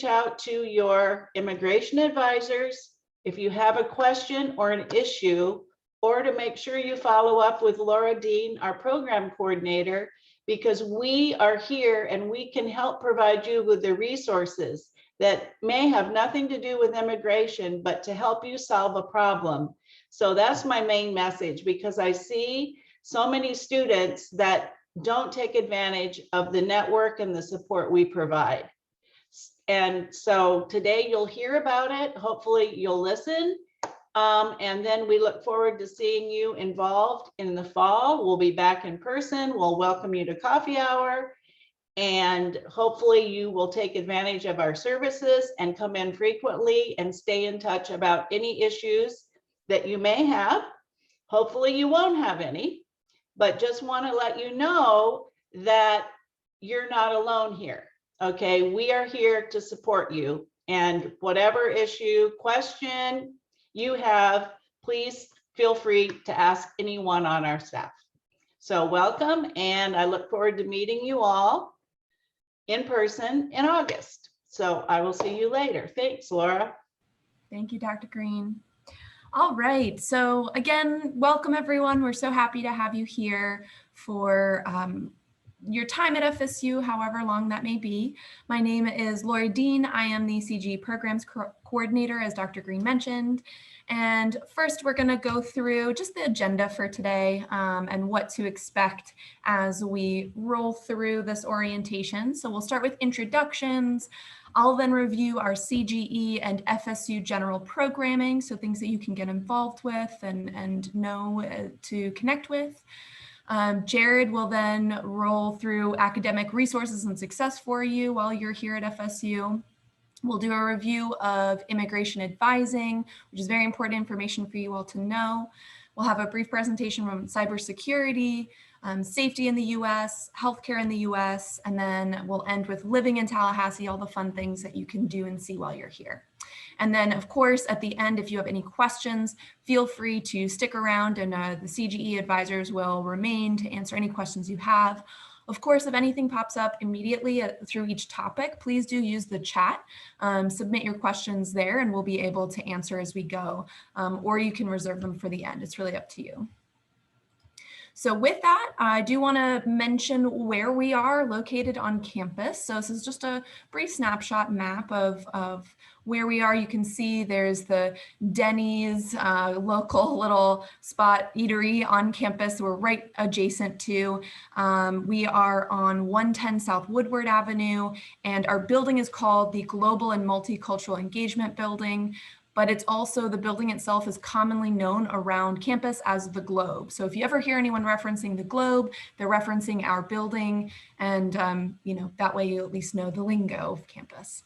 out to your immigration advisors if you have a question or an issue, or to make sure you follow up with Laura Dean, our program coordinator, because we are here and we can help provide you with the resources that may have nothing to do with immigration, but to help you solve a problem. So that's my main message, because I see so many students that don't take advantage of the network and the support we provide. And so today you'll hear about it. Hopefully you'll listen. And then we look forward to seeing you involved in the fall. We'll be back in person. We'll welcome you to coffee hour. And hopefully you will take advantage of our services and come in frequently and stay in touch about any issues that you may have. Hopefully you won't have any, but just want to let you know that you're not alone here. Okay, we are here to support you, and whatever issue, question you have, please feel free to ask anyone on our staff. So welcome, and I look forward to meeting you all in person in August. So I will see you later. Thanks, Laura. Thank you, Dr. Green. All right, so again, welcome everyone. We're so happy to have you here for your time at FSU, however long that may be. My name is Laura Dean. I am the CG Programs Coordinator, as Dr. Green mentioned. And first, we're going to go through just the agenda for today and what to expect as we roll through this orientation. So we'll start with introductions. I'll then review our CGE and FSU general programming, so things that you can get involved with and know to connect with. Jared will then roll through academic resources and success for you while you're here at FSU. We'll do a review of immigration advising, which is very important information for you all to know. We'll have a brief presentation from cybersecurity, safety in the US, healthcare in the US, and then we'll end with living in Tallahassee, all the fun things that you can do and see while you're here. And then, of course, at the end, if you have any questions, feel free to stick around, and the CGE advisors will remain to answer any questions you have. Of course, if anything pops up immediately through each topic, please do use the chat, submit your questions there, and we'll be able to answer as we go, or you can reserve them for the end. It's really up to you. So with that, I do want to mention where we are located on campus. So this is just a brief snapshot map of where we are. You can see there's the Denny's local little spot eatery on campus we're right adjacent to. We are on 110 South Woodward Avenue, and our building is called the Global and Multicultural Engagement Building. But it's also, the building itself is commonly known around campus as the Globe. So if you ever hear anyone referencing the Globe, they're referencing our building, and that way you at least know the lingo of campus.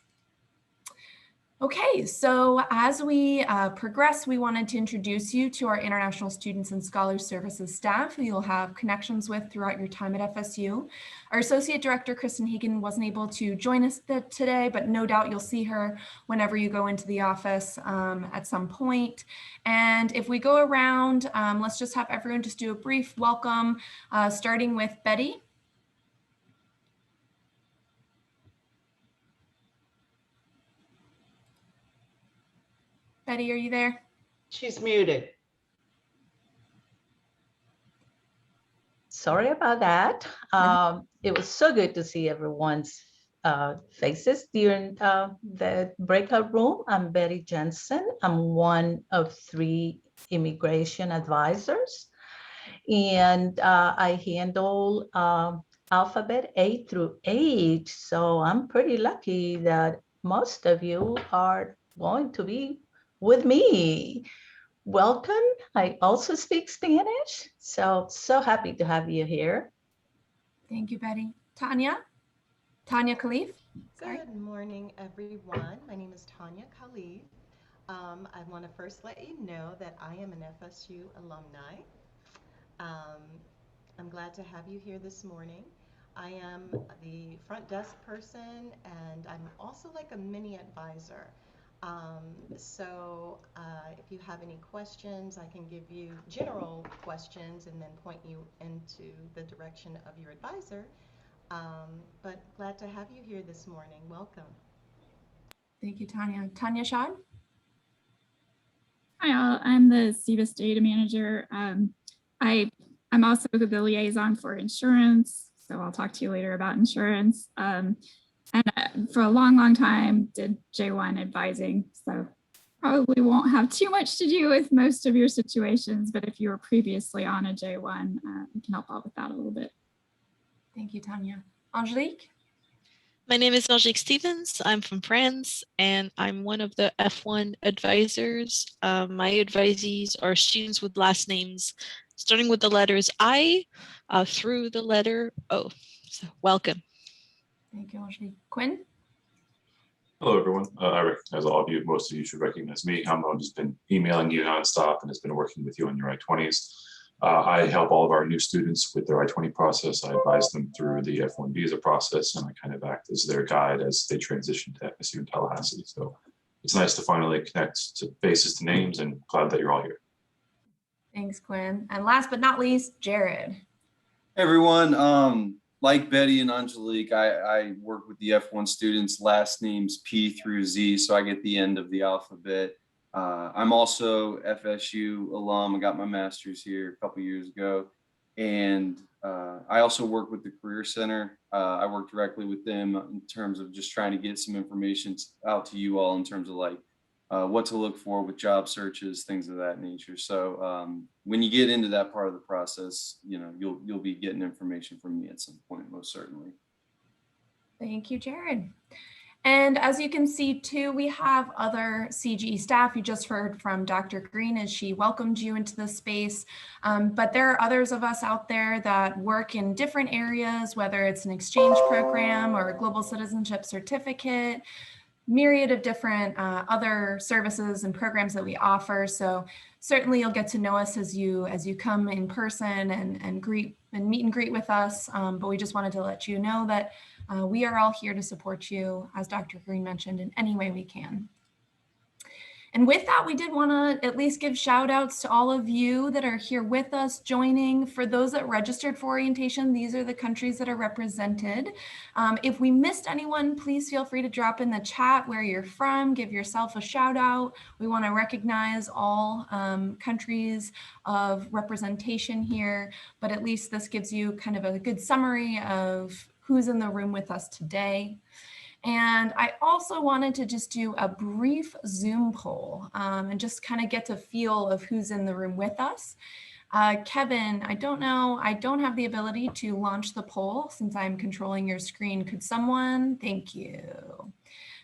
Okay, so as we progress, we wanted to introduce you to our International Students and Scholars Services staff, who you'll have connections with throughout your time at FSU. Our Associate Director, Kristen Hagen, wasn't able to join us today, but no doubt you'll see her whenever you go into the office at some point. And if we go around, let's just have everyone just do a brief welcome, starting with Betty. Betty, are you there? She's muted. Sorry about that. It was so good to see everyone's faces during the breakout room. I'm Betty Jensen. I'm one of 3 immigration advisors, and I handle alphabet A through H. So I'm pretty lucky that most of you are going to be with me. Welcome. I also speak Spanish, so happy to have you here. Thank you, Betty. Tanya Khalif. Sorry. Good morning, everyone. My name is Tanya Khalif. I want to first let you know that I am an FSU alumni. I'm glad to have you here this morning. I am the front desk person, and I'm also like a mini advisor. If you have any questions, I can give you general questions and then point you into the direction of your advisor. But glad to have you here this morning. Welcome. Thank you, Tanya. Tanya Shad? Hi, all. I'm the CBIS data manager. I'm also the liaison for insurance, so I'll talk to you later about insurance. And for a long, long time, did J1 advising, so probably won't have too much to do with most of your situations, but if you were previously on a J1, we can help out with that a little bit. Thank you, Tanya. Angelique? My name is Angelique Stevens. I'm from France, and I'm one of the F1 advisors. My advisees are students with last names starting with the letters I through the letter O. So welcome. Thank you, Angelique. Quinn? Hello, everyone. I recognize all of you. Most of you should recognize me. I've just been emailing you nonstop and has been working with you on your I-20s. I help all of our new students with their I-20 process. I advise them through the F1 visa process, and I kind of act as their guide as they transition to FSU in Tallahassee. So it's nice to finally connect to faces to names, and glad that you're all here. Thanks, Quinn. And last but not least, Jared. Hey everyone, like Betty and Angelique, I work with the F1 students, last names P through Z, so I get the end of the alphabet. I'm also FSU alum. I got my master's here a couple years ago, and I also work with the Career Center. I work directly with them in terms of just trying to get some information out to you all in terms of like what to look for with job searches, things of that nature. So when you get into that part of the process, you know, you'll be getting information from me at some point, most certainly. Thank you, Jared. And as you can see too, we have other CGE staff. You just heard from Dr. Green as she welcomed you into the space. But there are others of us out there that work in different areas, whether it's an exchange program or a global citizenship certificate, myriad of different other services and programs that we offer. So certainly you'll get to know us as you come in person and meet and greet with us. But we just wanted to let you know that we are all here to support you, as Dr. Green mentioned, in any way we can. And with that, we did want to at least give shout outs to all of you that are here with us joining. For those that registered for orientation, these are the countries that are represented. If we missed anyone, please feel free to drop in the chat where you're from, give yourself a shout out. We want to recognize all countries of representation here, but at least this gives you kind of a good summary of who's in the room with us today. And I also wanted to just do a brief Zoom poll and just kind of get a feel of who's in the room with us. Kevin, I don't know, I don't have the ability to launch the poll since I'm controlling your screen. Could someone? Thank you.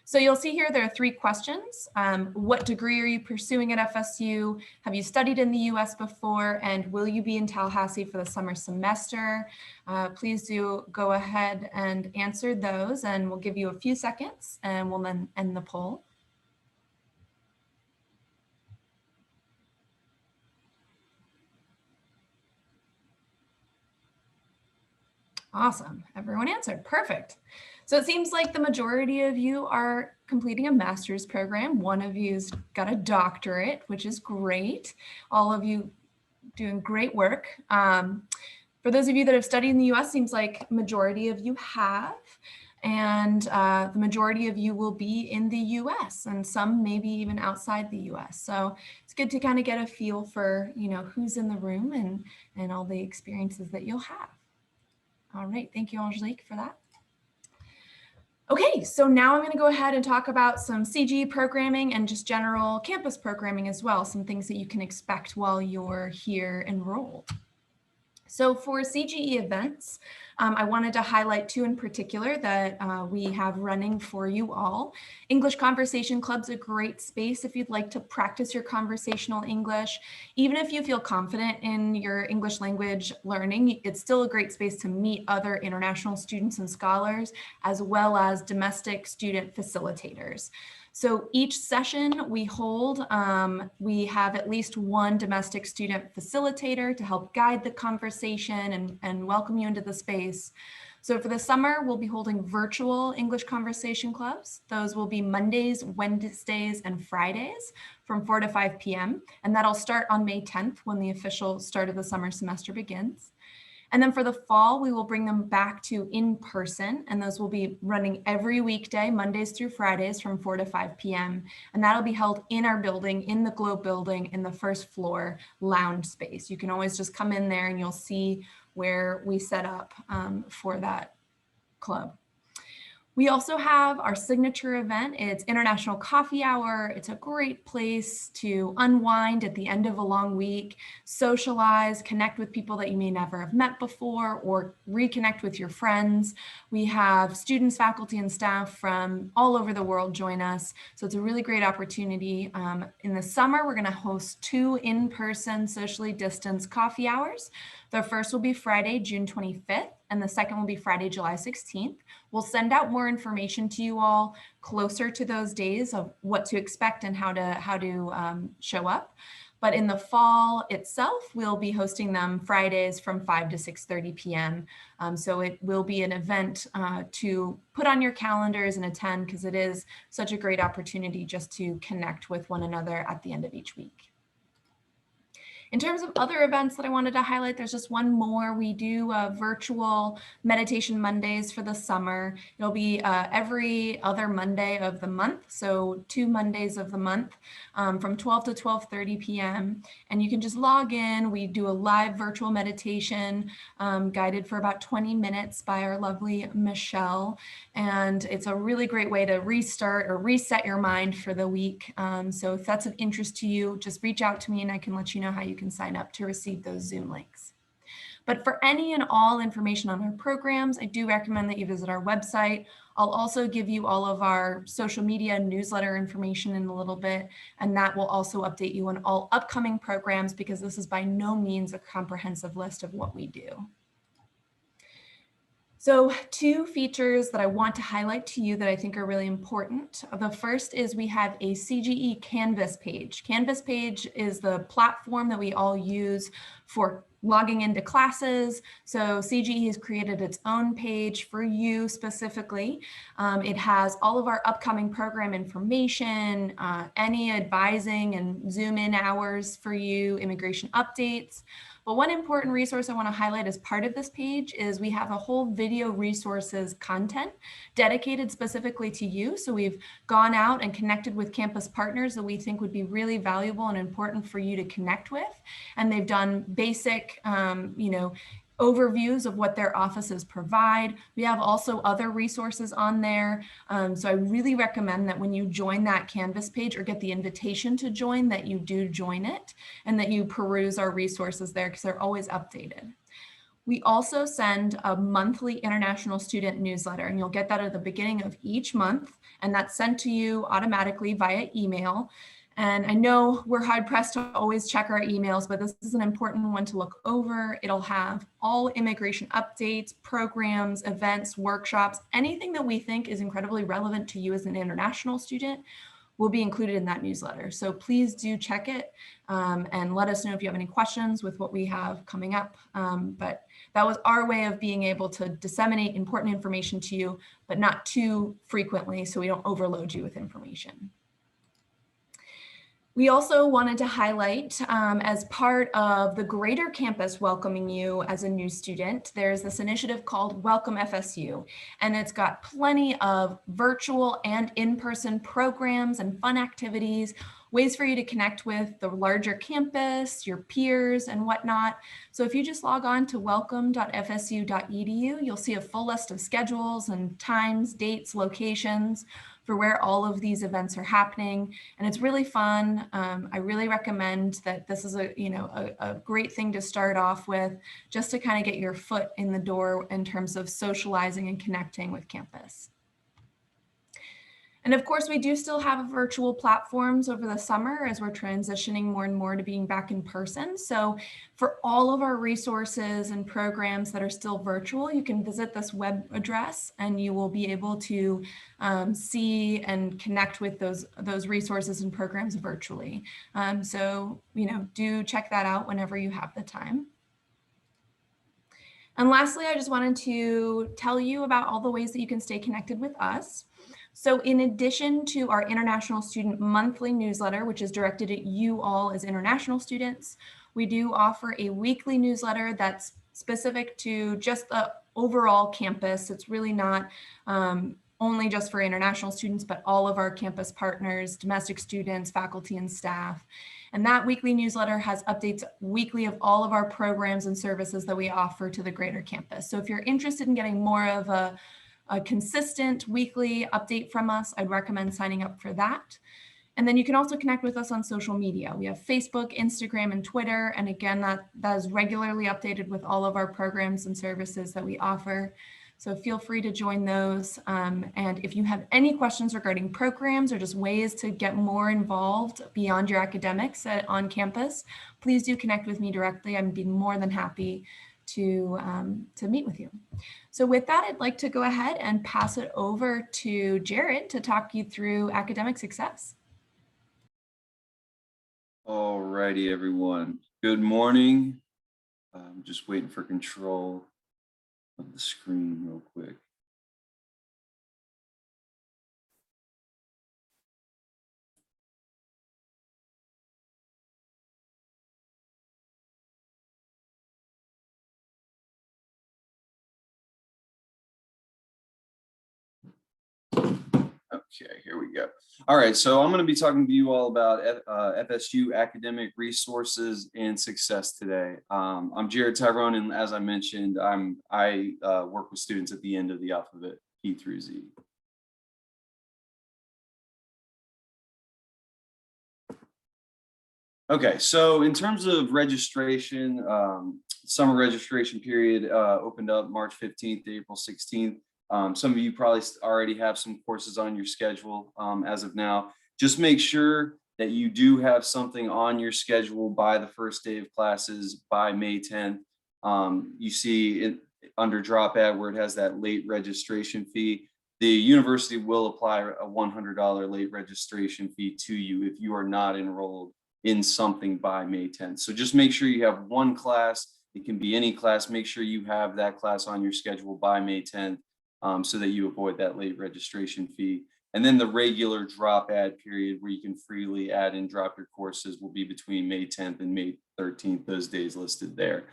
So you'll see here there are 3 questions. What degree are you pursuing at FSU? Have you studied in the US before? And will you be in Tallahassee for the summer semester? Please do go ahead and answer those, and we'll give you a few seconds and we'll then end the poll. Awesome, everyone answered, perfect. So it seems like the majority of you are completing a master's program. One of you's got a doctorate, which is great. All of you doing great work. For those of you that have studied in the US, seems like majority of you have. And the majority of you will be in the US, and some maybe even outside the US. So it's good to kind of get a feel for, you know, who's in the room and all the experiences that you'll have. All right, thank you, Angelique, for that. Okay, so now I'm going to go ahead and talk about some CGE programming and just general campus programming as well, some things that you can expect while you're here enrolled. So for CGE events, I wanted to highlight 2 in particular that we have running for you all. English Conversation Club's a great space if you'd like to practice your conversational English. Even if you feel confident in your English language learning, it's still a great space to meet other international students and scholars, as well as domestic student facilitators. So each session we hold, we have at least one domestic student facilitator to help guide the conversation and welcome you into the space. So for the summer, we'll be holding virtual English conversation clubs. Those will be Mondays, Wednesdays, and Fridays from 4 to 5 p.m. And that'll start on May 10th when the official start of the summer semester begins. And then for the fall, we will bring them back to in person, and those will be running every weekday, Mondays through Fridays from 4 to 5 p.m. And that'll be held in our building, in the Globe building, in the first floor lounge space. You can always just come in there and you'll see where we set up for that club. We also have our signature event. It's International Coffee Hour. It's a great place to unwind at the end of a long week, socialize, connect with people that you may never have met before, or reconnect with your friends. We have students, faculty, and staff from all over the world join us. So it's a really great opportunity. In the summer, we're going to host 2 in-person socially distanced coffee hours. The first will be Friday, June 25th, and the second will be Friday, July 16th. We'll send out more information to you all closer to those days of what to expect and how to show up. But in the fall itself, we'll be hosting them Fridays from 5 to 6:30 p.m. So it will be an event to put on your calendars and attend, because it is such a great opportunity just to connect with one another at the end of each week. In terms of other events that I wanted to highlight, there's just one more. We do virtual meditation Mondays for the summer. It'll be every other Monday of the month, so 2 Mondays of the month from 12 to 12:30 p.m. And you can just log in. We do a live virtual meditation guided for about 20 minutes by our lovely Michelle. And it's a really great way to restart or reset your mind for the week. So if that's of interest to you, just reach out to me and I can let you know how you can sign up to receive those Zoom links. But for any and all information on our programs, I do recommend that you visit our website. I'll also give you all of our social media newsletter information in a little bit, and that will also update you on all upcoming programs, because this is by no means a comprehensive list of what we do. So 2 features that I want to highlight to you that I think are really important. The first is we have a CGE Canvas page. Canvas page is the platform that we all use for logging into classes. So CGE has created its own page for you specifically. It has all of our upcoming program information, any advising and Zoom in hours for you, immigration updates. But one important resource I want to highlight as part of this page is we have a whole video resources content dedicated specifically to you. So we've gone out and connected with campus partners that we think would be really valuable and important for you to connect with. And they've done basic, overviews of what their offices provide. We have also other resources on there. So I really recommend that when you join that Canvas page or get the invitation to join, that you do join it and that you peruse our resources there, because they're always updated. We also send a monthly international student newsletter, and you'll get that at the beginning of each month, and that's sent to you automatically via email. And I know we're hard pressed to always check our emails, but this is an important one to look over. It'll have all immigration updates, programs, events, workshops, anything that we think is incredibly relevant to you as an international student will be included in that newsletter. So please do check it and let us know if you have any questions with what we have coming up. But that was our way of being able to disseminate important information to you, but not too frequently so we don't overload you with information. We also wanted to highlight, as part of the greater campus welcoming you as a new student, there's this initiative called Welcome FSU, and it's got plenty of virtual and in-person programs and fun activities, ways for you to connect with the larger campus, your peers, and whatnot. So if you just log on to welcome.fsu.edu, you'll see a full list of schedules and times, dates, locations for where all of these events are happening. And it's really fun. I really recommend that this is a great thing to start off with, just to kind of get your foot in the door in terms of socializing and connecting with campus. And of course, we do still have virtual platforms over the summer as we're transitioning more and more to being back in person. So for all of our resources and programs that are still virtual, you can visit this web address and you will be able to see and connect with those resources and programs virtually. So, do check that out whenever you have the time. And lastly, I just wanted to tell you about all the ways that you can stay connected with us. So in addition to our International Student Monthly newsletter, which is directed at you all as international students, we do offer a weekly newsletter that's specific to just the overall campus. It's really not only just for international students, but all of our campus partners, domestic students, faculty, and staff. And that weekly newsletter has updates weekly of all of our programs and services that we offer to the greater campus. So if you're interested in getting more of a consistent weekly update from us, I'd recommend signing up for that. And then you can also connect with us on social media. We have Facebook, Instagram, and Twitter. And again, that is regularly updated with all of our programs and services that we offer. So feel free to join those. And if you have any questions regarding programs or just ways to get more involved beyond your academics on campus, please do connect with me directly. I'd be more than happy to meet with you. So with that, I'd like to go ahead and pass it over to Jared to talk you through academic success. All righty, everyone. Good morning. I'm just waiting for control of the screen real quick. Okay, here we go. All right, so I'm going to be talking to you all about FSU academic resources and success today. I'm Jared Tyrone, and as I mentioned, I work with students at the end of the alphabet, P through Z. Okay, so in terms of registration, summer registration period opened up March 15th to April 16th. Some of you probably already have some courses on your schedule as of now. Just make sure that you do have something on your schedule by the first day of classes by May 10th. You see it under drop ad where it has that late registration fee. The university will apply a $100 late registration fee to you if you are not enrolled in something by May 10th. So just make sure you have one class. It can be any class. Make sure you have that class on your schedule by May 10th. So that you avoid that late registration fee. And then the regular drop ad period where you can freely add and drop your courses will be between May 10th and May 13th, those days listed there.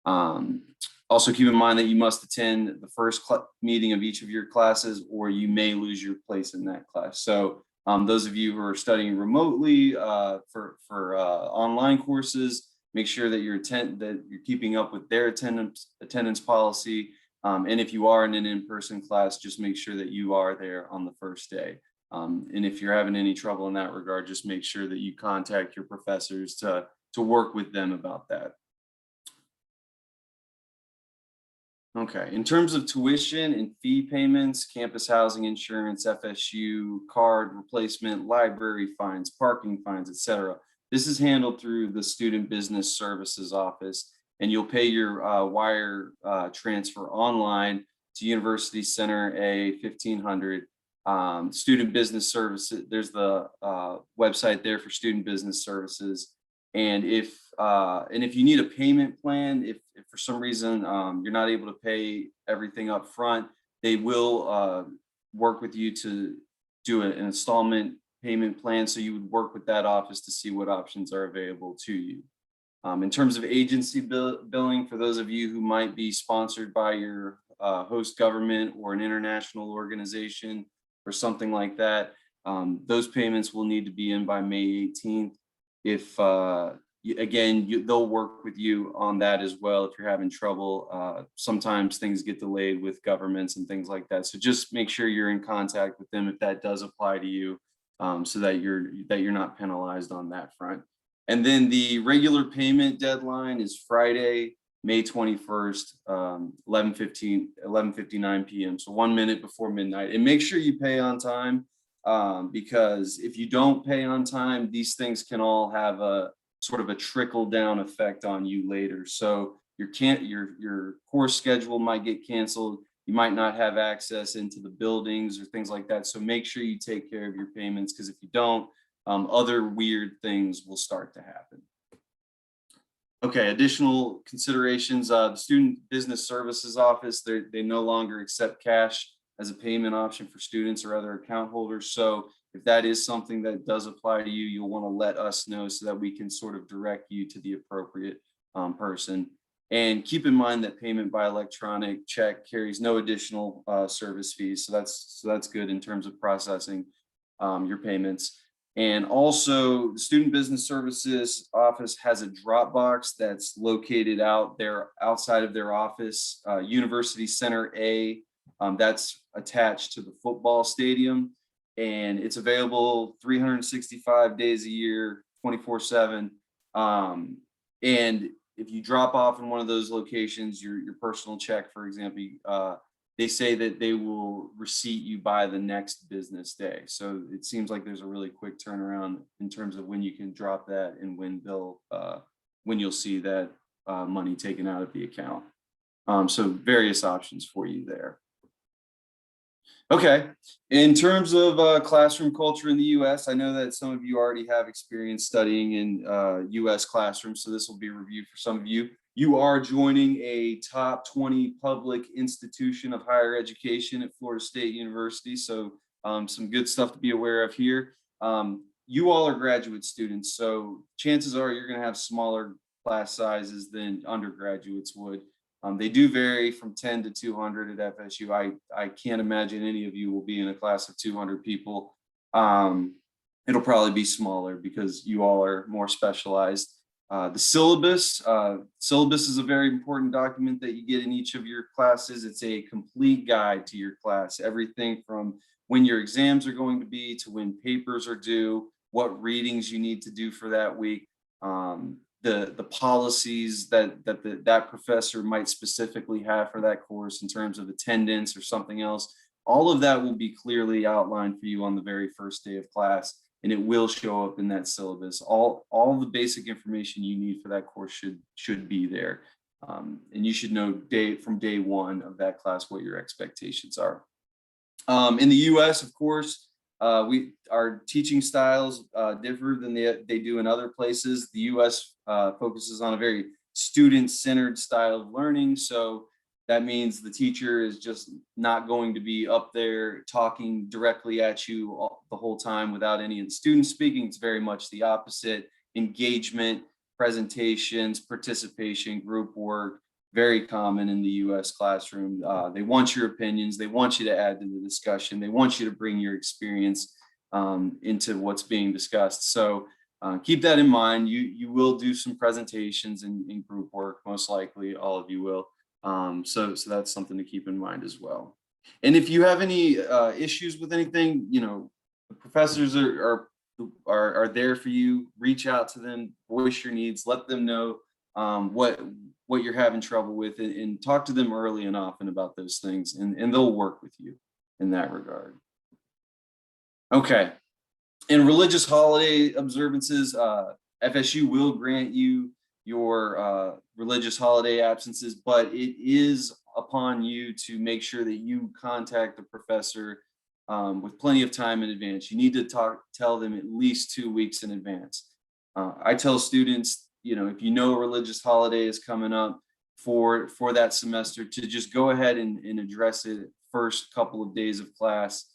Also keep in mind that you must attend the first meeting of each of your classes, or you may lose your place in that class. So those of you who are studying remotely for online courses, make sure that you're keeping up with their attendance policy. And if you are in an in-person class, just make sure that you are there on the first day. And if you're having any trouble in that regard, just make sure that you contact your professors to work with them about that. Okay, in terms of tuition and fee payments, campus housing insurance, FSU, card replacement, library fines, parking fines, etc. This is handled through the Student Business Services Office, and you'll pay your wire transfer online to University Center A 1500. Student Business Services, there's the website there for Student Business Services. And if you need a payment plan, if for some reason you're not able to pay everything up front, they will work with you to do an installment payment plan. So you would work with that office to see what options are available to you. In terms of agency billing, for those of you who might be sponsored by your host government or an international organization or something like that, those payments will need to be in by May 18th. If they'll work with you on that as well if you're having trouble. Sometimes things get delayed with governments and things like that. So just make sure you're in contact with them if that does apply to you, so that you're not penalized on that front. And then the regular payment deadline is Friday, May 21st, 11:59 p.m. So 1 minute before midnight. And make sure you pay on time, because if you don't pay on time, these things can all have a sort of a trickle down effect on you later. So your course schedule might get canceled. You might not have access into the buildings or things like that. So make sure you take care of your payments, because if you don't, other weird things will start to happen. Okay, additional considerations. The Student Business Services Office, they no longer accept cash as a payment option for students or other account holders. So if that is something that does apply to you, you'll want to let us know so that we can sort of direct you to the appropriate person. And keep in mind that payment by electronic check carries no additional service fees. So that's good in terms of processing your payments. And also, the Student Business Services office has a drop box that's located out there outside of their office, University Center A. That's attached to the football stadium, and it's available 365 days a year, 24/7. And if you drop off in one of those locations, your personal check, for example, they say that they will receipt you by the next business day. So it seems like there's a really quick turnaround in terms of when you can drop that and when you'll see that money taken out of the account. So various options for you there. Okay, in terms of classroom culture in the US, I know that some of you already have experience studying in US classrooms, so this will be reviewed for some of you. You are joining a top 20 public institution of higher education at Florida State University, so some good stuff to be aware of here. You all are graduate students, so chances are you're going to have smaller class sizes than undergraduates would. They do vary from 10 to 200 at FSU. I can't imagine any of you will be in a class of 200 people. It'll probably be smaller because you all are more specialized. The syllabus is a very important document that you get in each of your classes. It's a complete guide to your class, everything from when your exams are going to be to when papers are due, what readings you need to do for that week, the policies that professor might specifically have for that course in terms of attendance or something else. All of that will be clearly outlined for you on the very first day of class, and it will show up in that syllabus. All the basic information you need for that course should be there. And you should know from day one of that class what your expectations are. In the US, of course, our teaching styles differ than they do in other places. The US focuses on a very student-centered style of learning. So that means the teacher is just not going to be up there talking directly at you the whole time without any of the students speaking. It's very much the opposite. Engagement, presentations, participation, group work, very common in the US classroom. They want your opinions. They want you to add to the discussion. They want you to bring your experience into what's being discussed. So keep that in mind. You will do some presentations and group work, most likely, all of you will. So that's something to keep in mind as well. And if you have any issues with anything, the professors are there for you. Reach out to them, voice your needs, let them know what you're having trouble with, and talk to them early and often about those things, and they'll work with you in that regard. Okay, in religious holiday observances, FSU will grant you your religious holiday absences, but it is upon you to make sure that you contact the professor with plenty of time in advance. You need to tell them at least 2 weeks in advance. I tell students, if you know a religious holiday is coming up for that semester, to just go ahead and address it first couple of days of class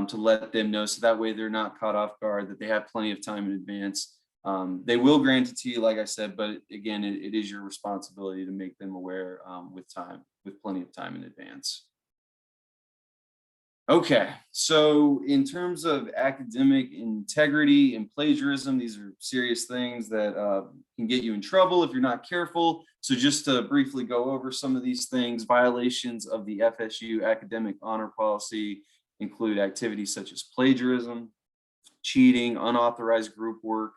to let them know, so that way they're not caught off guard, that they have plenty of time in advance. They will grant it to you, like I said, but again, it is your responsibility to make them aware with plenty of time in advance. Okay, so in terms of academic integrity and plagiarism, these are serious things that can get you in trouble if you're not careful. So just to briefly go over some of these things, violations of the FSU academic honor policy include activities such as plagiarism, cheating, unauthorized group work.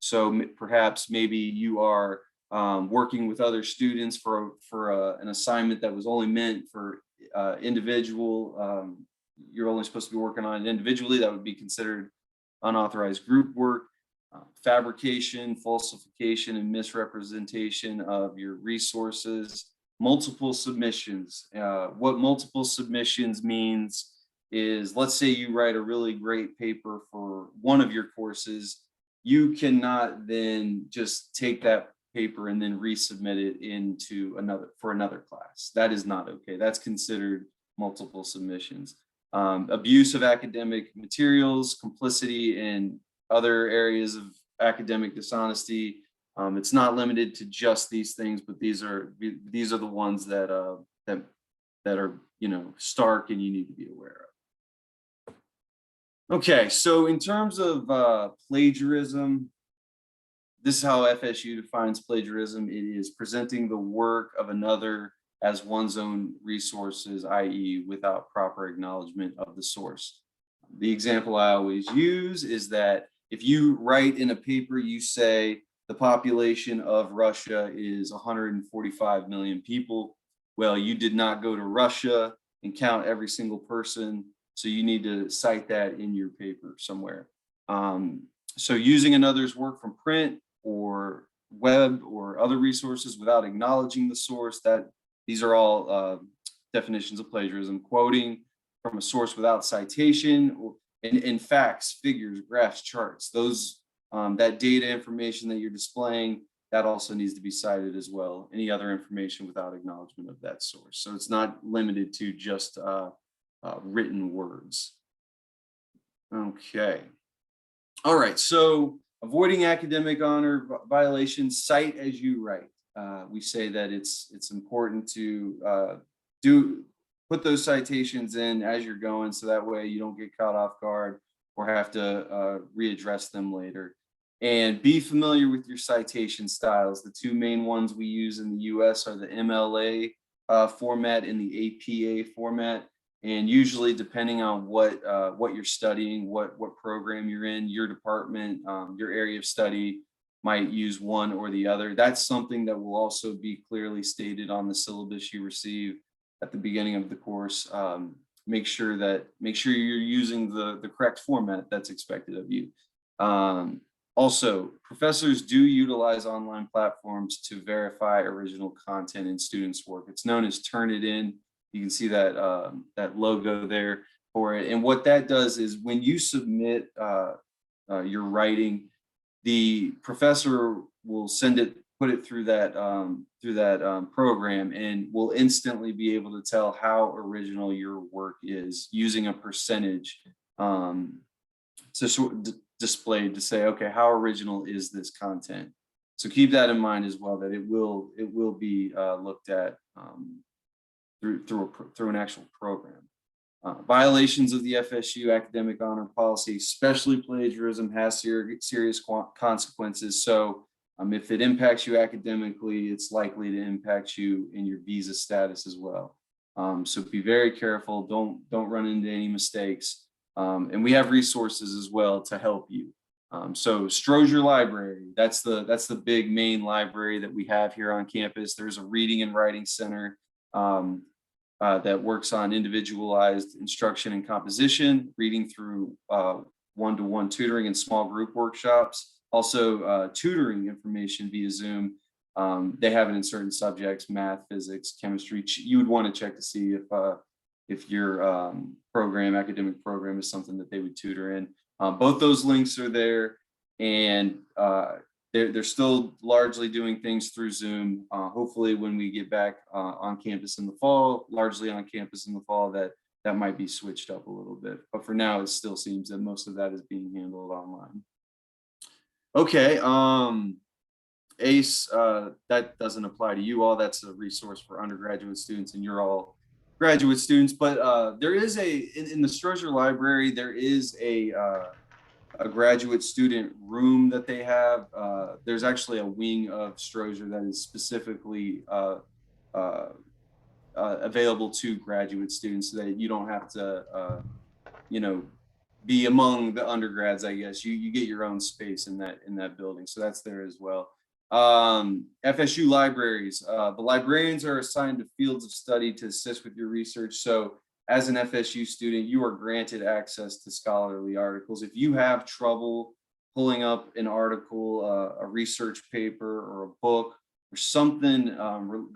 So perhaps maybe you are working with other students for an assignment that was only meant for individual. You're only supposed to be working on it individually. That would be considered unauthorized group work. Fabrication, falsification, and misrepresentation of your resources. Multiple submissions. What multiple submissions means is, let's say you write a really great paper for one of your courses. You cannot then just take that paper and then resubmit it for another class. That is not okay. That's considered multiple submissions. Abuse of academic materials, complicity in other areas of academic dishonesty, It's not limited to just these things, but these are the ones that are, you know, stark and you need to be aware of. Okay, so in terms of plagiarism, this is how FSU defines plagiarism. It is presenting the work of another as one's own resources, i.e. without proper acknowledgement of the source. The example I always use is that if you write in a paper, you say the population of Russia is 145 million people. Well, you did not go to Russia and count every single person. So you need to cite that in your paper somewhere. So using another's work from print or web or other resources without acknowledging the source, these are all definitions of plagiarism. Quoting from a source without citation, and facts, figures, graphs, charts, those that data information that you're displaying, that also needs to be cited as well. Any other information without acknowledgement of that source. So it's not limited to just written words. Okay. All right, so avoiding academic honor violations, cite as you write. We say that it's important to put those citations in as you're going, so that way you don't get caught off guard or have to readdress them later. And be familiar with your citation styles. The two main ones we use in the US are the MLA format and the APA format. And usually, depending on what you're studying, what program you're in, your department, your area of study might use one or the other. That's something that will also be clearly stated on the syllabus you receive at the beginning of the course. Make sure you're using the correct format that's expected of you. Also, professors do utilize online platforms to verify original content in students' work. It's known as Turnitin. You can see that that logo there for it. And what that does is when you submit your writing, the professor will put it through that program, and will instantly be able to tell how original your work is using a percentage displayed to say, okay, how original is this content? So keep that in mind as well, that it will be looked at through an actual program. Violations of the FSU academic honor policy, especially plagiarism, has serious consequences. So if it impacts you academically, it's likely to impact you in your visa status as well. So be very careful. Don't run into any mistakes. And we have resources as well to help you. So Strozier Library, that's the big main library that we have here on campus. There's a reading and writing center that works on individualized instruction and composition, reading through one-to-one tutoring and small group workshops. Also tutoring information via Zoom. They have it in certain subjects, math, physics, chemistry. You would want to check to see if your academic program is something that they would tutor in. Both those links are there, and they're still largely doing things through Zoom. Hopefully when we get back on campus in the fall, that might be switched up a little bit. But for now, it still seems that most of that is being handled online. Okay, ACE, that doesn't apply to you all. That's a resource for undergraduate students, and you're all graduate students. But there is in the Strozier Library, there is a graduate student room that they have. There's actually a wing of Strozier that is specifically available to graduate students, so that you don't have to, be among the undergrads. I guess you get your own space in that building, so that's there as well. FSU libraries, the librarians are assigned to fields of study to assist with your research. So as an FSU student, you are granted access to scholarly articles. If you have trouble pulling up an article, a research paper, or a book, or something,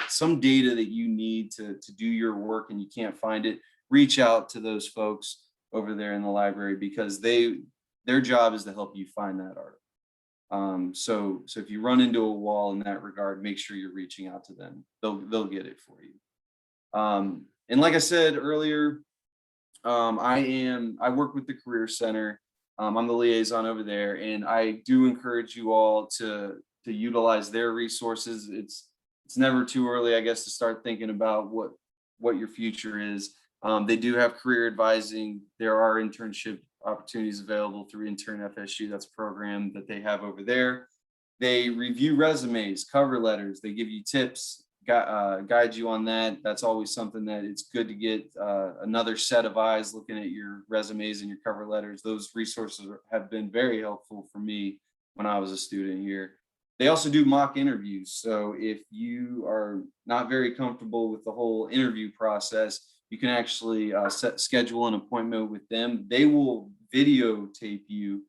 some data that you need to do your work and you can't find it, reach out to those folks over there in the library, because their job is to help you find that article. So if you run into a wall in that regard, make sure you're reaching out to them. They'll get it for you. And like I said earlier, I work with the Career Center. I'm the liaison over there, and I do encourage you all to utilize their resources. It's never too early, I guess, to start thinking about what your future is. They do have career advising. There are internship opportunities available through Intern FSU. That's a program that they have over there. They review resumes, cover letters. They give you tips, guide you on that. That's always something that it's good to get another set of eyes looking at your resumes and your cover letters. Those resources have been very helpful for me when I was a student here. They also do mock interviews. So if you are not very comfortable with the whole interview process, you can actually schedule an appointment with them. They will videotape you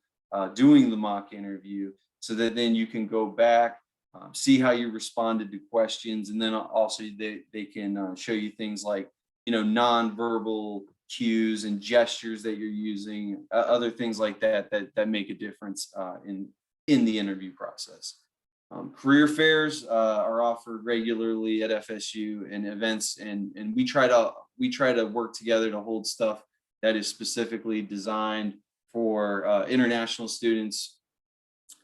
doing the mock interview so that then you can go back, see how you responded to questions. And then also they can show you things like, nonverbal cues and gestures that you're using, other things like that make a difference in the interview process. Career fairs are offered regularly at FSU and events, and we try to work together to hold stuff that is specifically designed for international students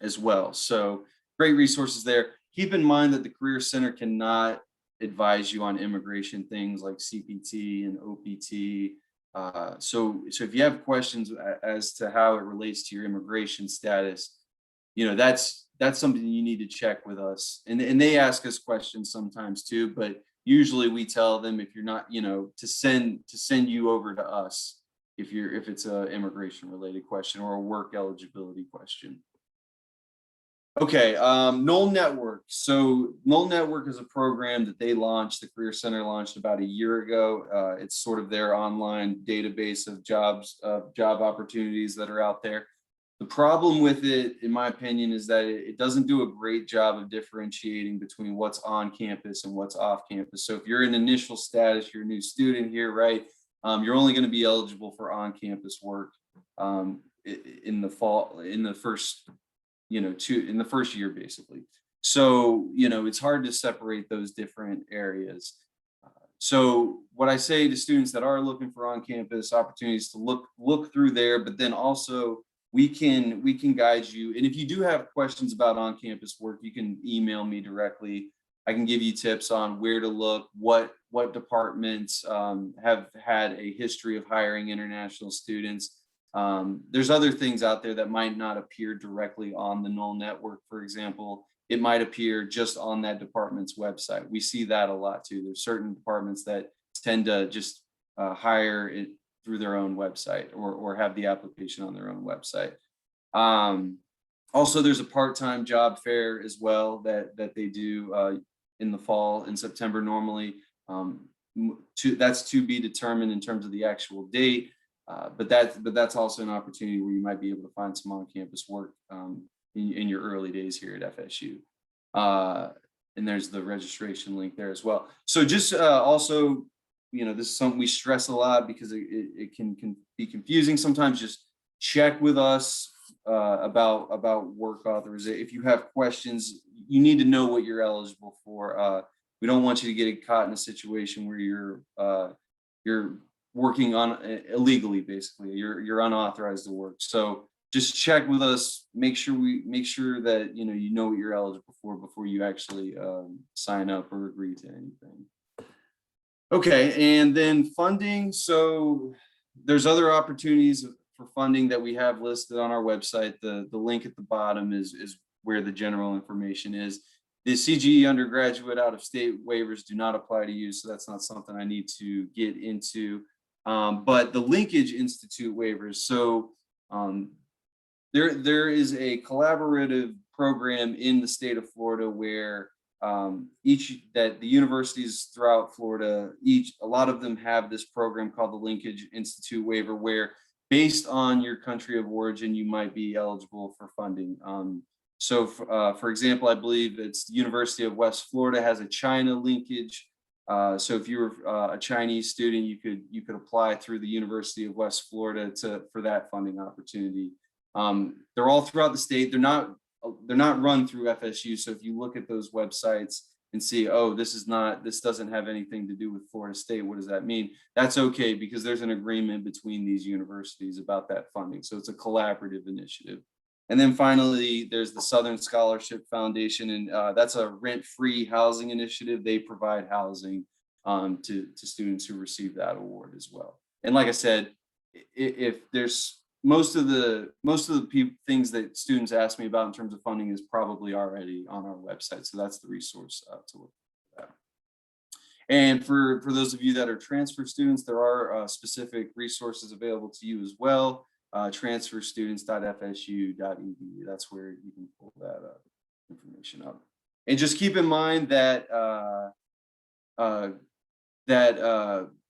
as well. So great resources there. Keep in mind that the Career Center cannot advise you on immigration things like CPT and OPT. So if you have questions as to how it relates to your immigration status, that's something you need to check with us. And they ask us questions sometimes too, but usually we tell them if you're not, to send you over to us if it's a immigration related question or a work eligibility question. Okay, Knoll Network. So Knoll Network is a program that they launched, the Career Center launched about a year ago. It's sort of their online database of job opportunities that are out there. The problem with it, in my opinion, is that it doesn't do a great job of differentiating between what's on campus and what's off campus. So if you're in initial status, you're a new student here, right? You're only going to be eligible for on-campus work in the fall, in the first year, basically. So, it's hard to separate those different areas. So what I say to students that are looking for on-campus opportunities to look through there, but then also we can guide you. And if you do have questions about on-campus work, you can email me directly. I can give you tips on where to look, what departments have had a history of hiring international students. There's other things out there that might not appear directly on the Knoll Network. For example, it might appear just on that department's website. We see that a lot too. There's certain departments that tend to just hire it through their own website or have the application on their own website. Also, there's a part-time job fair as well that they do in the fall, in September normally. That's to be determined in terms of the actual date. But that's also an opportunity where you might be able to find some on-campus work in your early days here at FSU. And there's the registration link there as well. So just also, this is something we stress a lot because it can be confusing sometimes. Just check with us about work authorization. If you have questions, you need to know what you're eligible for. We don't want you to get caught in a situation where you're working on illegally, basically. You're unauthorized to work. So just check with us. Make sure that you know what you're eligible for before you actually sign up or agree to anything. Okay, and then funding. So there's other opportunities for funding that we have listed on our website. The link at the bottom is where the general information is. The CGE undergraduate out-of-state waivers do not apply to you, so that's not something I need to get into. But the Linkage Institute waivers. So there is a collaborative program in the state of Florida where the universities throughout Florida, a lot of them have this program called the Linkage Institute waiver, where based on your country of origin, you might be eligible for funding. So for example, I believe it's the University of West Florida has a China linkage. So if you're a Chinese student, you could apply through the University of West Florida for that funding opportunity. They're all throughout the state. They're not run through FSU. So if you look at those websites and see, oh, this doesn't have anything to do with Florida State, what does that mean? That's okay, because there's an agreement between these universities about that funding. So it's a collaborative initiative. And then finally, there's the Southern Scholarship Foundation, and that's a rent-free housing initiative. They provide housing to students who receive that award as well. And like I said, if there's most of the things that students ask me about in terms of funding is probably already on our website. So that's the resource to look at. And for those of you that are transfer students, there are specific resources available to you as well. Transferstudents.fsu.edu. That's where you can pull that information up. And just keep in mind that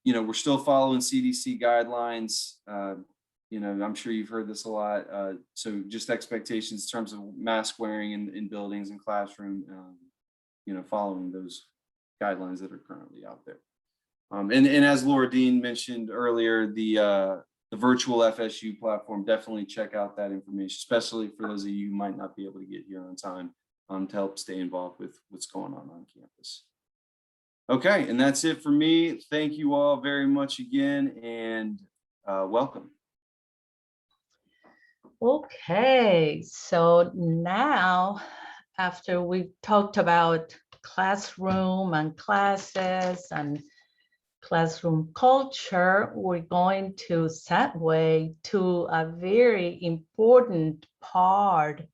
we're still following CDC guidelines. I'm sure you've heard this a lot. So just expectations in terms of mask wearing in buildings and classroom. Following those guidelines that are currently out there. And as Laura Dean mentioned earlier, the virtual FSU platform, definitely check out that information, especially for those of you who might not be able to get here on time to help stay involved with what's going on campus. Okay, and that's it for me. Thank you all very much again, and welcome. Okay, so now after we've talked about classroom and classes and classroom culture, we're going to segue to a very important part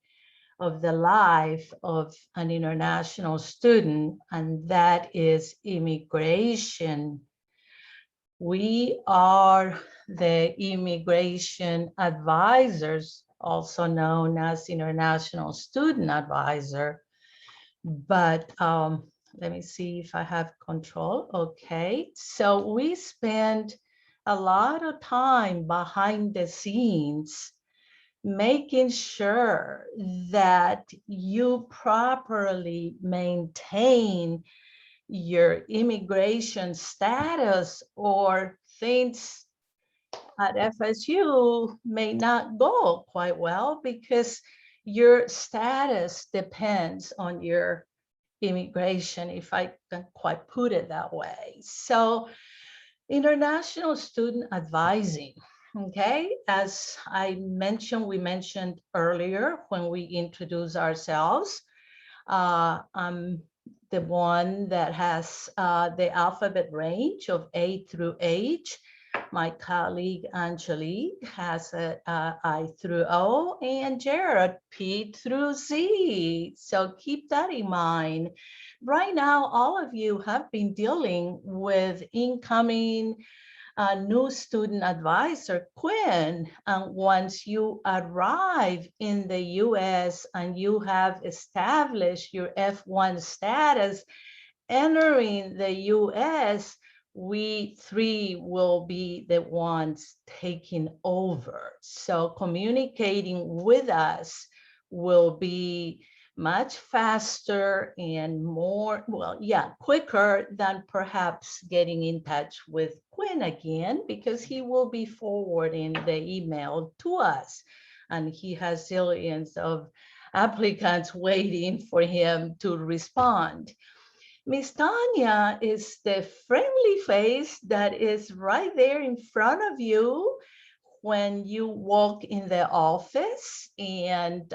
of the life of an international student, and that is immigration. We are the immigration advisors, also known as International Student Advisor. But let me see if I have control. Okay, so we spend a lot of time behind the scenes making sure that you properly maintain your immigration status, or things at FSU may not go quite well because your status depends on your immigration, if I can quite put it that way. So international student advising, okay, as we mentioned earlier when we introduced ourselves, I'm the one that has the alphabet range of A through H. My colleague Angelique has I through O, and Jared P through Z. So keep that in mind. Right now, all of you have been dealing with incoming new student advisor, Quinn. And once you arrive in the US and you have established your F1 status, entering the US, we three will be the ones taking over. So communicating with us will be much faster and more, quicker than perhaps getting in touch with Quinn again, because he will be forwarding the email to us. And he has zillions of applicants waiting for him to respond. Miss Tanya is the friendly face that is right there in front of you when you walk in the office, and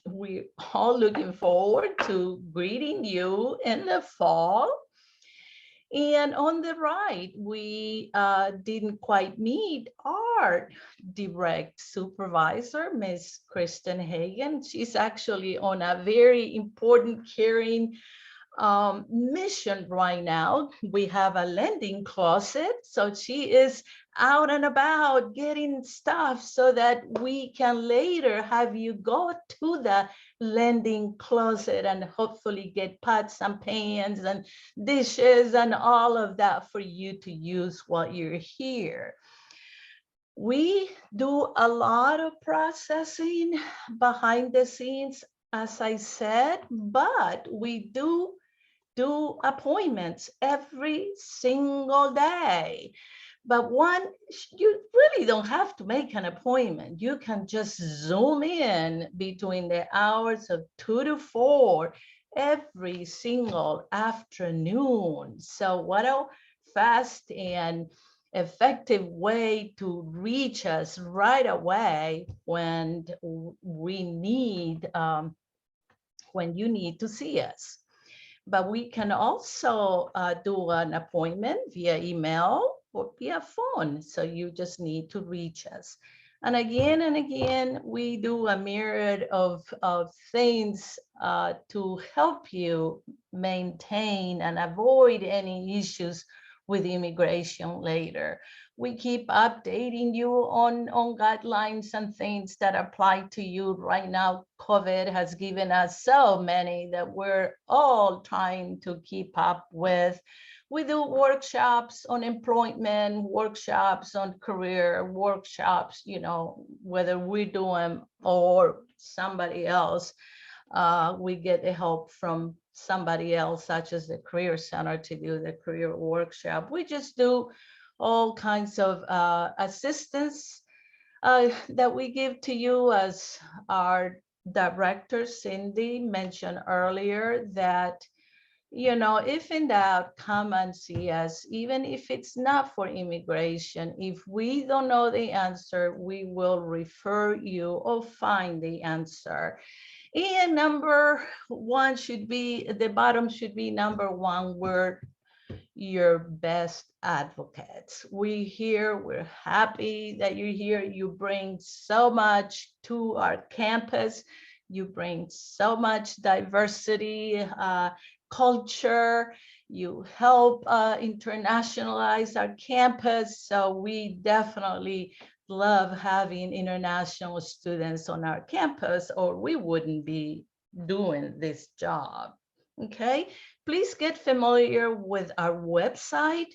we're all looking forward to greeting you in the fall. And on the right, we didn't quite meet our direct supervisor, Miss Kristen Hagen. She's actually on a very important, caring mission right now. We have a lending closet, so she is out and about getting stuff so that we can later have you go to the lending closet and hopefully get pots and pans and dishes and all of that for you to use while you're here. We do a lot of processing behind the scenes, as I said, but we do appointments every single day. But you really don't have to make an appointment. You can just zoom in between the hours of 2 to 4 every single afternoon. So what a fast and effective way to reach us right away when we need, when you need to see us. But we can also do an appointment via email or via phone. So you just need to reach us. And again, we do a myriad of things to help you maintain and avoid any issues with immigration later. We keep updating you on guidelines and things that apply to you. Right now, COVID has given us so many that we're all trying to keep up with. We do workshops on employment, workshops on career, workshops, you know, whether we do them or somebody else. We get the help from somebody else, such as the Career Center, to do the career workshop. We just do all kinds of assistance that we give to you, as our director, Cindy, mentioned earlier, that, you know, if in doubt, come and see us, even if it's not for immigration. If we don't know the answer, we will refer you or find the answer. And number one should be, the bottom should be number one, we're your best advocates. We're happy that you're here. You bring so much to our campus. You bring so much diversity, culture. You help internationalize our campus. So we definitely love having international students on our campus, or we wouldn't be doing this job. Okay, please get familiar with our website,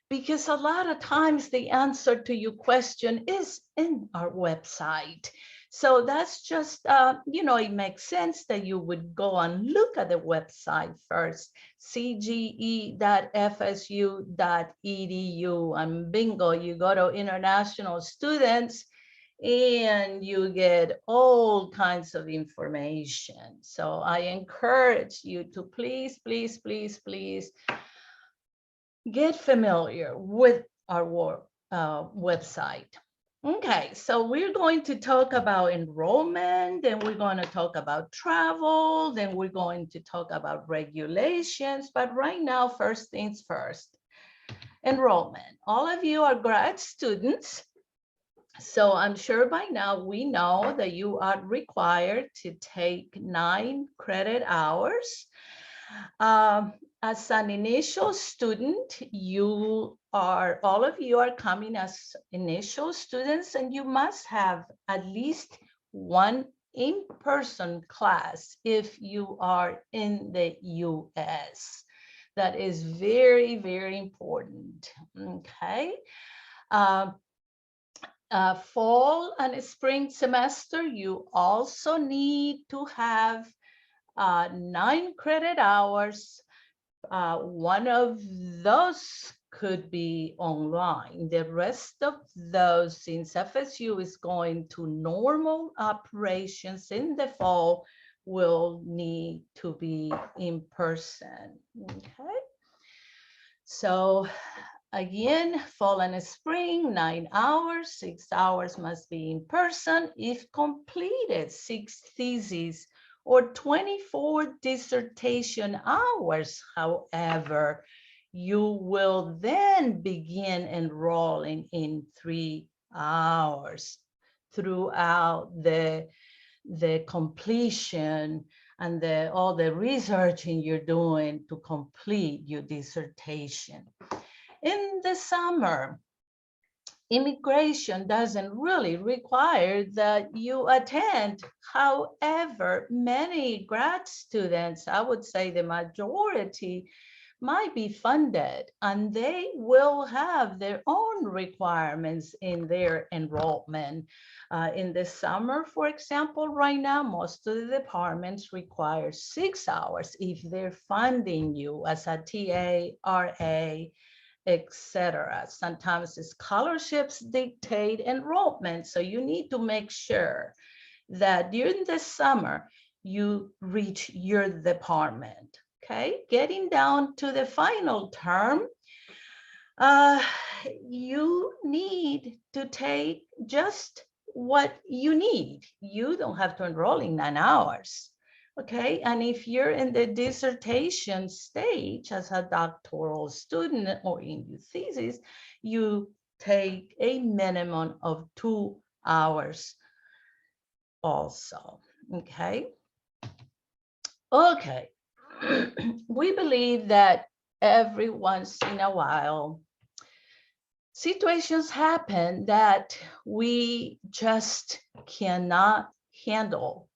because a lot of times the answer to your question is in our website. So that's just, you know, it makes sense that you would go and look at the website first, cge.fsu.edu, and bingo, you go to international students and you get all kinds of information. So I encourage you to please get familiar with our website. Okay, so we're going to talk about enrollment, then we're going to talk about travel, then we're going to talk about regulations. But right now, first things first, enrollment. All of you are grad students. So I'm sure by now we know that you are required to take 9 credit hours. As an initial student, all of you are coming as initial students, and you must have at least one in-person class if you are in the US. That is very, very important, okay? Fall and spring semester, you also need to have 9 credit hours. One of those could be online. The rest of those, since FSU is going to normal operations in the fall, will need to be in person, okay? So again, fall and spring, 9 hours, 6 hours must be in person. If completed 6 theses or 24 dissertation hours, however, you will then begin enrolling in 3 hours throughout the completion and all the researching you're doing to complete your dissertation. In the summer, immigration doesn't really require that you attend. However, many grad students, I would say the majority, might be funded, and they will have their own requirements in their enrollment. In the summer, for example, right now, most of the departments require 6 hours if they're funding you as a TA, RA, etc. Sometimes the scholarships dictate enrollment, so you need to make sure that during the summer you reach your department. Okay, getting down to the final term, Uh, you need to take just what you need. You don't have to enroll in 9 hours. Okay, and if you're in the dissertation stage as a doctoral student or in your thesis, you take a minimum of 2 hours also. Okay. Okay. We believe that every once in a while, situations happen that we just cannot handle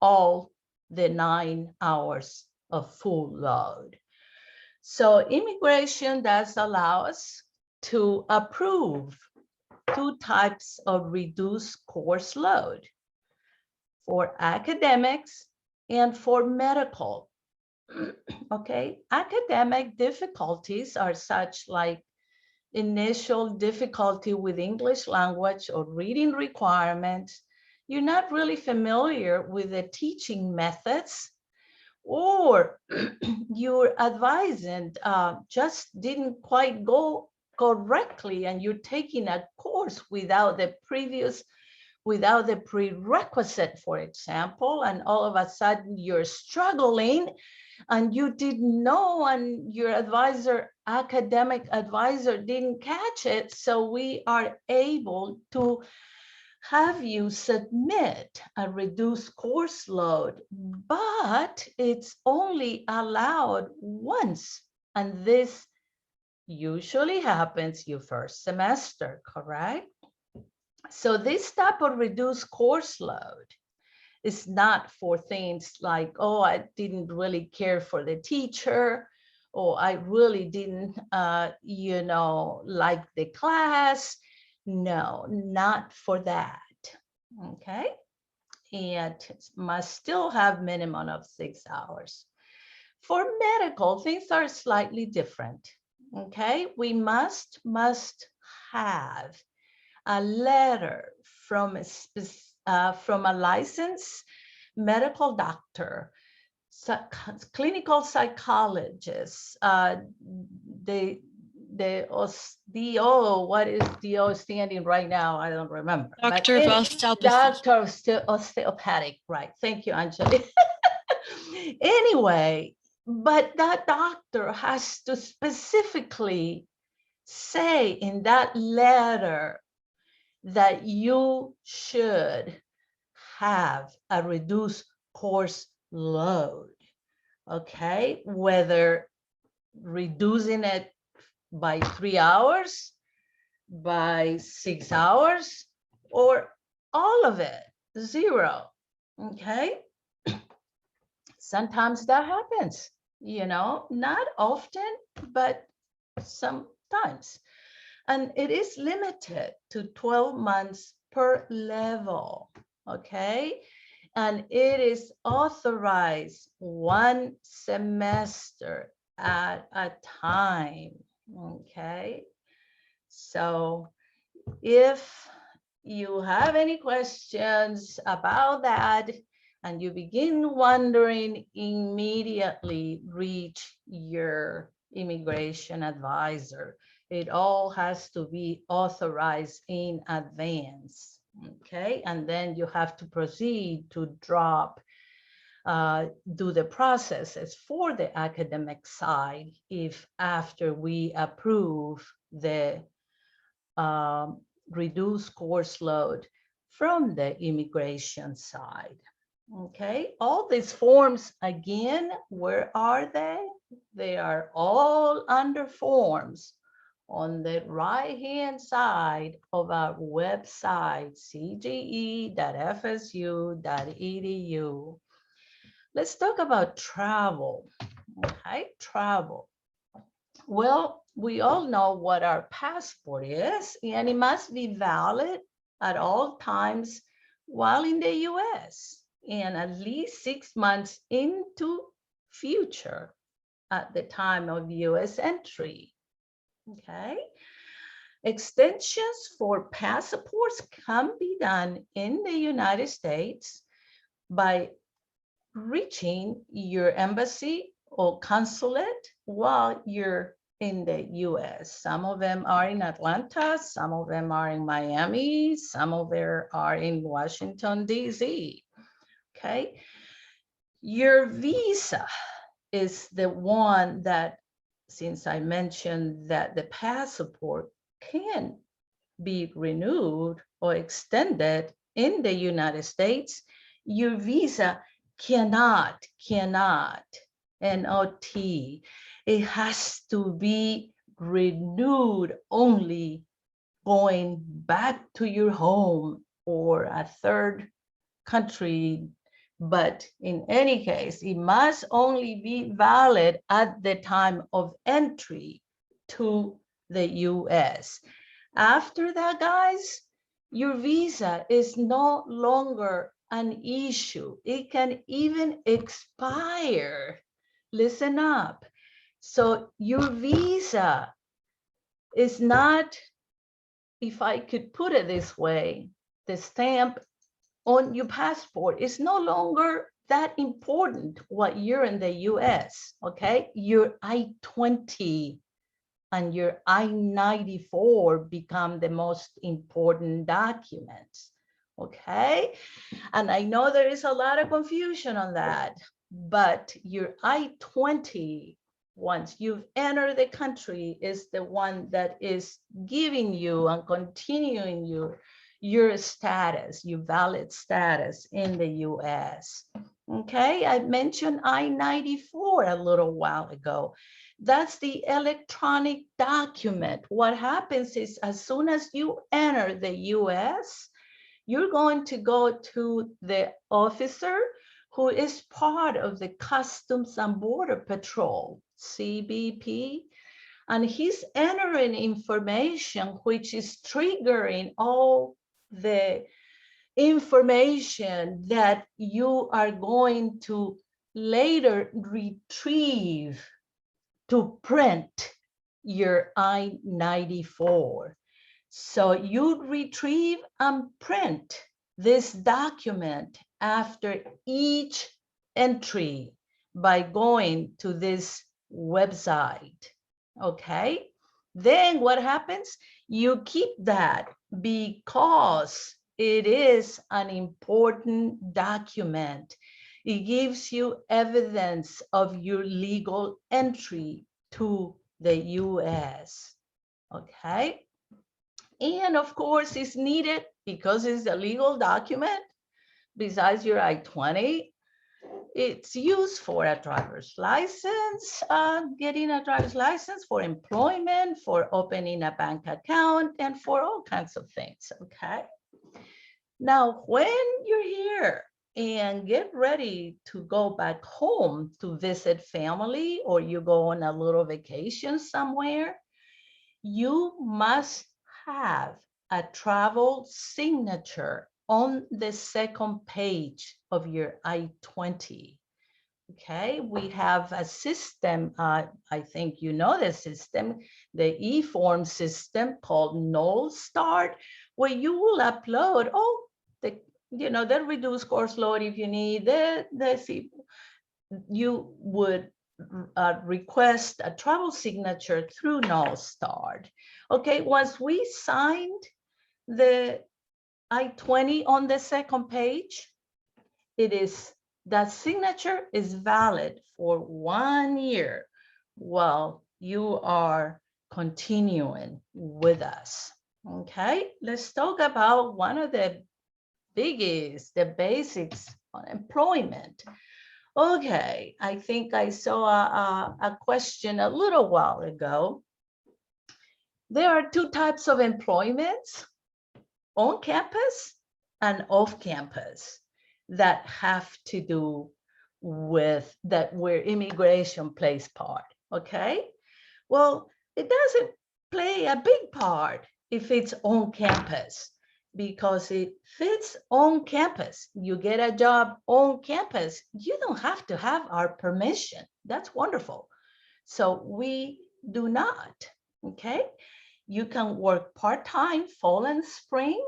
all the 9 hours of full load. So immigration does allow us to approve 2 types of reduced course load for academics and for medical. Okay, academic difficulties are such like initial difficulty with English language or reading requirements. You're not really familiar with the teaching methods, or your advising just didn't quite go correctly, and you're taking a course without the prerequisite, for example, and all of a sudden you're struggling and you didn't know, and your academic advisor didn't catch it. So we are able to have you submit a reduced course load, but it's only allowed once. And this usually happens your first semester, correct? So this type of reduced course load is not for things like, oh, I didn't really care for the teacher, or I really didn't, like the class. No, not for that. Okay. And it must still have minimum of 6 hours. For medical, things are slightly different. Okay. We must have a letter from a licensed medical doctor, clinical psychologist, the DO, what is DO standing right now? I don't remember. Doctor of osteopathy. Doctor of osteopathic, right? Thank you, Anjali. Anyway, but that doctor has to specifically say in that letter that you should have a reduced course load, okay? Whether reducing it by 3 hours, by 6 hours, or all of it, 0, okay? Sometimes that happens, not often, but sometimes. And it is limited to 12 months per level, okay? And it is authorized 1 semester at a time, okay? So if you have any questions about that and you begin wondering, immediately reach your immigration advisor. It all has to be authorized in advance, okay? And then you have to proceed to do the processes for the academic side if after we approve the reduced course load from the immigration side. Okay, all these forms, again, where are they? They are all under forms on the right-hand side of our website, cge.fsu.edu. Let's talk about travel. Okay, travel. Well, we all know what our passport is, and it must be valid at all times while in the US, and at least 6 months into future at the time of US entry. Okay. Extensions for passports can be done in the United States by reaching your embassy or consulate while you're in the US. Some of them are in Atlanta, some of them are in Miami, some of them are in Washington, DC. Okay. Your visa is the one that, since I mentioned that the passport can be renewed or extended in the United States, your visa cannot, N-O-T, it has to be renewed only going back to your home or a third country. But in any case, it must only be valid at the time of entry to the US. After that, guys, your visa is no longer an issue. It can even expire. Listen up. So your visa is not, if I could put it this way, the stamp on your passport is no longer that important what you're in the US, okay? Your I-20 and your I-94 become the most important documents, okay? And I know there is a lot of confusion on that, but your I-20, once you've entered the country, is the one that is giving you and continuing your status, your valid status in the US. Okay, I mentioned I-94 a little while ago. That's the electronic document. What happens is as soon as you enter the US, you're going to go to the officer who is part of the Customs and Border Patrol, CBP, and he's entering information which is triggering all the information that you are going to later retrieve to print your I-94. So you retrieve and print this document after each entry by going to this website, okay? Then what happens? You keep that because it is an important document. It gives you evidence of your legal entry to the US, okay? And of course, it's needed because it's a legal document. Besides your I-20, it's used for a driver's license, getting a driver's license, for employment, for opening a bank account, and for all kinds of things, okay? Now, when you're here and get ready to go back home to visit family, or you go on a little vacation somewhere, you must have a travel signature on the second page of your I-20. Okay, we have a system, I think you know the system, the e-form system called Null Start, where you will upload the reduced course load if you need, you would request a travel signature through Null Start. Okay, once we signed the I-20 on the second page, that signature is valid for 1 year while you are continuing with us. Okay, let's talk about one of the biggies, the basics on employment. Okay, I think I saw a question a little while ago. There are two types of employments, on campus and off campus, that have to do with that, where immigration plays part, okay? Well, it doesn't play a big part if it's on campus, because it fits on campus. You get a job on campus, you don't have to have our permission. That's wonderful. So we do not, okay? You can work part-time, fall and spring,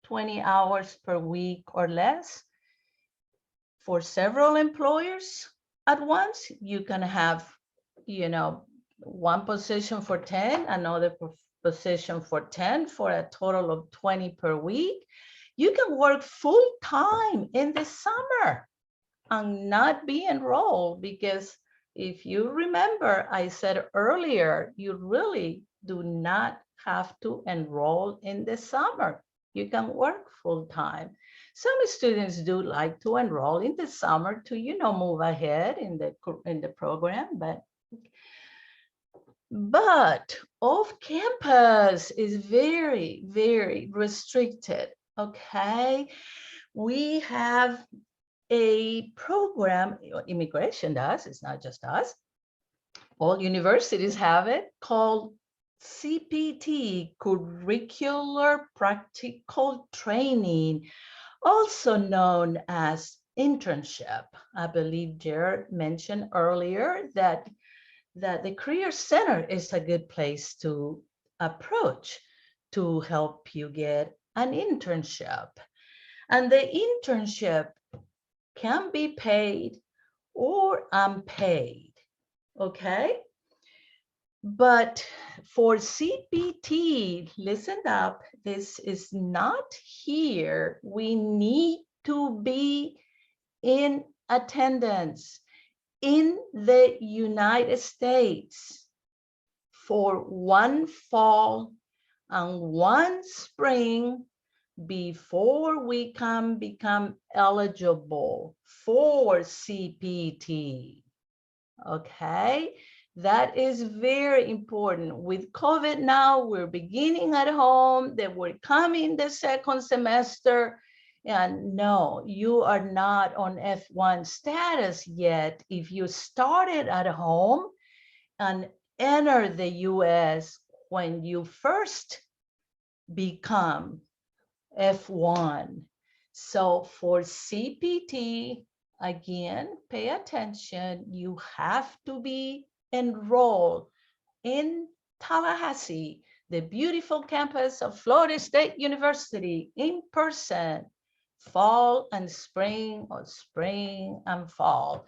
20 hours per week or less. For several employers at once, you can have, one position for 10, another position for 10, for a total of 20 per week. You can work full time in the summer and not be enrolled, because if you remember, I said earlier, you really do not have to enroll in the summer. You can work full time. Some students do like to enroll in the summer to, move ahead in the program, but off campus is very, very restricted. Okay, we have a program, immigration does, it's not just us. All universities have it, called CPT, Curricular Practical Training, also known as internship. I believe Jared mentioned earlier that the Career Center is a good place to approach to help you get an internship. And the internship can be paid or unpaid, okay? But for CPT, listen up, this is not here. We need to be in attendance in the United States for one fall and one spring before we can become eligible for CPT. Okay, that is very important. With COVID now, we're beginning at home, then we're coming the second semester. And no, you are not on F1 status yet. If you started at home and enter the US when you first become F1. So for CPT, again, pay attention. You have to be enrolled in Tallahassee, the beautiful campus of Florida State University, in person, fall and spring, or spring and fall.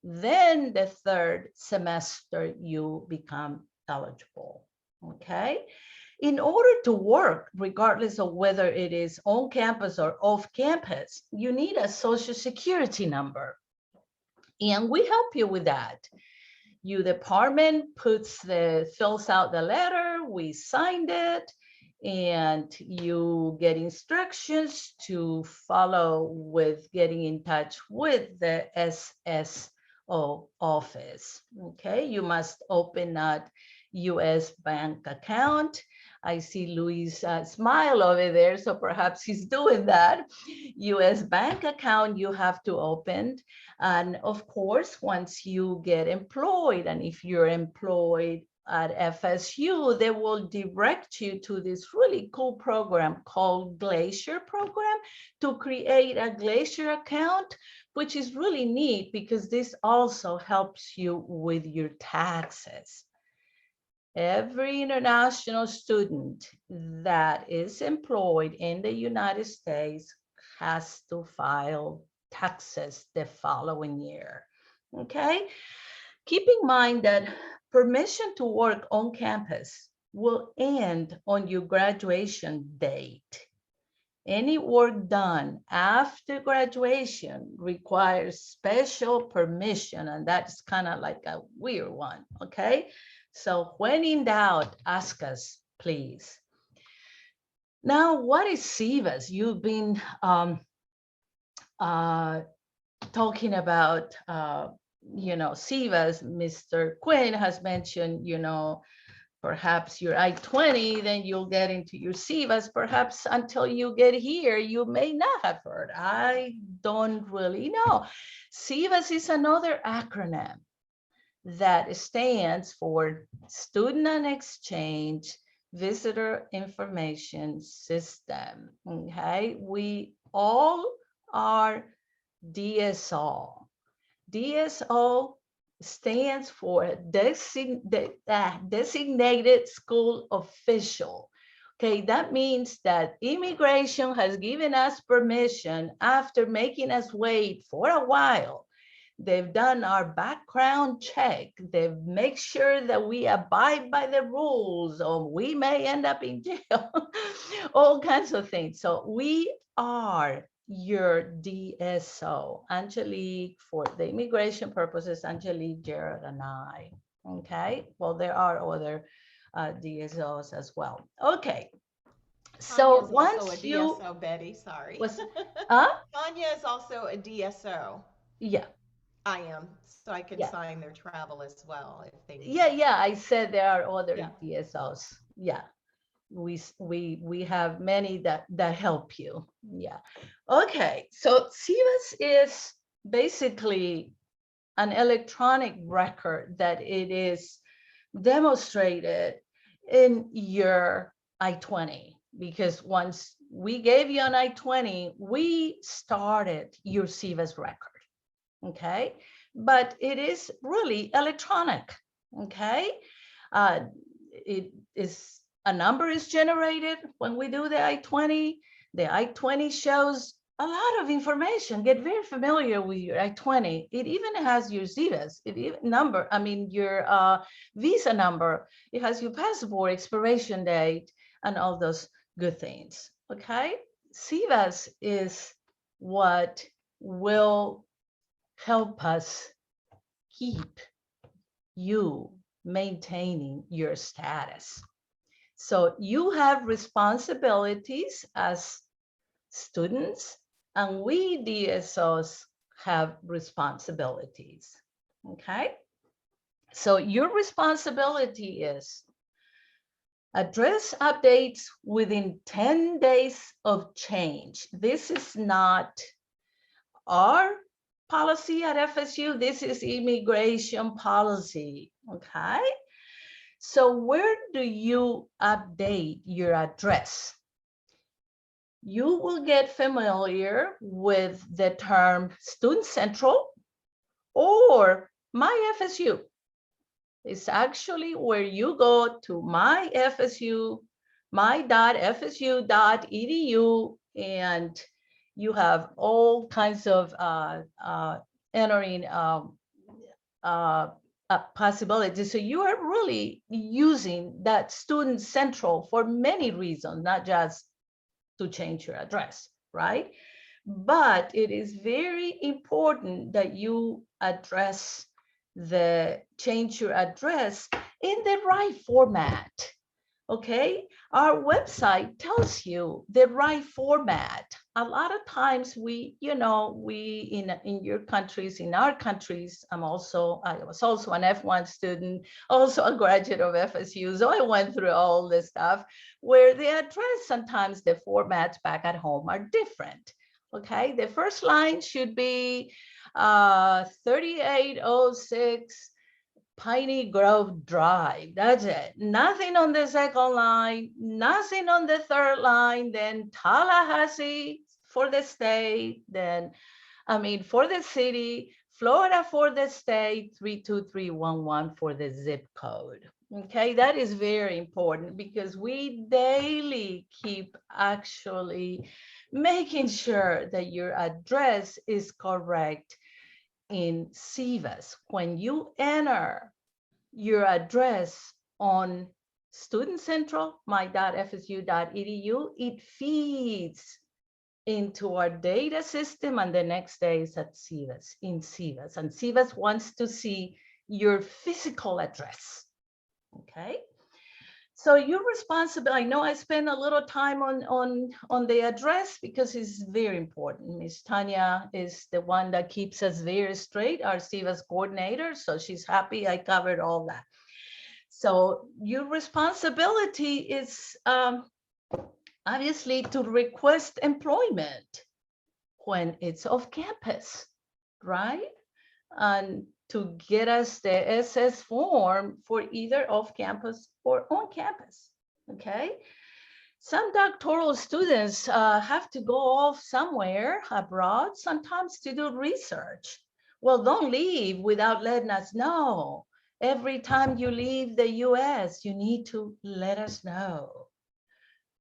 Then the third semester, you become eligible, okay? In order to work, regardless of whether it is on campus or off campus, you need a social security number. And we help you with that. Your department fills out the letter, we signed it, and you get instructions to follow with getting in touch with the SSO office. Okay, you must open a US bank account. I see Luis smile over there, so perhaps he's doing that. US bank account you have to open. And of course, once you get employed, and if you're employed at FSU, they will direct you to this really cool program called Glacier Program to create a Glacier account, which is really neat because this also helps you with your taxes. Every international student that is employed in the United States has to file taxes the following year, okay? Keep in mind that permission to work on campus will end on your graduation date. Any work done after graduation requires special permission, and that's kind of like a weird one, okay? So when in doubt, ask us, please. Now, what is SEVIS? You've been talking about SEVIS. Mr. Quinn has mentioned, perhaps your I-20, then you'll get into your SEVIS. Perhaps until you get here, you may not have heard. I don't really know. SEVIS is another acronym that stands for Student and Exchange Visitor Information System. Okay, we all are DSO. DSO stands for Designated School Official. Okay, that means that immigration has given us permission after making us wait for a while They've done our background check. They've made sure that we abide by the rules, or we may end up in jail, all kinds of things. So we are your DSO, Angelique, for the immigration purposes, Angelique, Jared, and I. Okay, well, there are other DSOs as well. Okay, so Tanya's also once a you DSO, Betty, sorry. was, Tanya is also a DSO. yeah, I am, so I can Yeah. sign their travel as well if they need. yeah, I said there are other Yeah. DSOs. Yeah, we have many that help you. Yeah. Okay, so SIVAS is basically an electronic record that it is demonstrated in your I-20, because once we gave you an I-20, we started your SIVAS record. Okay, but it is really electronic. Okay, it is, a number is generated when we do the I-20. The I-20 shows a lot of information. Get very familiar with your I-20. It even has your SIVAS, number, I mean your visa number. It has your passport expiration date and all those good things. Okay, SIVAS is what will help us keep you maintaining your status. So you have responsibilities as students, and we DSOs have responsibilities. Okay, so your responsibility is address updates within 10 days of change. This is not our policy at FSU. This is immigration policy. Okay, so where do you update your address? You will get familiar with the term Student Central or My FSU. It's actually where you go to My FSU, my.fsu.edu, and you have all kinds of entering possibilities. So you are really using that Student Central for many reasons, not just to change your address, right? But it is very important that you address the change your address in the right format. Okay, our website tells you the right format. A lot of times we in your countries, in our countries, I was also an F1 student, also a graduate of FSU, so I went through all this stuff where the address, sometimes the formats back at home are different. Okay, the first line should be 3806 Piney Grove Drive. That's it. Nothing on the second line, nothing on the third line, then Tallahassee for the state, then, for the city, Florida for the state, 32311 for the zip code. Okay, that is very important because we daily keep actually making sure that your address is correct in SIVAS. When you enter your address on Student Central, my.fsu.edu, it feeds into our data system, and the next day is at SIVAS, in SIVAS. And SIVAS wants to see your physical address. Okay. So you're responsible. I know I spend a little time on the address because it's very important. Miss Tanya is the one that keeps us very straight, our SIVAS coordinator. So she's happy I covered all that. So your responsibility is obviously to request employment when it's off campus, right? And to get us the SS form for either off campus or on campus, okay? Some doctoral students have to go off somewhere abroad, sometimes to do research. Well, don't leave without letting us know. Every time you leave the US, you need to let us know.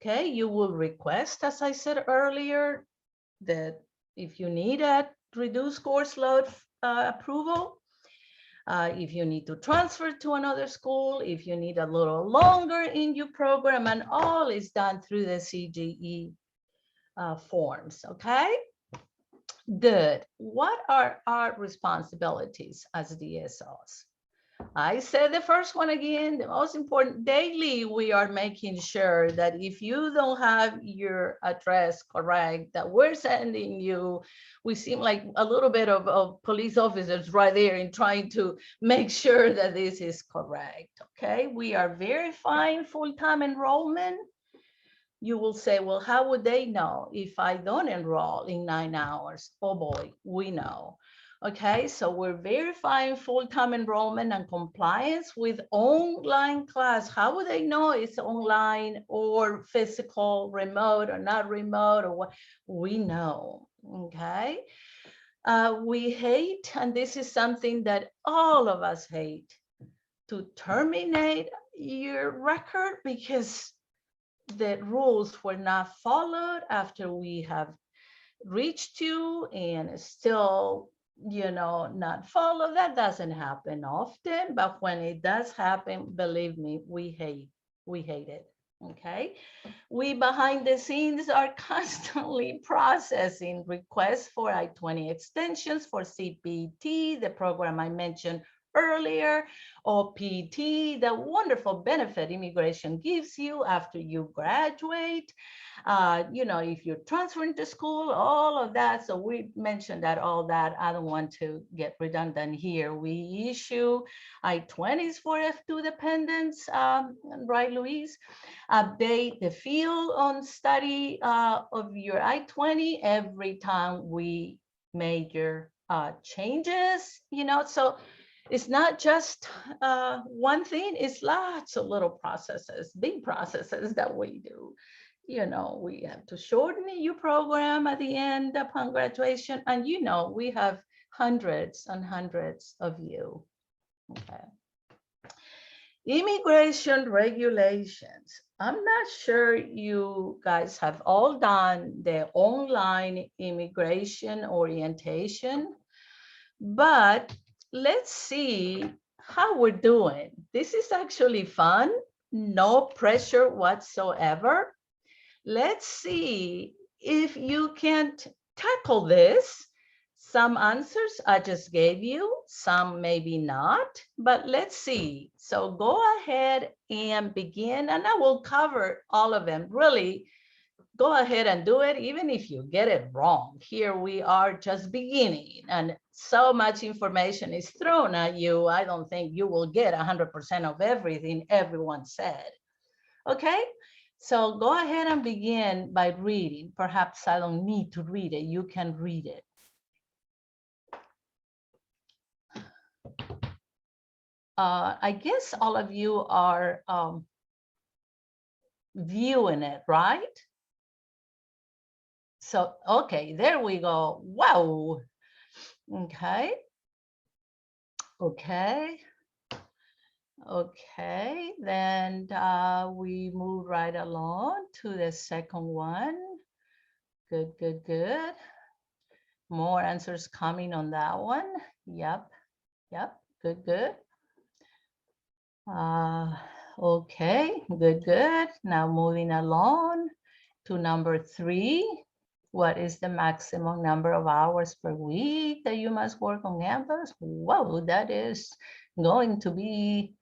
Okay, you will request, as I said earlier, that if you need it, reduce course load approval. If you need to transfer to another school, if you need a little longer in your program, and all is done through the CGE forms, okay? Good. What are our responsibilities as DSOs? I said the first one again, the most important, daily we are making sure that if you don't have your address correct, that we're sending you, we seem like a little bit of police officers right there in trying to make sure that this is correct, okay? We are verifying full-time enrollment. You will say, well, how would they know if I don't enroll in 9 hours? Oh boy, we know. Okay, so we're verifying full-time enrollment and compliance with online class. How would they know it's online or physical, remote or not remote or what? We know, okay? We hate, and this is something that all of us hate, to terminate your record because the rules were not followed after we have reached you and still, you know, not follow. That doesn't happen often, but when it does happen, believe me, we hate it. Okay, we behind the scenes are constantly processing requests for I-20 extensions for CPT, the program I mentioned earlier, OPT, the wonderful benefit immigration gives you after you graduate. You know, if you're transferring to school, all of that. So we mentioned that, all that. I don't want to get redundant here. We issue I-20s for F2 dependents, right, Luis? Update the field on study of your I-20 every time we major changes, you know, so it's not just one thing, it's lots of little processes, big processes that we do. You know, we have to shorten your program at the end upon graduation. And you know, we have hundreds and hundreds of you, okay? Immigration regulations. I'm not sure you guys have all done the online immigration orientation, but let's see how we're doing. This is actually fun, no pressure whatsoever. Let's see if you can tackle this. Some answers I just gave you, some maybe not, but let's see. So go ahead and begin, and I will cover all of them. Really, go ahead and do it, even if you get it wrong. Here we are just beginning, and so much information is thrown at you. I don't think you will get 100% of everything everyone said. Okay, so go ahead and begin by reading. Perhaps I don't need to read it. You can read it. I guess all of you are viewing it, right? So, okay, there we go. Wow. Okay. Okay. Okay, then we move right along to the second one. Good, good, good. More answers coming on that one. Yep, yep, good, good. Okay, good, good. Now moving along to number 3. What is the maximum number of hours per week that you must work on campus? Whoa, that is going to be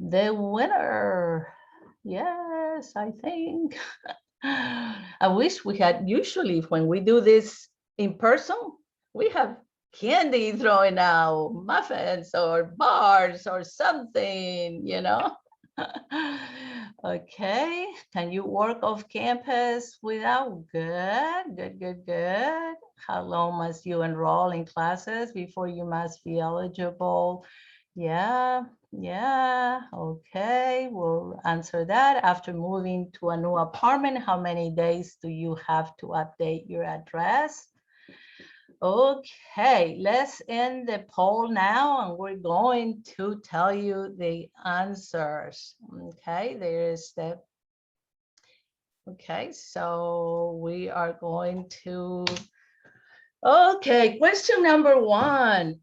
the winner. Yes, I think. I wish we had, usually when we do this in person, we have candy throwing out, muffins or bars or something, you know. Okay, can you work off campus without? Good, good, good, good. How long must you enroll in classes before you must be eligible? Yeah, yeah, okay, we'll answer that. After moving to a new apartment, how many days do you have to update your address? Okay, let's end the poll now, and we're going to tell you the answers. Okay, there is the, okay, so we are going to, Okay, question number 1.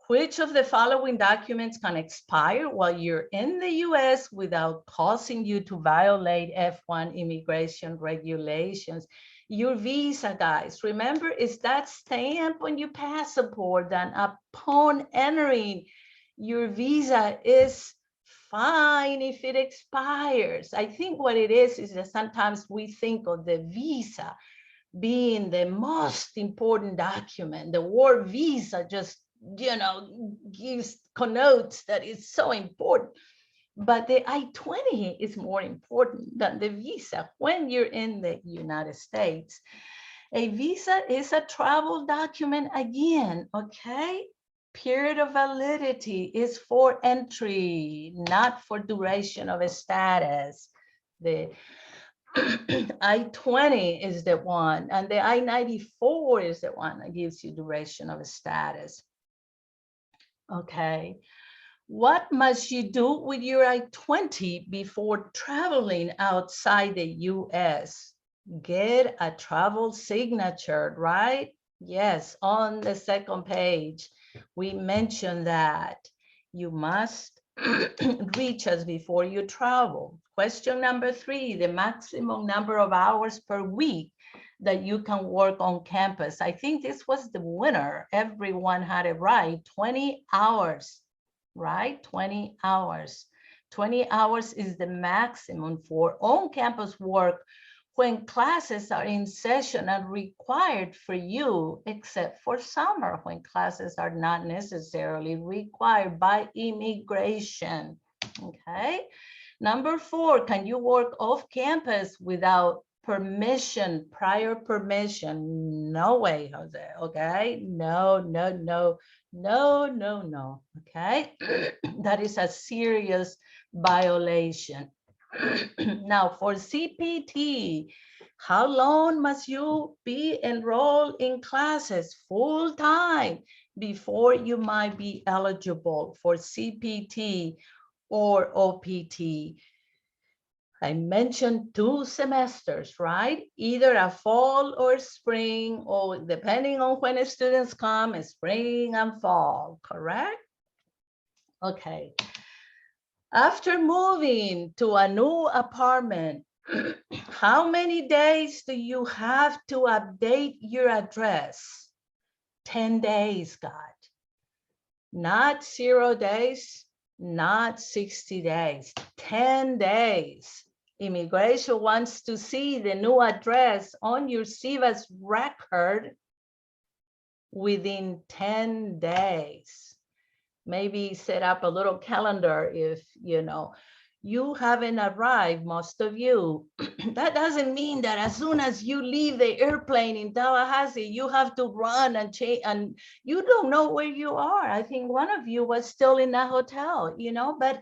Which of the following documents can expire while you're in the US without causing you to violate F1 immigration regulations? Your visa, guys. Remember, it's that stamp on your passport that upon entering your visa is fine if it expires. I think what it is that sometimes we think of the visa being the most important document. The word visa just, connotes that it's so important. But the I-20 is more important than the visa when you're in the United States. A visa is a travel document again, okay? Period of validity is for entry, not for duration of a status. The I-20 is the one, and the I-94 is the one that gives you duration of a status. Okay. What must you do with your I-20 before traveling outside the US? Get a travel signature, right? Yes, on the second page, we mentioned that you must reach us before you travel. Question number 3, the maximum number of hours per week that you can work on campus. I think this was the winner. Everyone had it right, 20 hours. Right? 20 hours. 20 hours is the maximum for on-campus work when classes are in session and required for you, except for summer when classes are not necessarily required by immigration. Okay. Number 4, can you work off campus without permission, prior permission? No way, Jose. Okay. No. Okay. That is a serious violation. Now for CPT, how long must you be enrolled in classes full time before you might be eligible for CPT or OPT? I mentioned 2 semesters, right? Either a fall or spring, or depending on when students come, spring and fall, correct? Okay. After moving to a new apartment, how many days do you have to update your address? 10 days, God. Not 0 days, not 60 days, 10 days. Immigration wants to see the new address on your SEVIS record within 10 days. Maybe set up a little calendar if you haven't arrived, most of you. That doesn't mean that as soon as you leave the airplane in Tallahassee, you have to run and change, and you don't know where you are. I think one of you was still in a hotel, but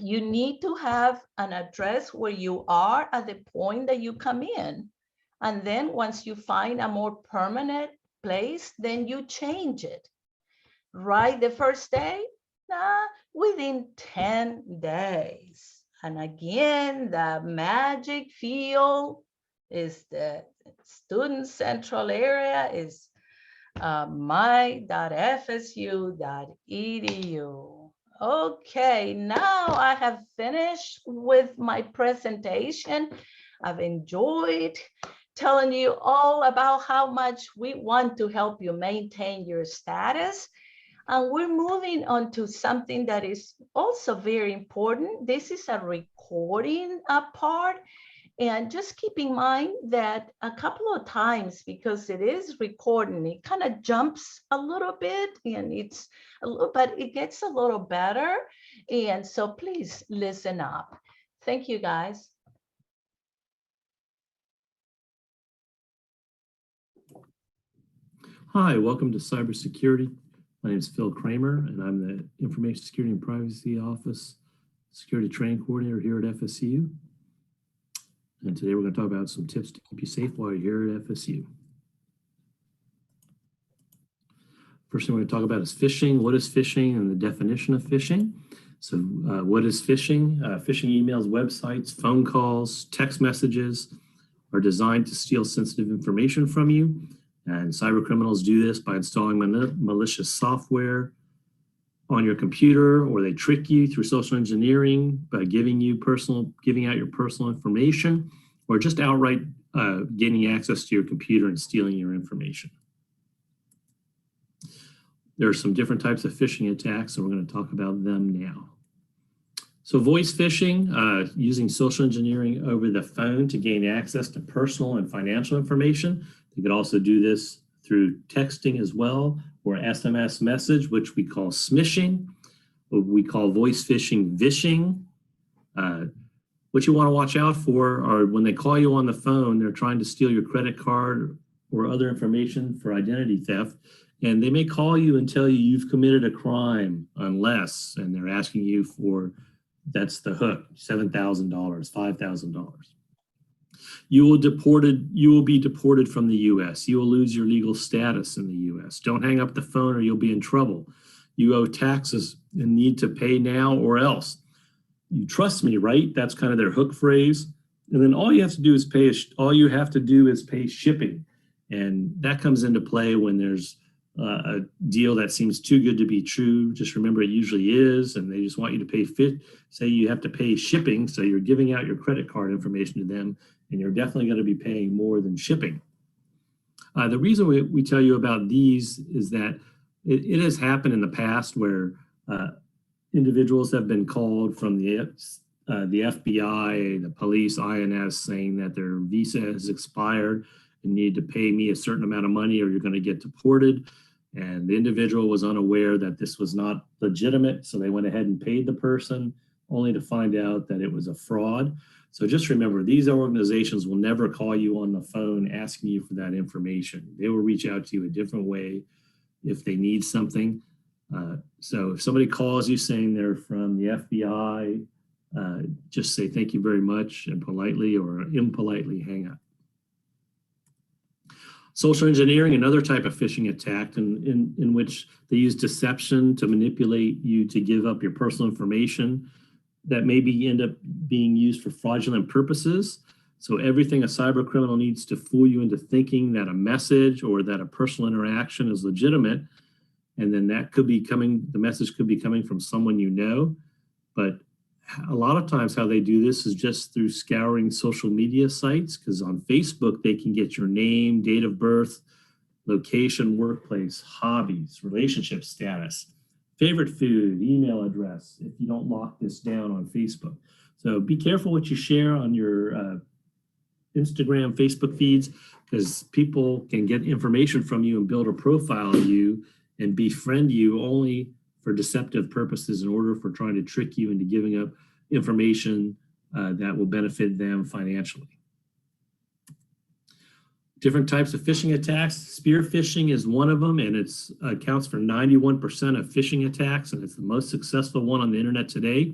you need to have an address where you are at the point that you come in. And then once you find a more permanent place, then you change it. Right the first day? Nah, within 10 days. And again, the magic field is the student central area is my.fsu.edu. Okay, now I have finished with my presentation. I've enjoyed telling you all about how much we want to help you maintain your status. And we're moving on to something that is also very important. This is a recording part. And just keep in mind that a couple of times, because it is recording, it kind of jumps a little bit and it's a little, but it gets a little better. And so please listen up. Thank you, guys. Hi, welcome to Cybersecurity. My name is Phil Kramer, and I'm the Information Security and Privacy Office Security Training Coordinator here at FSU. And today we're going to talk about some tips to keep you safe while you're here at FSU. First thing we're going to talk about is phishing. What is phishing and the definition of phishing? So what is phishing? Phishing emails, websites, phone calls, text messages, are designed to steal sensitive information from you. And cyber criminals do this by installing malicious software on your computer, or they trick you through social engineering by giving out your personal information, or just outright gaining access to your computer and stealing your information. There are some different types of phishing attacks, and we're going to talk about them now. So voice phishing, using social engineering over the phone to gain access to personal and financial information. You could also do this through texting as well, or SMS message, which we call smishing. We call voice phishing vishing. What you want to watch out for are when they call you on the phone, they're trying to steal your credit card or other information for identity theft. And they may call you and tell you you've committed a crime unless, and they're asking you for, that's the hook, $7,000, $5,000. You will be deported from the US. You will lose your legal status in the US. Don't hang up the phone or you'll be in trouble. You owe taxes and need to pay now or else. You trust me, right? That's kind of their hook phrase. And then all you have to do is pay shipping. And that comes into play when there's a deal that seems too good to be true. Just remember it usually is, and they just want you to pay say you have to pay shipping, so you're giving out your credit card information to them, and you're definitely going to be paying more than shipping. The reason we tell you about these is that it has happened in the past where individuals have been called from the FBI, the police, INS, saying that their visa has expired and need to pay me a certain amount of money or you're going to get deported. And the individual was unaware that this was not legitimate, so they went ahead and paid the person, only to find out that it was a fraud. So just remember, these organizations will never call you on the phone asking you for that information. They will reach out to you a different way if they need something. So if somebody calls you saying they're from the FBI, just say thank you very much and politely or impolitely hang up. Social engineering, another type of phishing attack in which they use deception to manipulate you to give up your personal information that maybe end up being used for fraudulent purposes. So everything a cyber criminal needs to fool you into thinking that a message or that a personal interaction is legitimate. And then the message could be coming from someone you know. But a lot of times how they do this is just through scouring social media sites, because on Facebook, they can get your name, date of birth, location, workplace, hobbies, relationship status, favorite food, email address, if you don't lock this down on Facebook. So be careful what you share on your Instagram, Facebook feeds, because people can get information from you and build a profile of you and befriend you only for deceptive purposes in order for trying to trick you into giving up information that will benefit them financially. Different types of phishing attacks. Spear phishing is one of them, and it accounts for 91% of phishing attacks, and it's the most successful one on the internet today.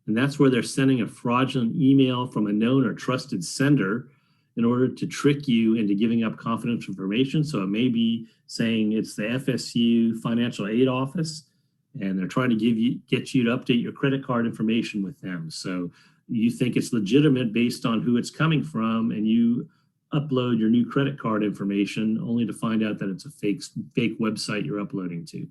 And that's where they're sending a fraudulent email from a known or trusted sender in order to trick you into giving up confidential information. So it may be saying it's the FSU financial aid office, and they're trying to get you to update your credit card information with them. So you think it's legitimate based on who it's coming from, and you upload your new credit card information only to find out that it's a fake website you're uploading to.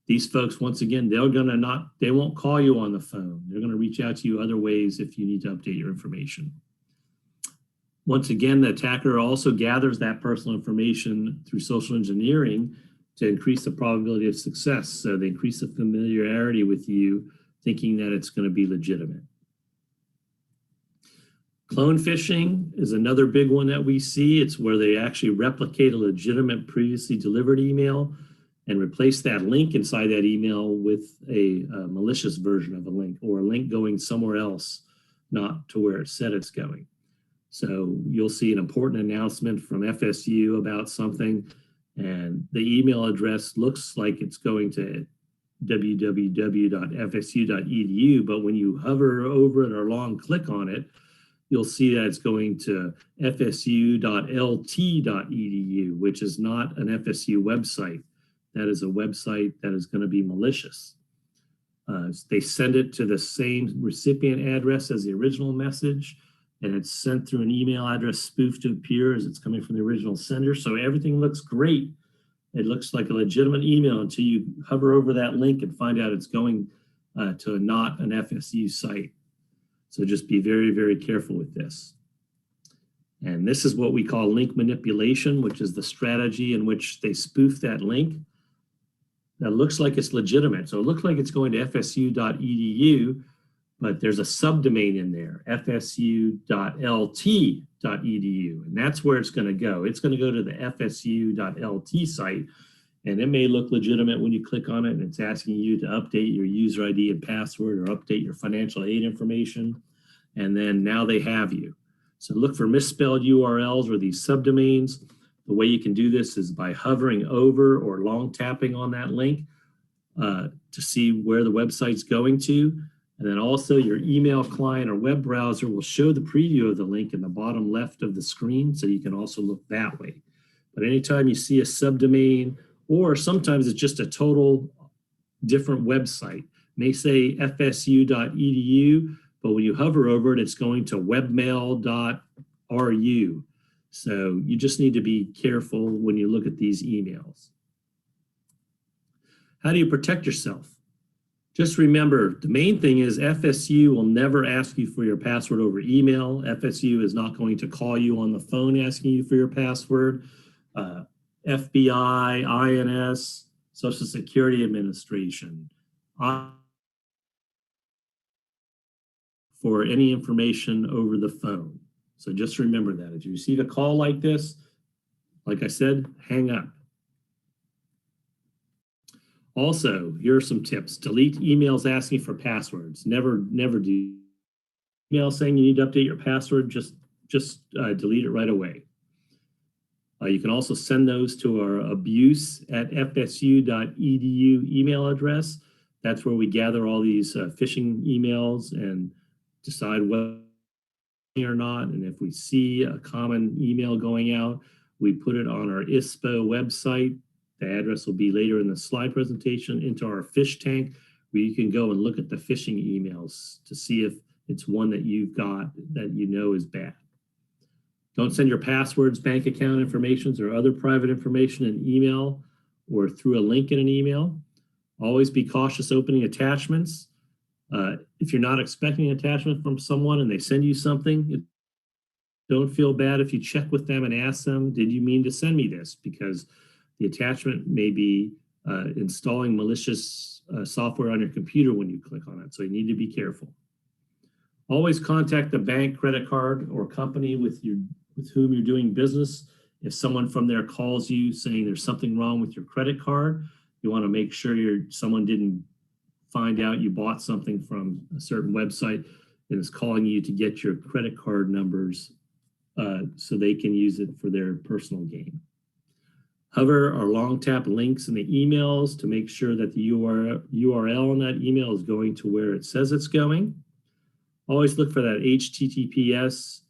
These folks, once again, they won't call you on the phone. They're going to reach out to you other ways if you need to update your information. Once again, the attacker also gathers that personal information through social engineering to increase the probability of success. So they increase the familiarity with you, thinking that it's going to be legitimate. Clone phishing is another big one that we see. It's where they actually replicate a legitimate previously delivered email and replace that link inside that email with a malicious version of a link, or a link going somewhere else, not to where it said it's going. So you'll see an important announcement from FSU about something, and the email address looks like it's going to www.fsu.edu, but when you hover over it or long click on it, you'll see that it's going to fsu.lt.edu, which is not an FSU website. That is a website that is going to be malicious. They send it to the same recipient address as the original message, and it's sent through an email address spoofed to appear as it's coming from the original sender. So everything looks great. It looks like a legitimate email until you hover over that link and find out it's going to not an FSU site. So just be very, very careful with this. And this is what we call link manipulation, which is the strategy in which they spoof that link. That looks like it's legitimate. So it looks like it's going to fsu.edu, but there's a subdomain in there, fsu.lt.edu, and that's where it's going to go. It's going to go to the fsu.lt site, and it may look legitimate when you click on it, and it's asking you to update your user ID and password or update your financial aid information, and then now they have you. So look for misspelled URLs or these subdomains. The way you can do this is by hovering over or long tapping on that link to see where the website's going to. And then also your email client or web browser will show the preview of the link in the bottom left of the screen, so you can also look that way. But anytime you see a subdomain, or sometimes it's just a total different website, it may say fsu.edu, but when you hover over it, it's going to webmail.ru. So you just need to be careful when you look at these emails. How do you protect yourself? Just remember, the main thing is FSU will never ask you for your password over email. FSU is not going to call you on the phone asking you for your password. FBI, INS, Social Security Administration, for any information over the phone. So just remember that. If you receive a call like this, like I said, hang up. Also, here are some tips. Delete emails asking for passwords. Never do email saying you need to update your password. Just delete it right away. You can also send those to our abuse@fsu.edu email address. That's where we gather all these phishing emails and decide whether or not. And if we see a common email going out, we put it on our ISPO website. The address will be later in the slide presentation, into our fish tank, where you can go and look at the phishing emails to see if it's one that you've got that you know is bad. Don't send your passwords, bank account information, or other private information in email or through a link in an email. Always be cautious opening attachments. If you're not expecting an attachment from someone and they send you something, don't feel bad if you check with them and ask them, did you mean to send me this? Because the attachment may be installing malicious software on your computer when you click on it, so you need to be careful. Always contact the bank, credit card, or company with whom you're doing business. If someone from there calls you saying there's something wrong with your credit card, you want to make sure someone didn't find out you bought something from a certain website and is calling you to get your credit card numbers so they can use it for their personal gain. Hover or long tap links in the emails to make sure that the URL on that email is going to where it says it's going. Always look for that HTTPS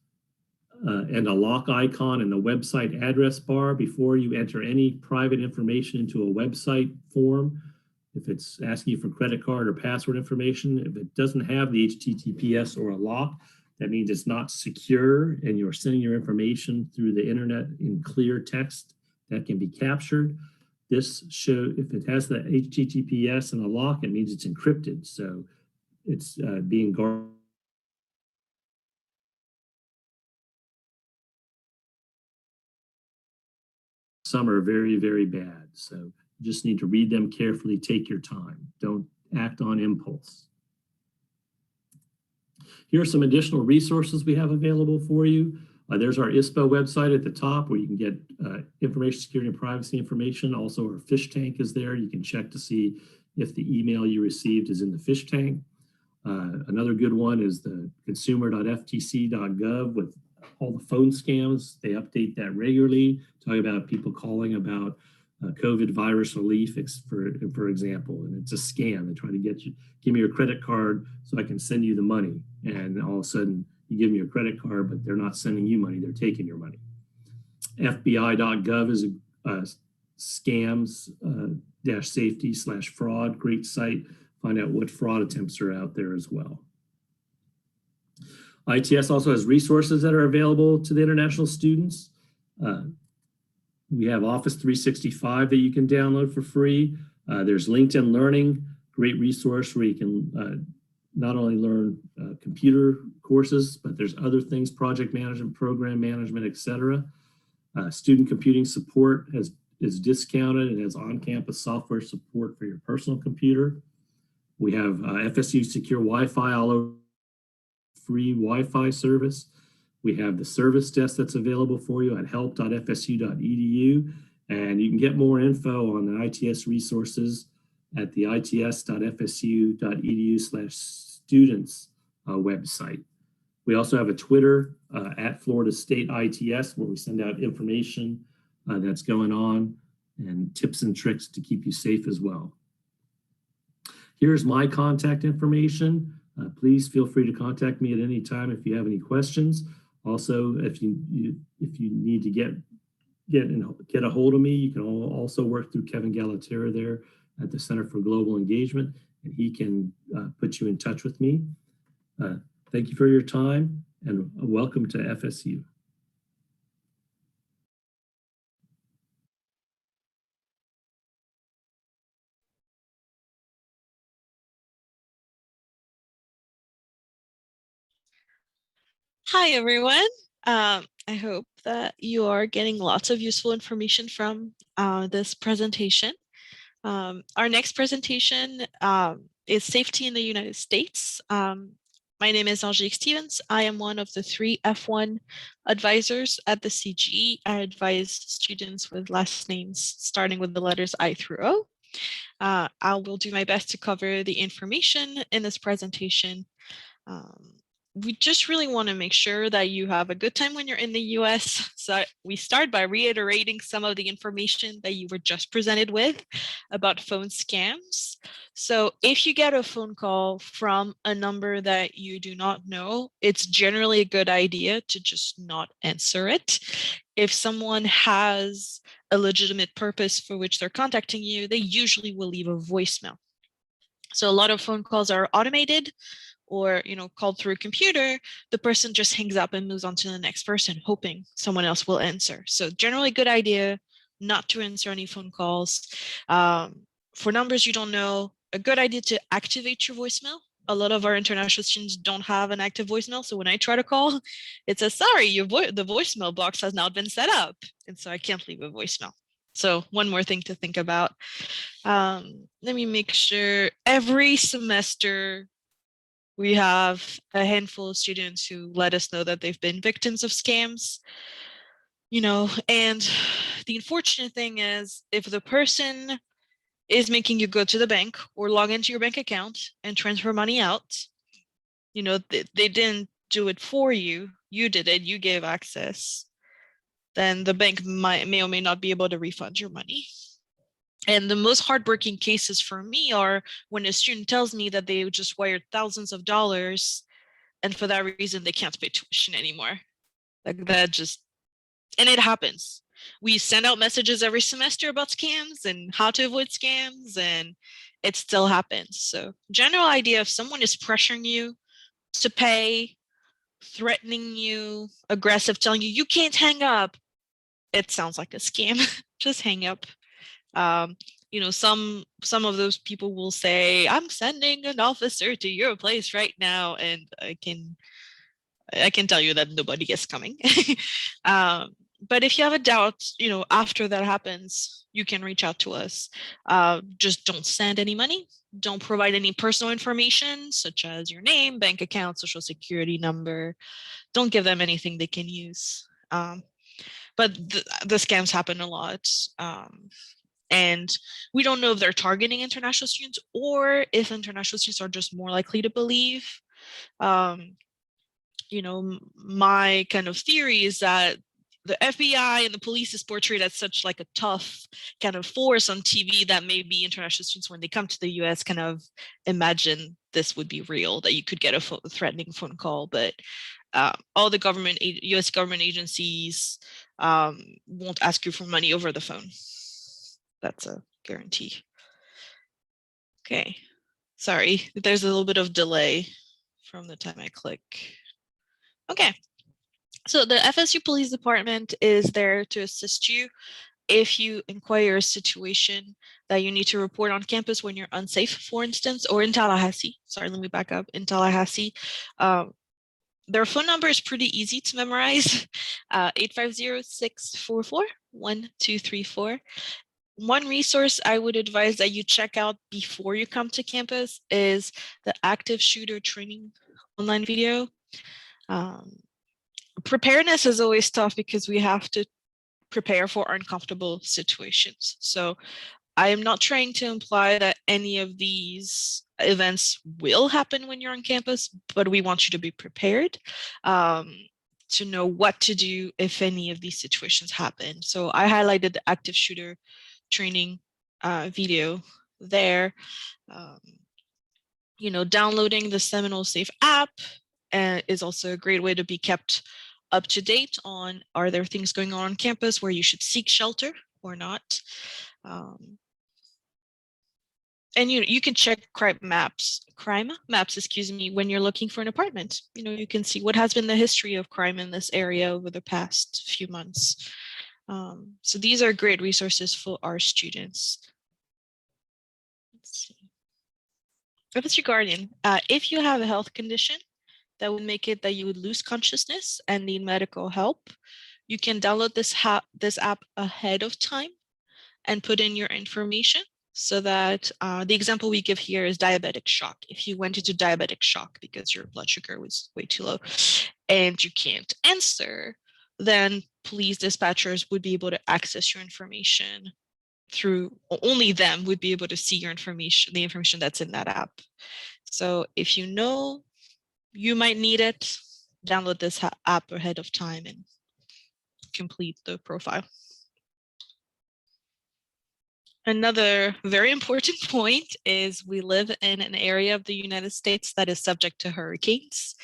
and a lock icon in the website address bar before you enter any private information into a website form. If it's asking you for credit card or password information, if it doesn't have the HTTPS or a lock, that means it's not secure and you're sending your information through the internet in clear text that can be captured. This show, if it has the HTTPS and a lock, it means it's encrypted. So it's being guarded. Some are very, very bad. So you just need to read them carefully, take your time. Don't act on impulse. Here are some additional resources we have available for you. There's our ISPO website at the top where you can get information security and privacy information. Also, our fish tank is there. You can check to see if the email you received is in the fish tank. Another good one is the consumer.ftc.gov with all the phone scams. They update that regularly, talking about people calling about COVID virus relief, for example, and it's a scam. They try to get you, give me your credit card so I can send you the money. And all of a sudden you give them your credit card, but they're not sending you money, they're taking your money. FBI.gov is a scams-safety/fraud, great site. Find out what fraud attempts are out there as well. ITS also has resources that are available to the international students. We have Office 365 that you can download for free. There's LinkedIn Learning, great resource where you can not only learn computer courses, but there's other things, project management, program management, etc. Student computing support is discounted and has on-campus software support for your personal computer. We have FSU Secure Wi-Fi all over, free Wi-Fi service. We have the service desk that's available for you at help.fsu.edu. And you can get more info on the ITS resources at the its.fsu.edu/students website. We also have a Twitter at Florida State ITS where we send out information that's going on and tips and tricks to keep you safe as well. Here's my contact information. Please feel free to contact me at any time if you have any questions. Also, if you need to get a hold of me, you can also work through Kevin Galatera there at the Center for Global Engagement, and he can put you in touch with me. Thank you for your time and welcome to FSU. Hi, everyone. I hope that you are getting lots of useful information from this presentation. Our next presentation is Safety in the United States. My name is Angelique Stevens. I am one of the 3 F1 advisors at the CGE. I advise students with last names starting with the letters I through O. I will do my best to cover the information in this presentation. We just really want to make sure that you have a good time when you're in the US. So we start by reiterating some of the information that you were just presented with about phone scams. So if you get a phone call from a number that you do not know, it's generally a good idea to just not answer it. If someone has a legitimate purpose for which they're contacting you, they usually will leave a voicemail. So a lot of phone calls are automated, or called through a computer. The person just hangs up and moves on to the next person, hoping someone else will answer. So generally a good idea not to answer any phone calls. For numbers you don't know, a good idea to activate your voicemail. A lot of our international students don't have an active voicemail. So when I try to call, it says, sorry, the voicemail box has now been set up. And so I can't leave a voicemail. So one more thing to think about. Let me make sure. Every semester, we have a handful of students who let us know that they've been victims of scams, and the unfortunate thing is if the person is making you go to the bank or log into your bank account and transfer money out, they didn't do it for you. You did it, you gave access, then the bank may or may not be able to refund your money. And the most heartbreaking cases for me are when a student tells me that they just wired thousands of dollars and for that reason they can't pay tuition anymore. Like that just, and it happens. We send out messages every semester about scams and how to avoid scams, and it still happens. So general idea, if someone is pressuring you to pay, threatening you, aggressive, telling you can't hang up, it sounds like a scam. Just hang up. Some of those people will say, I'm sending an officer to your place right now, and I can tell you that nobody is coming. But if you have a doubt, after that happens, you can reach out to us. Just don't send any money. Don't provide any personal information such as your name, bank account, social security number. Don't give them anything they can use. But the scams happen a lot. And we don't know if they're targeting international students or if international students are just more likely to believe. My kind of theory is that the FBI and the police is portrayed as such like a tough kind of force on TV that maybe international students, when they come to the US, kind of imagine this would be real, that you could get a threatening phone call. But all the US government agencies won't ask you for money over the phone. That's a guarantee. Okay, sorry, there's a little bit of delay from the time I click. Okay, so the FSU Police Department is there to assist you if you inquire a situation that you need to report on campus when you're unsafe, for instance, or in Tallahassee. Sorry, let me back up. In Tallahassee, their phone number is pretty easy to memorize, 850-644-1234. One resource I would advise that you check out before you come to campus is the active shooter training online video. Preparedness is always tough because we have to prepare for uncomfortable situations. So I am not trying to imply that any of these events will happen when you're on campus, but we want you to be prepared to know what to do if any of these situations happen. So I highlighted the active shooter training video there. Downloading the Seminole Safe app is also a great way to be kept up to date on, are there things going on campus where you should seek shelter or not? And you can check crime maps, when you're looking for an apartment. You can see what has been the history of crime in this area over the past few months. So these are great resources for our students. Let's see. FSU Guardian, if you have a health condition that would make it that you would lose consciousness and need medical help, you can download this app ahead of time and put in your information so that the example we give here is diabetic shock. If you went into diabetic shock because your blood sugar was way too low and you can't answer, then police dispatchers would be able to access your information through, only them would be able to see your information, the information that's in that app. So if you know you might need it, download this app ahead of time and complete the profile. Another very important point is we live in an area of the United States that is subject to hurricanes.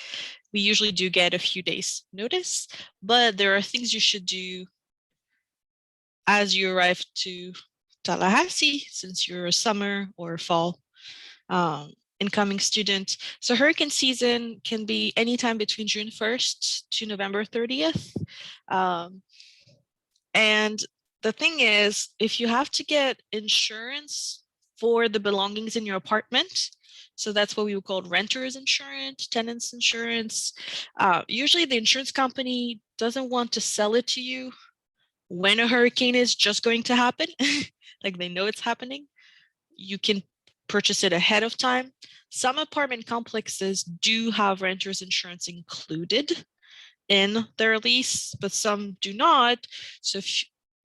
We usually do get a few days notice, but there are things you should do as you arrive to Tallahassee, since you're a summer or fall incoming student. So hurricane season can be anytime between June 1st to November 30th. And the thing is, if you have to get insurance for the belongings in your apartment, so that's what we would call renter's insurance, tenant's insurance. Usually the insurance company doesn't want to sell it to you when a hurricane is just going to happen, like they know it's happening. You can purchase it ahead of time. Some apartment complexes do have renter's insurance included in their lease, but some do not. So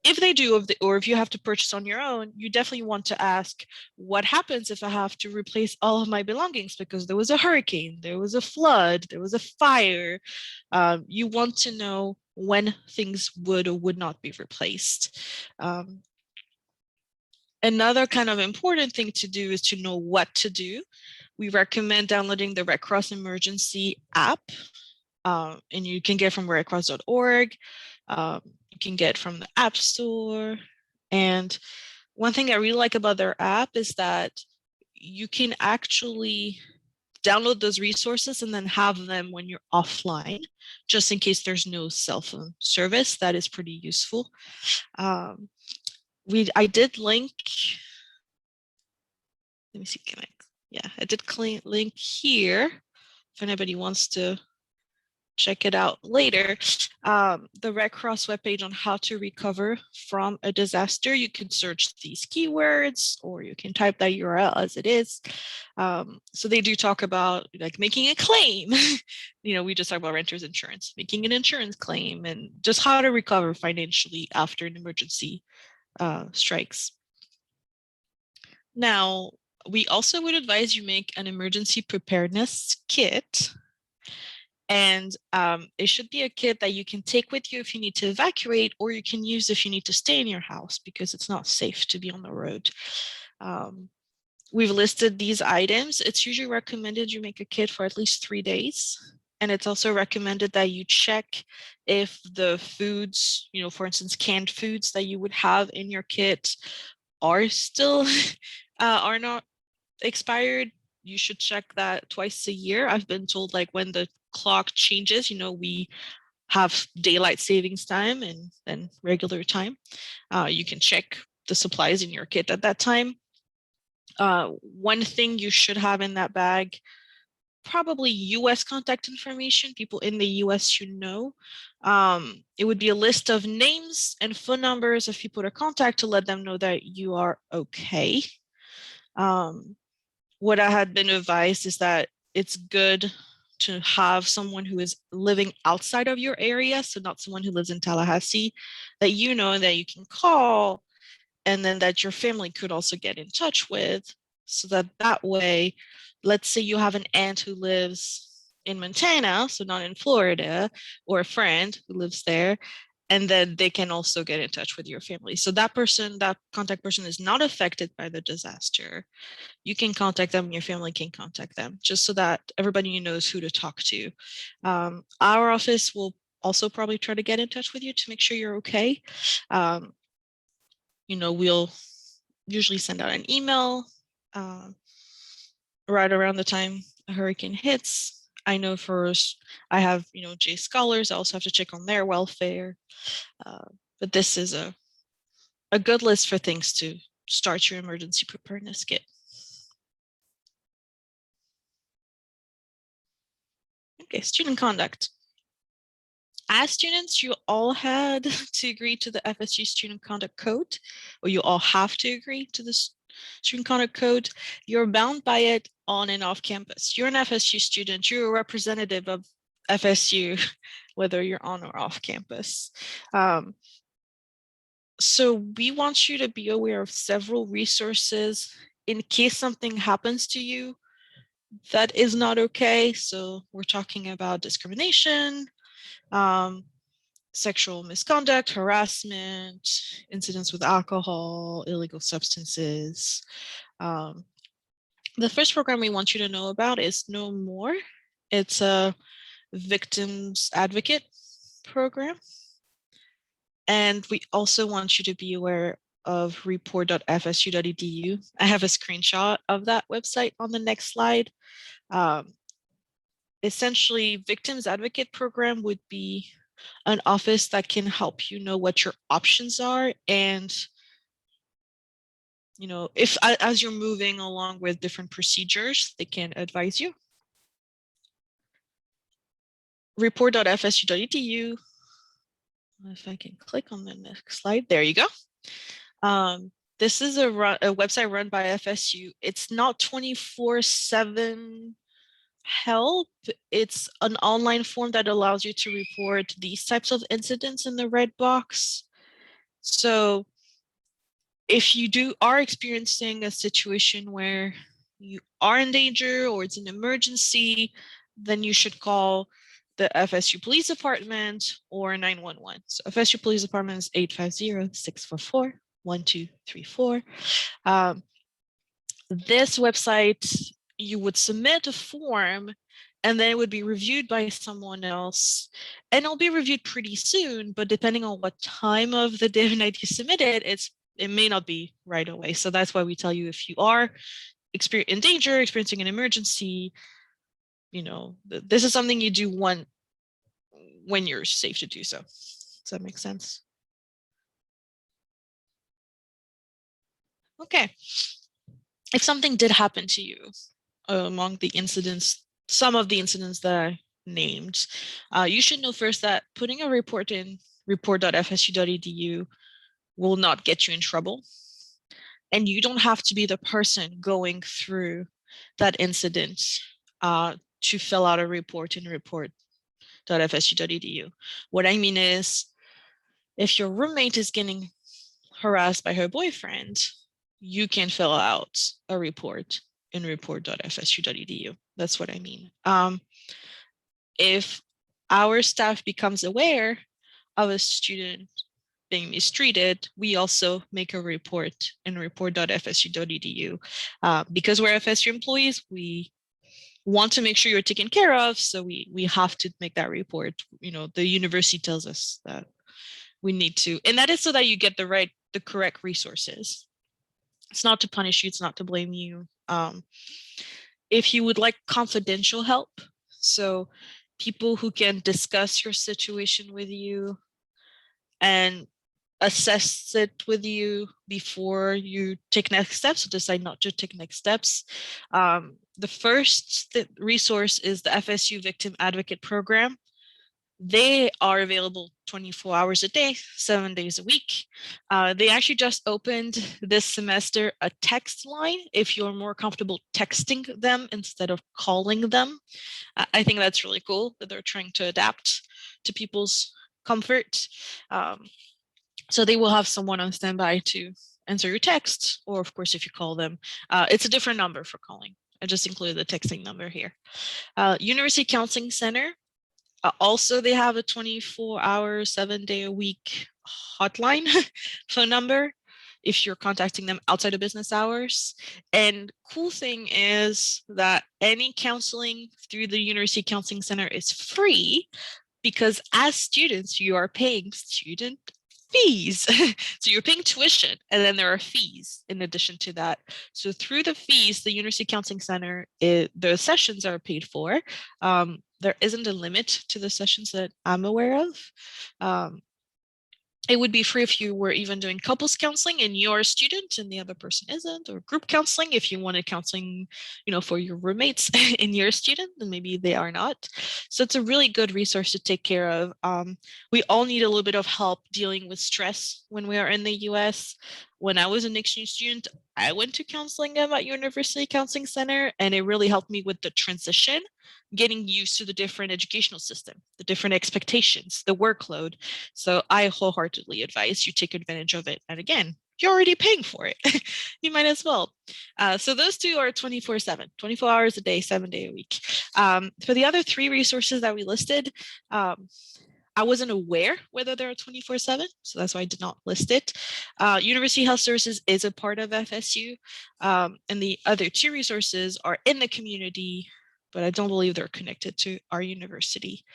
if they do, or if you have to purchase on your own, you definitely want to ask, what happens if I have to replace all of my belongings because there was a hurricane, there was a flood, there was a fire? You want to know when things would or would not be replaced. Another kind of important thing to do is to know what to do. We recommend downloading the Red Cross Emergency app, and you can get from redcross.org. You can get from the App Store. And one thing I really like about their app is that you can actually download those resources and then have them when you're offline, just in case there's no cell phone service. That is pretty useful. I did link, let me see, I did link here if anybody wants to check it out later. The Red Cross webpage on how to recover from a disaster. You can search these keywords or you can type that URL as it is. So they do talk about like making a claim. We just talked about renter's insurance, making an insurance claim, and just how to recover financially after an emergency strikes. Now, we also would advise you make an emergency preparedness kit. And it should be a kit that you can take with you if you need to evacuate, or you can use if you need to stay in your house because it's not safe to be on the road. We've listed these items. It's usually recommended you make a kit for at least 3 days. And it's also recommended that you check if the foods, for instance, canned foods that you would have in your kit are still, are not expired. You should check that twice a year. I've been told like when the clock changes, we have daylight savings time and then regular time. You can check the supplies in your kit at that time. One thing you should have in that bag, probably US contact information, people in the US it would be a list of names and phone numbers of people to contact to let them know that you are okay. What I had been advised is that it's good to have someone who is living outside of your area, so not someone who lives in Tallahassee, that you know that you can call, and then that your family could also get in touch with, so that way, let's say you have an aunt who lives in Montana, so not in Florida, or a friend who lives there, and then they can also get in touch with your family. So that contact person is not affected by the disaster. You can contact them, your family can contact them, just so that everybody knows who to talk to. Our office will also probably try to get in touch with you to make sure you're okay. We'll usually send out an email right around the time a hurricane hits. I know I have, J Scholars. I also have to check on their welfare. But this is a good list for things to start your emergency preparedness kit. Okay, student conduct. As students, you all had to agree to the FSU Student Conduct Code, or you all have to agree to the Student Conduct Code. You're bound by it on and off campus. You're an FSU student. You're a representative of FSU, whether you're on or off campus. So we want you to be aware of several resources in case something happens to you that is not okay. So we're talking about discrimination, sexual misconduct, harassment, incidents with alcohol, illegal substances. The first program we want you to know about is Know More. It's a victims advocate program. And we also want you to be aware of report.fsu.edu. I have a screenshot of that website on the next slide. Essentially, victims advocate program would be an office that can help you know what your options are, and if as you're moving along with different procedures, they can advise you. Report.fsu.edu. If I can click on the next slide, there you go. This is a website run by FSU. It's not 24/7 help. It's an online form that allows you to report these types of incidents in the red box. So if you are experiencing a situation where you are in danger or it's an emergency, then you should call the FSU Police Department or 911. So FSU Police Department is 850-644-1234. This website, you would submit a form and then it would be reviewed by someone else, and it'll be reviewed pretty soon, but depending on what time of the day and night you submit it, it may not be right away. So that's why we tell you, if you are in danger, experiencing an emergency, this is something you do when you're safe to do so. Does that make sense? Okay. If something did happen to you among the incidents, some of the incidents that I named, you should know first that putting a report in report.fsu.edu will not get you in trouble. And you don't have to be the person going through that incident to fill out a report in report.fsu.edu. What I mean is, if your roommate is getting harassed by her boyfriend, you can fill out a report in report.fsu.edu. That's what I mean. If our staff becomes aware of a student being mistreated, we also make a report in report.fsu.edu. Because we're FSU employees, we want to make sure you're taken care of, so we have to make that report. The university tells us that we need to, and that is so that you get the correct resources. It's not to punish you, it's not to blame you. If you would like confidential help, so people who can discuss your situation with you and assess it with you before you take next steps, so decide not to take next steps. The first resource is the FSU Victim Advocate Program. They are available 24 hours a day, 7 days a week. They actually just opened this semester a text line if you're more comfortable texting them instead of calling them. I think that's really cool that they're trying to adapt to people's comfort. So they will have someone on standby to answer your text, or of course, if you call them, it's a different number for calling. I just included the texting number here. University Counseling Center. Also, they have a 24-hour, 7-day-a-week hotline phone number if you're contacting them outside of business hours. And cool thing is that any counseling through the University Counseling Center is free, because as students, you are paying student fees. So you're paying tuition, and then there are fees in addition to that. So through the fees, the University Counseling Center, the sessions are paid for. There isn't a limit to the sessions that I'm aware of. It would be free if you were even doing couples counseling and you're a student and the other person isn't, or group counseling if you wanted counseling, for your roommates and you're a student, and maybe they are not. So it's a really good resource to take care of. We all need a little bit of help dealing with stress when we are in the US. When I was an exchange student, I went to counseling at University Counseling Center, and it really helped me with the transition, getting used to the different educational system, the different expectations, the workload. So I wholeheartedly advise you take advantage of it. And again, you're already paying for it. You might as well. So those two are 24/7, 24 hours a day, 7 days a week. For the other three resources that we listed, I wasn't aware whether they're 24/7, so that's why I did not list it. University Health Services is a part of FSU, and the other two resources are in the community, but I don't believe they're connected to our university.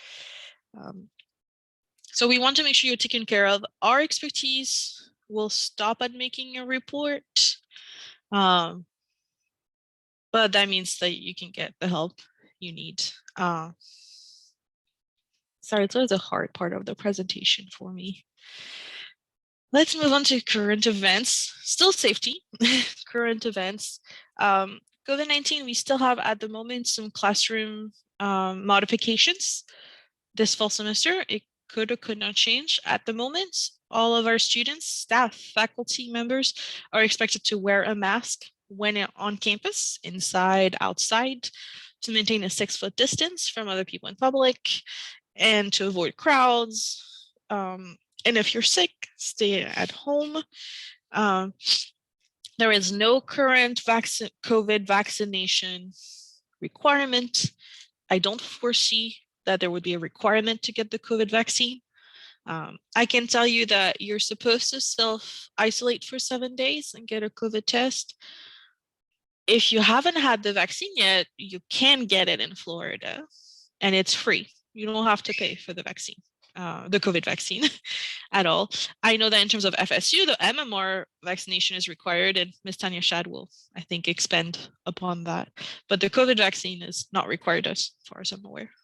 So we want to make sure you're taken care of. Our expertise will stop at making a report, but that means that you can get the help you need. Sorry, it's always a hard part of the presentation for me. Let's move on to current events. Still safety, current events. COVID-19, we still have at the moment some classroom modifications this fall semester. It could or could not change. At the moment, all of our students, staff, faculty members are expected to wear a mask when on campus, inside, outside, to maintain a 6-foot distance from other people in public, and to avoid crowds. And if you're sick, stay at home. There is no current COVID vaccination requirement. I don't foresee that there would be a requirement to get the COVID vaccine. I can tell you that you're supposed to self-isolate for 7 days and get a COVID test. If you haven't had the vaccine yet, you can get it in Florida, and it's free. You don't have to pay for the vaccine, the COVID vaccine at all. I know that in terms of FSU, the MMR vaccination is required, and Ms. Tanya Shad will, I think, expand upon that. But the COVID vaccine is not required as far as I'm aware.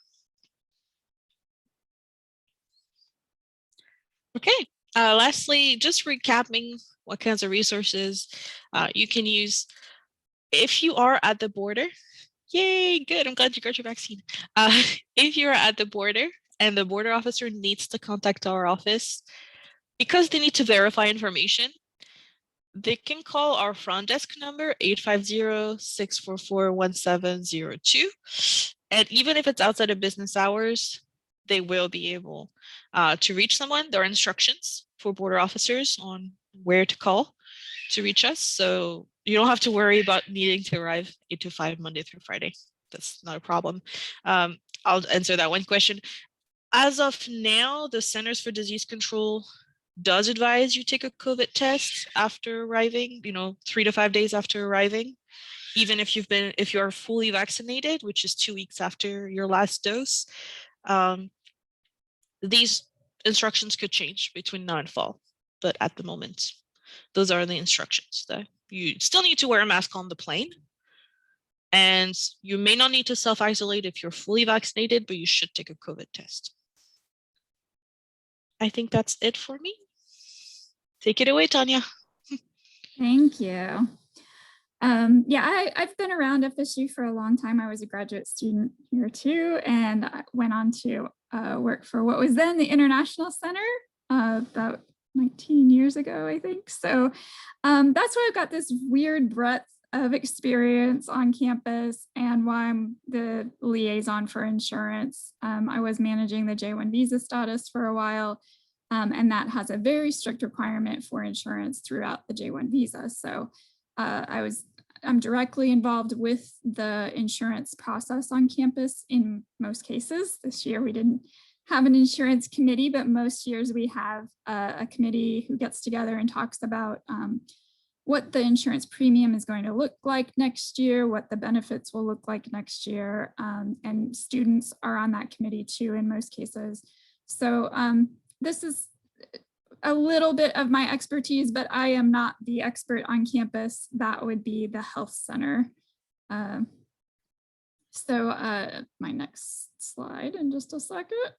Okay, lastly, just recapping what kinds of resources you can use if you are at the border. Yay, good. I'm glad you got your vaccine. If you're at the border and the border officer needs to contact our office because they need to verify information, they can call our front desk number 850-644-1702. And even if it's outside of business hours, they will be able to reach someone. There are instructions for border officers on where to call to reach us. So you don't have to worry about needing to arrive 8 to 5 Monday through Friday. That's not a problem. I'll answer that one question. As of now, the Centers for Disease Control does advise you take a COVID test after arriving, 3 to 5 days after arriving, even if you are fully vaccinated, which is 2 weeks after your last dose. These instructions could change between now and fall, but at the moment, those are the instructions. That you still need to wear a mask on the plane, And you may not need to self-isolate if you're fully vaccinated, but you should take a COVID test. I think that's it for me. Take it away, Tanya. Thank you. Yeah, I've been around FSU for a long time. I was a graduate student here too, and I went on to work for what was then the International Center about 19 years ago, I think. So that's why I've got this weird breadth of experience on campus and why I'm the liaison for insurance. I was managing the J-1 visa status for a while, and that has a very strict requirement for insurance throughout the J-1 visa. So I'm directly involved with the insurance process on campus in most cases. This year we didn't have an insurance committee, but most years we have a committee who gets together and talks about what the insurance premium is going to look like next year, what the benefits will look like next year, and students are on that committee too in most cases. So this is a little bit of my expertise, but I am not the expert on campus. That would be the health center. My next slide in just a second.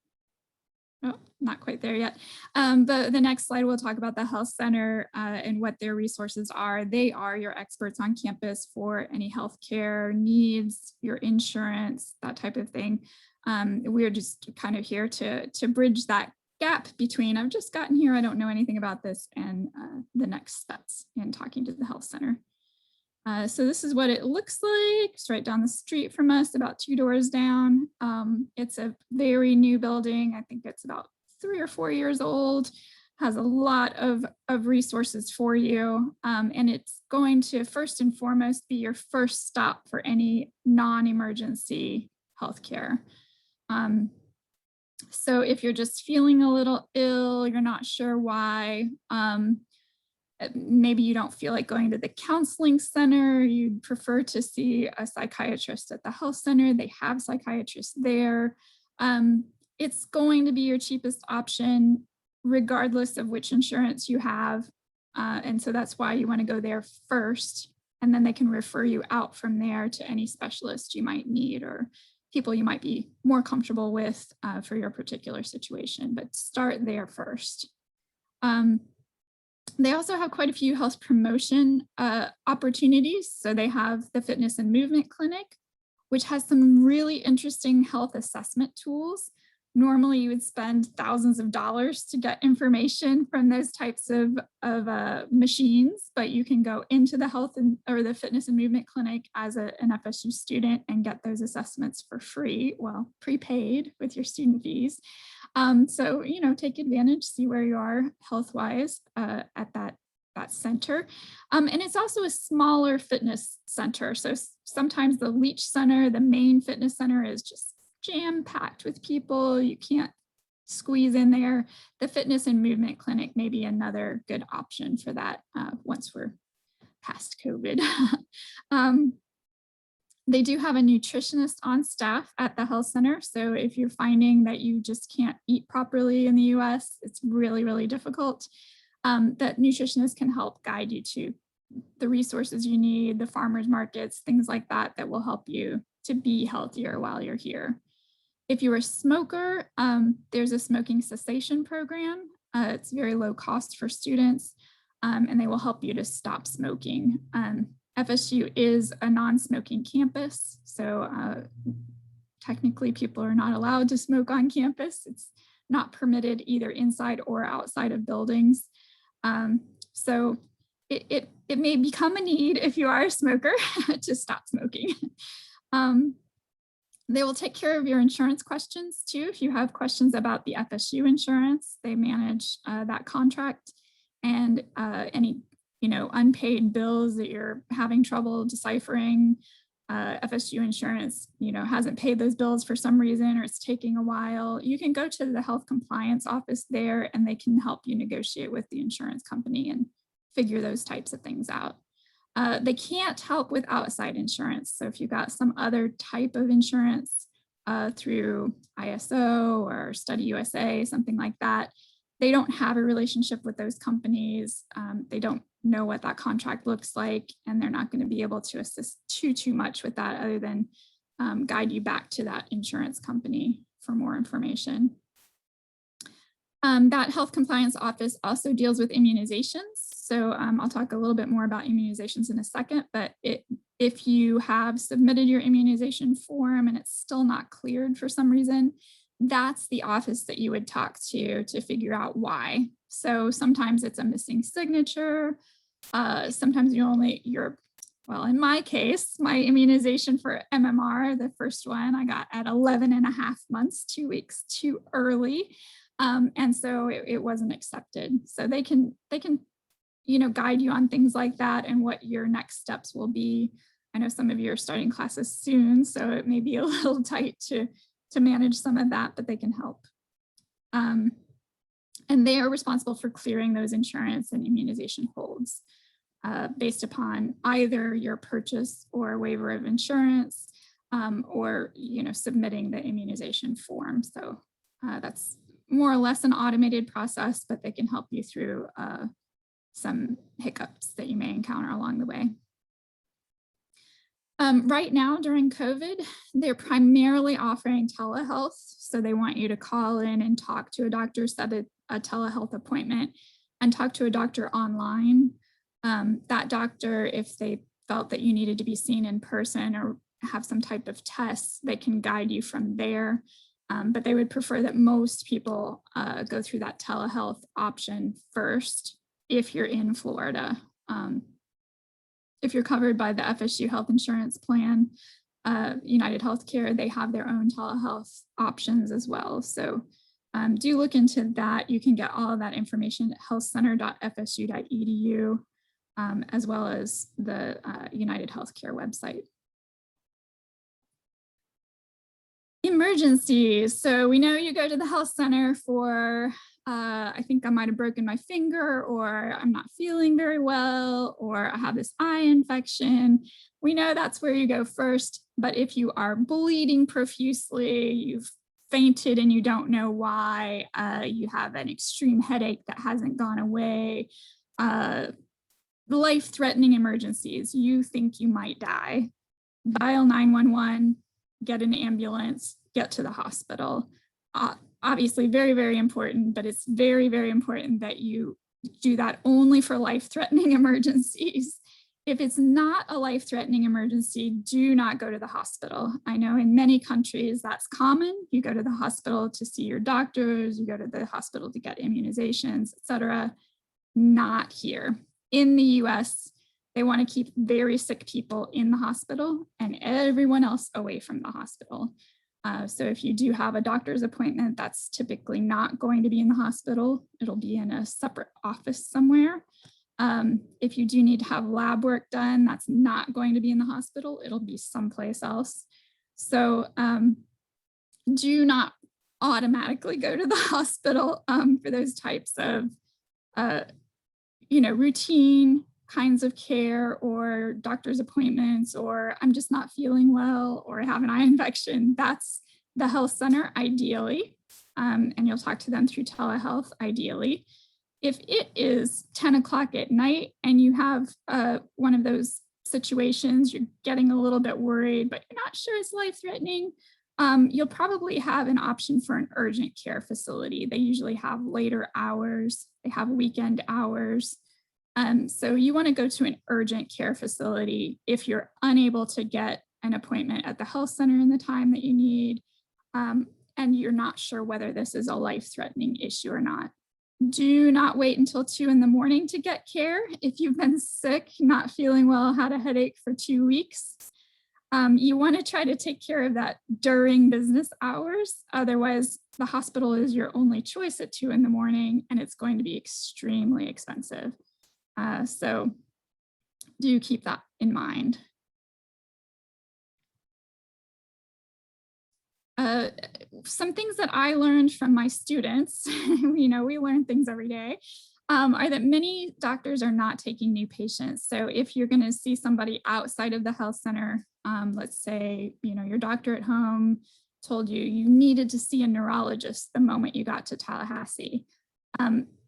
Oh, not quite there yet. But the next slide, we'll talk about the health center and what their resources are. They are your experts on campus for any healthcare needs, your insurance, that type of thing. We're just kind of here to bridge that gap between I've just gotten here, I don't know anything about this, and the next steps in talking to the health center. So this is what it looks like. It's right down the street from us, about 2 doors down. It's a very new building. I think it's about 3 or 4 years old, has a lot of resources for you. And it's going to first and foremost be your first stop for any non-emergency healthcare. So if you're just feeling a little ill, you're not sure why, maybe you don't feel like going to the counseling center, you'd prefer to see a psychiatrist at the health center, they have psychiatrists there. It's going to be your cheapest option, regardless of which insurance you have. And so that's why you want to go there first, and then they can refer you out from there to any specialist you might need or people you might be more comfortable with for your particular situation, but start there first. They also have quite a few health promotion opportunities. So they have the Fitness and Movement Clinic, which has some really interesting health assessment tools. Normally you would spend thousands of dollars to get information from those types of machines, but you can go into the or the Fitness and Movement Clinic as an FSU student and get those assessments for free, well, prepaid with your student fees. So, you know, take advantage, see where you are health-wise at that center. And it's also a smaller fitness center. So sometimes the Leach Center, the main fitness center, is just jam-packed with people. You can't squeeze in there. The Fitness and Movement Clinic may be another good option for that once we're past COVID. They do have a nutritionist on staff at the health center. So if you're finding that you just can't eat properly in the US, it's really, really difficult, that nutritionist can help guide you to the resources you need, the farmers markets, things like that, that will help you to be healthier while you're here. If you're a smoker, there's a smoking cessation program. It's very low cost for students, and they will help you to stop smoking. FSU is a non-smoking campus, so technically people are not allowed to smoke on campus. It's not permitted either inside or outside of buildings. So it may become a need if you are a smoker to stop smoking. They will take care of your insurance questions too. If you have questions about the FSU insurance, they manage that contract, and any unpaid bills that you're having trouble deciphering, FSU insurance, hasn't paid those bills for some reason, or it's taking a while, you can go to the health compliance office there and they can help you negotiate with the insurance company and figure those types of things out. They can't help with outside insurance. So if you got some other type of insurance through ISO or Study USA, something like that, they don't have a relationship with those companies. They don't know what that contract looks like, and they're not going to be able to assist too much with that other than guide you back to that insurance company for more information. That health compliance office also deals with immunizations. So I'll talk a little bit more about immunizations in a second, but if you have submitted your immunization form and it's still not cleared for some reason, that's the office that you would talk to figure out why. So sometimes it's a missing signature. Sometimes well, in my case, my immunization for MMR, the first one I got at 11 and a half months, 2 weeks too early. And so it wasn't accepted. So they can, guide you on things like that and what your next steps will be. I know some of you are starting classes soon, so it may be a little tight to manage some of that, but they can help. And they are responsible for clearing those insurance and immunization holds based upon either your purchase or waiver of insurance or, submitting the immunization form. So that's more or less an automated process, but they can help you through some hiccups that you may encounter along the way. Right now during COVID, they're primarily offering telehealth. So they want you to call in and talk to a doctor, set a telehealth appointment and talk to a doctor online. That doctor, if they felt that you needed to be seen in person or have some type of tests, they can guide you from there. But they would prefer that most people go through that telehealth option first if you're in Florida. If you're covered by the FSU health insurance plan, United Healthcare, they have their own telehealth options as well. So do look into that. You can get all of that information at healthcenter.fsu.edu, as well as the United Healthcare website. Emergencies. So we know you go to the health center for, I think I might have broken my finger, or I'm not feeling very well, or I have this eye infection. We know that's where you go first. But if you are bleeding profusely, you've fainted and you don't know why, you have an extreme headache that hasn't gone away, life-threatening emergencies, you think you might die, dial 911, get an ambulance, get to the hospital. Obviously very, very important, but it's very, very important that you do that only for life-threatening emergencies. If it's not a life-threatening emergency, do not go to the hospital. I know in many countries that's common. You go to the hospital to see your doctors, you go to the hospital to get immunizations, etc. Not here. In the US, they want to keep very sick people in the hospital and everyone else away from the hospital. So if you do have a doctor's appointment, that's typically not going to be in the hospital. It'll be in a separate office somewhere. If you do need to have lab work done, that's not going to be in the hospital. It'll be someplace else. So do not automatically go to the hospital for those types of routine kinds of care or doctor's appointments, or I'm just not feeling well, or I have an eye infection. That's the health center ideally. And you'll talk to them through telehealth ideally. If it is 10 o'clock at night and you have one of those situations, you're getting a little bit worried, but you're not sure it's life-threatening, you'll probably have an option for an urgent care facility. They usually have later hours, they have weekend hours. So you want to go to an urgent care facility if you're unable to get an appointment at the health center in the time that you need, and you're not sure whether this is a life-threatening issue or not. Do not wait until 2 in the morning to get care. If you've been sick, not feeling well, had a headache for 2 weeks, you want to try to take care of that during business hours. Otherwise, the hospital is your only choice at 2 in the morning, and it's going to be extremely expensive. So do keep that in mind. Some things that I learned from my students, we learn things every day, are that many doctors are not taking new patients. So if you're going to see somebody outside of the health center, let's say, your doctor at home told you you needed to see a neurologist the moment you got to Tallahassee.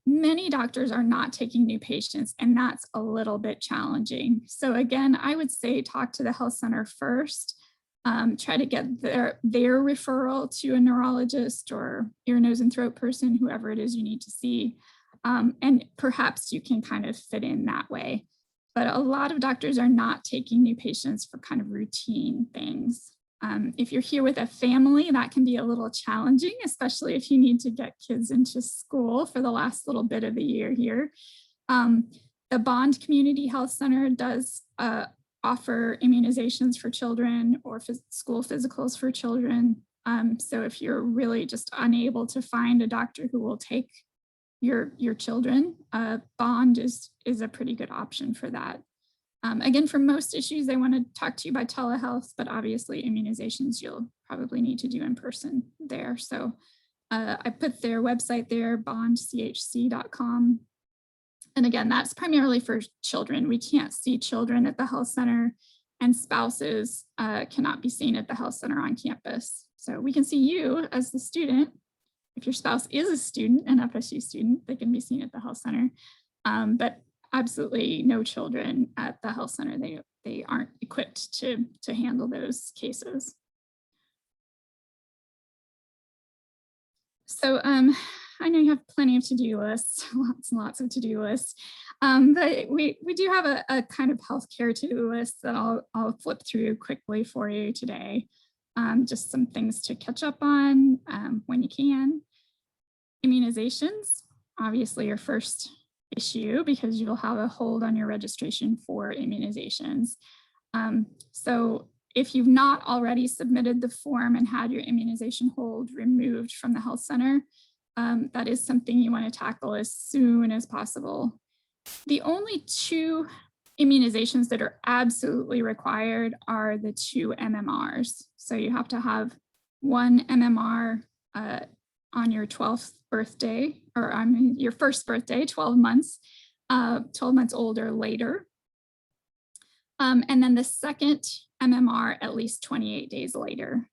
Many doctors are not taking new patients, and that's a little bit challenging. So again, I would say talk to the health center first. Try to get their referral to a neurologist or ear, nose, and throat person, whoever it is you need to see. And perhaps you can kind of fit in that way. But a lot of doctors are not taking new patients for kind of routine things. If you're here with a family, that can be a little challenging, especially if you need to get kids into school for the last little bit of the year here. The Bond Community Health Center does offer immunizations for children or school physicals for children. So if you're really just unable to find a doctor who will take your children, Bond is a pretty good option for that. Again, for most issues, they want to talk to you by telehealth, but obviously immunizations you'll probably need to do in person there. So I put their website there, bondchc.com. And again, that's primarily for children. We can't see children at the health center, and spouses cannot be seen at the health center on campus. So we can see you as the student. If your spouse is a student, an FSU student, they can be seen at the health center. But absolutely no children at the health center. They aren't equipped to handle those cases. So I know you have plenty of to-do lists, lots and lots of to-do lists, but we do have a kind of healthcare to-do list that I'll flip through quickly for you today. Just some things to catch up on when you can. Immunizations, obviously your first issue because you'll have a hold on your registration for immunizations. So if you've not already submitted the form and had your immunization hold removed from the health center, that is something you want to tackle as soon as possible. The only 2 immunizations that are absolutely required are the 2 MMRs. So you have to have 1 MMR on your 12th birthday, or your first birthday, 12 months old or later. And then the second MMR at least 28 days later.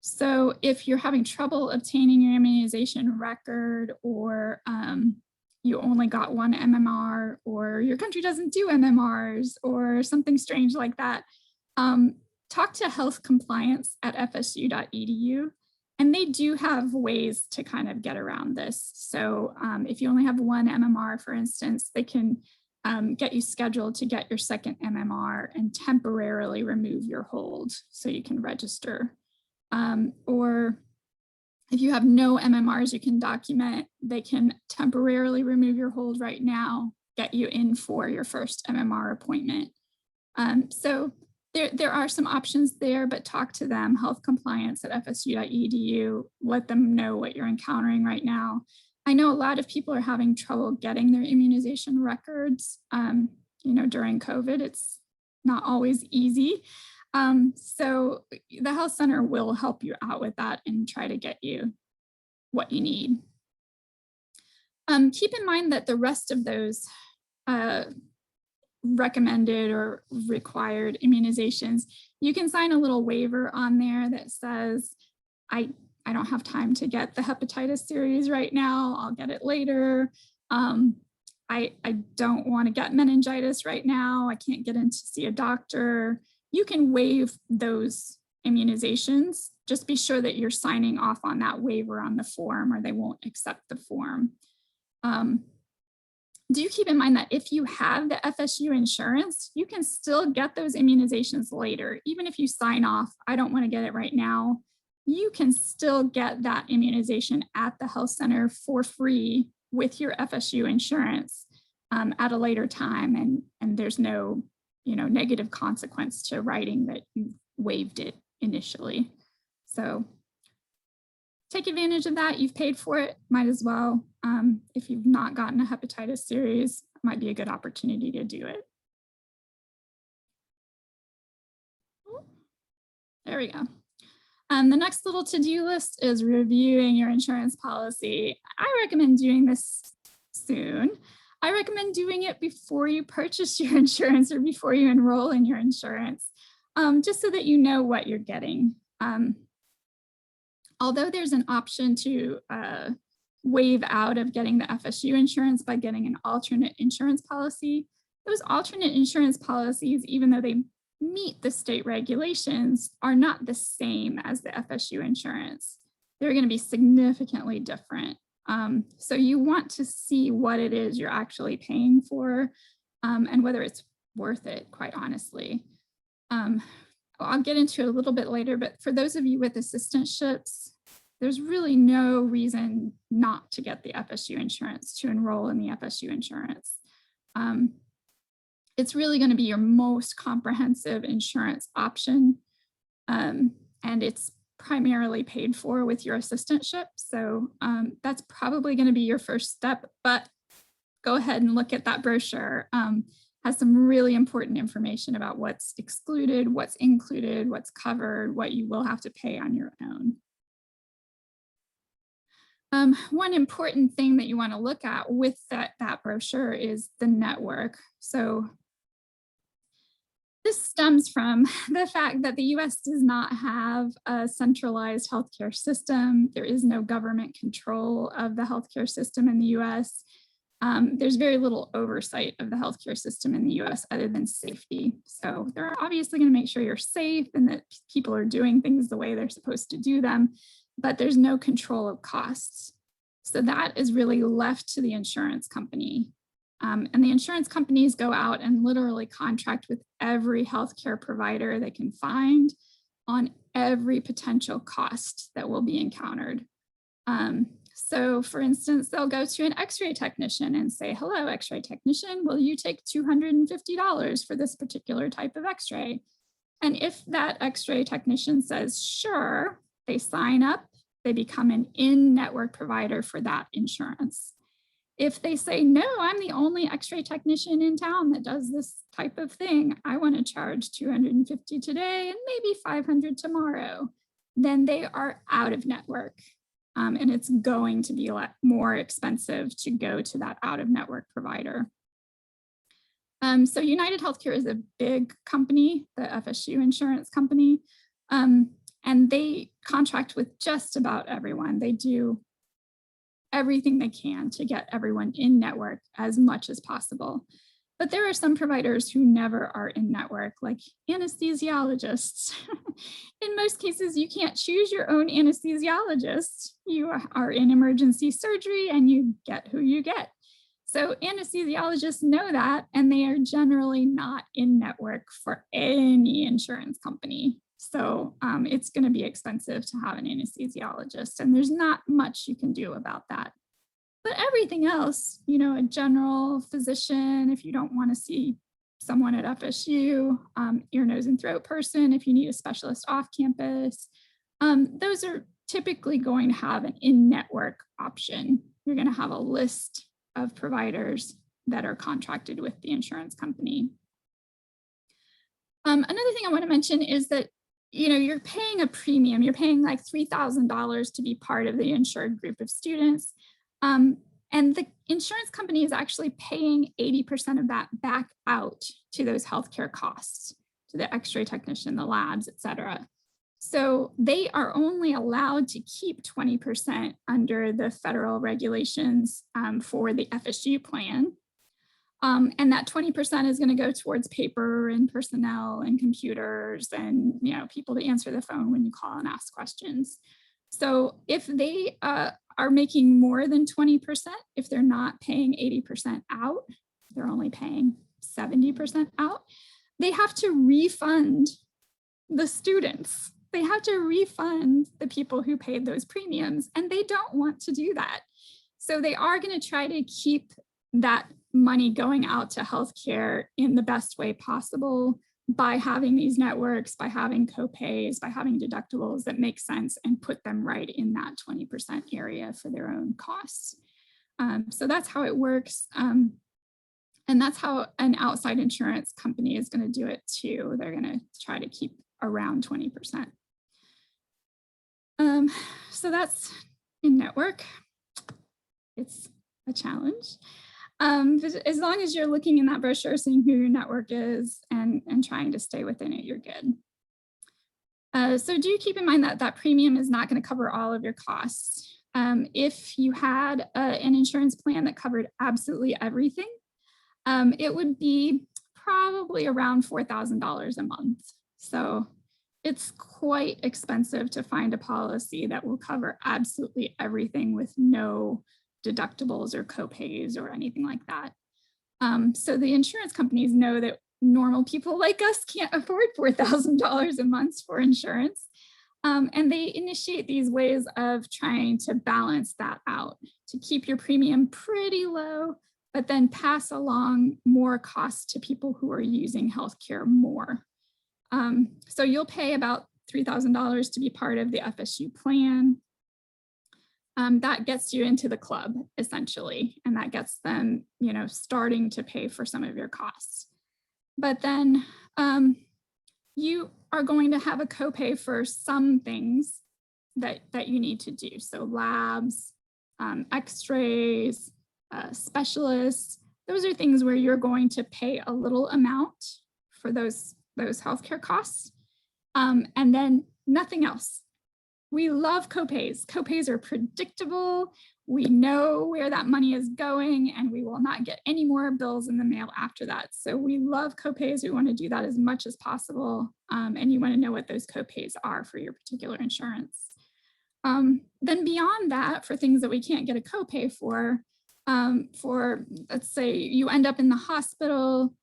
So if you're having trouble obtaining your immunization record, or you only got 1 MMR, or your country doesn't do MMRs, or something strange like that, talk to health compliance at fsu.edu. And they do have ways to kind of get around this. So if you only have 1 MMR, for instance, they can get you scheduled to get your second MMR and temporarily remove your hold so you can register. Or if you have no MMRs you can document, they can temporarily remove your hold right now, get you in for your first MMR appointment. So there are some options there, but talk to them, health compliance at fsu.edu, let them know what you're encountering right now. I know a lot of people are having trouble getting their immunization records. During COVID, it's not always easy. So the health center will help you out with that and try to get you what you need. Keep in mind that the rest of those recommended or required immunizations, you can sign a little waiver on there that says, I don't have time to get the hepatitis series right now, I'll get it later. I don't want to get meningitis right now, I can't get in to see a doctor. You can waive those immunizations. Just be sure that you're signing off on that waiver on the form, or they won't accept the form. Do keep in mind that if you have the FSU insurance, you can still get those immunizations later. Even if you sign off, I don't want to get it right now, you can still get that immunization at the health center for free with your FSU insurance at a later time. And there's no negative consequence to writing that you waived it initially. So take advantage of that. You've paid for it, might as well. If you've not gotten a hepatitis series, it might be a good opportunity to do it. There we go. The next little to-do list is reviewing your insurance policy. I recommend doing this soon. I recommend doing it before you purchase your insurance or before you enroll in your insurance, just so that you know what you're getting. Although there's an option to waive out of getting the FSU insurance by getting an alternate insurance policy. Those alternate insurance policies, even though they meet the state regulations, are not the same as the FSU insurance. They're going to be significantly different. So you want to see what it is you're actually paying for, and whether it's worth it, quite honestly. I'll get into it a little bit later, but for those of you with assistantships, there's really no reason not to get the FSU insurance, to enroll in the FSU insurance. It's really going to be your most comprehensive insurance option, and it's primarily paid for with your assistantship. So that's probably going to be your first step, but go ahead and look at that brochure. Has some really important information about what's excluded, what's included, what's covered, what you will have to pay on your own. One important thing that you want to look at with that brochure is the network. So this stems from the fact that the US does not have a centralized healthcare system. There is no government control of the healthcare system in the US. There's very little oversight of the healthcare system in the US other than safety. So they're obviously going to make sure you're safe and that people are doing things the way they're supposed to do them, but there's no control of costs. So that is really left to the insurance company. And the insurance companies go out and literally contract with every healthcare provider they can find on every potential cost that will be encountered. So for instance, they'll go to an x-ray technician and say, hello, x-ray technician, will you take $250 for this particular type of x-ray? And if that x-ray technician says, sure, they sign up, they become an in-network provider for that insurance. If they say, no, I'm the only x-ray technician in town that does this type of thing, I want to charge $250 today and maybe $500 tomorrow, then they are out of network. And it's going to be a lot more expensive to go to that out-of-network provider. So United Healthcare is a big company, the FSU insurance company, and they contract with just about everyone. They do everything they can to get everyone in network as much as possible. But there are some providers who never are in network, like anesthesiologists. In most cases, you can't choose your own anesthesiologist. You are in emergency surgery and you get who you get. So anesthesiologists know that, and they are generally not in network for any insurance company. So it's going to be expensive to have an anesthesiologist, and there's not much you can do about that. But everything else, you know, a general physician, if you don't want to see someone at FSU, ear, nose, and throat person, if you need a specialist off campus, those are typically going to have an in-network option. You're going to have a list of providers that are contracted with the insurance company. Another thing I want to mention is that, you know, you're paying a premium. You're paying like $3,000 to be part of the insured group of students. And the insurance company is actually paying 80% of that back out to those healthcare costs, to the x-ray technician, the labs, et cetera. So they are only allowed to keep 20% under the federal regulations for the FSU plan. And that 20% is going to go towards paper and personnel and computers and, you know, people to answer the phone when you call and ask questions. So if they are making more than 20%, if they're not paying 80% out, they're only paying 70% out, they have to refund the students. They have to refund the people who paid those premiums, and they don't want to do that. So they are going to try to keep that money going out to healthcare in the best way possible by having these networks, by having co-pays, by having deductibles that make sense and put them right in that 20% area for their own costs. So that's how it works. And that's how an outside insurance company is going to do it too. They're going to try to keep around 20%. So that's in network. It's a challenge. As long as you're looking in that brochure, seeing who your network is and trying to stay within it, you're good. So do keep in mind that that premium is not going to cover all of your costs. If you had an insurance plan that covered absolutely everything, it would be probably around $4,000 a month. So it's quite expensive to find a policy that will cover absolutely everything with no deductibles or copays or anything like that. So the insurance companies know that normal people like us can't afford $4,000 a month for insurance. And they initiate these ways of trying to balance that out to keep your premium pretty low, but then pass along more costs to people who are using healthcare more. So you'll pay about $3,000 to be part of the FSU plan. That gets you into the club essentially, and that gets them, starting to pay for some of your costs. But then you are going to have a copay for some things that you need to do. So labs, x-rays, specialists, those are things where you're going to pay a little amount for those healthcare costs, and then nothing else. We love copays. Copays are predictable. We know where that money is going, and we will not get any more bills in the mail after that. So we love copays. We want to do that as much as possible. And you want to know what those copays are for your particular insurance. Then beyond that, for things that we can't get a copay for, let's say you end up in the hospital,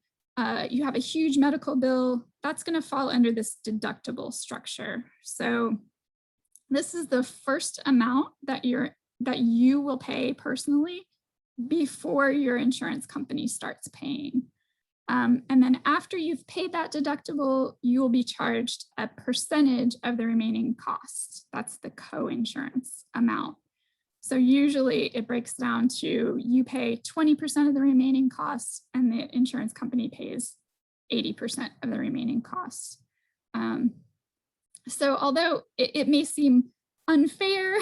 you have a huge medical bill, that's going to fall under this deductible structure. So this is the first amount that you will pay personally before your insurance company starts paying. And then after you've paid that deductible, you will be charged a percentage of the remaining costs. That's the co-insurance amount. So usually it breaks down to you pay 20% of the remaining costs and the insurance company pays 80% of the remaining costs. So although it may seem unfair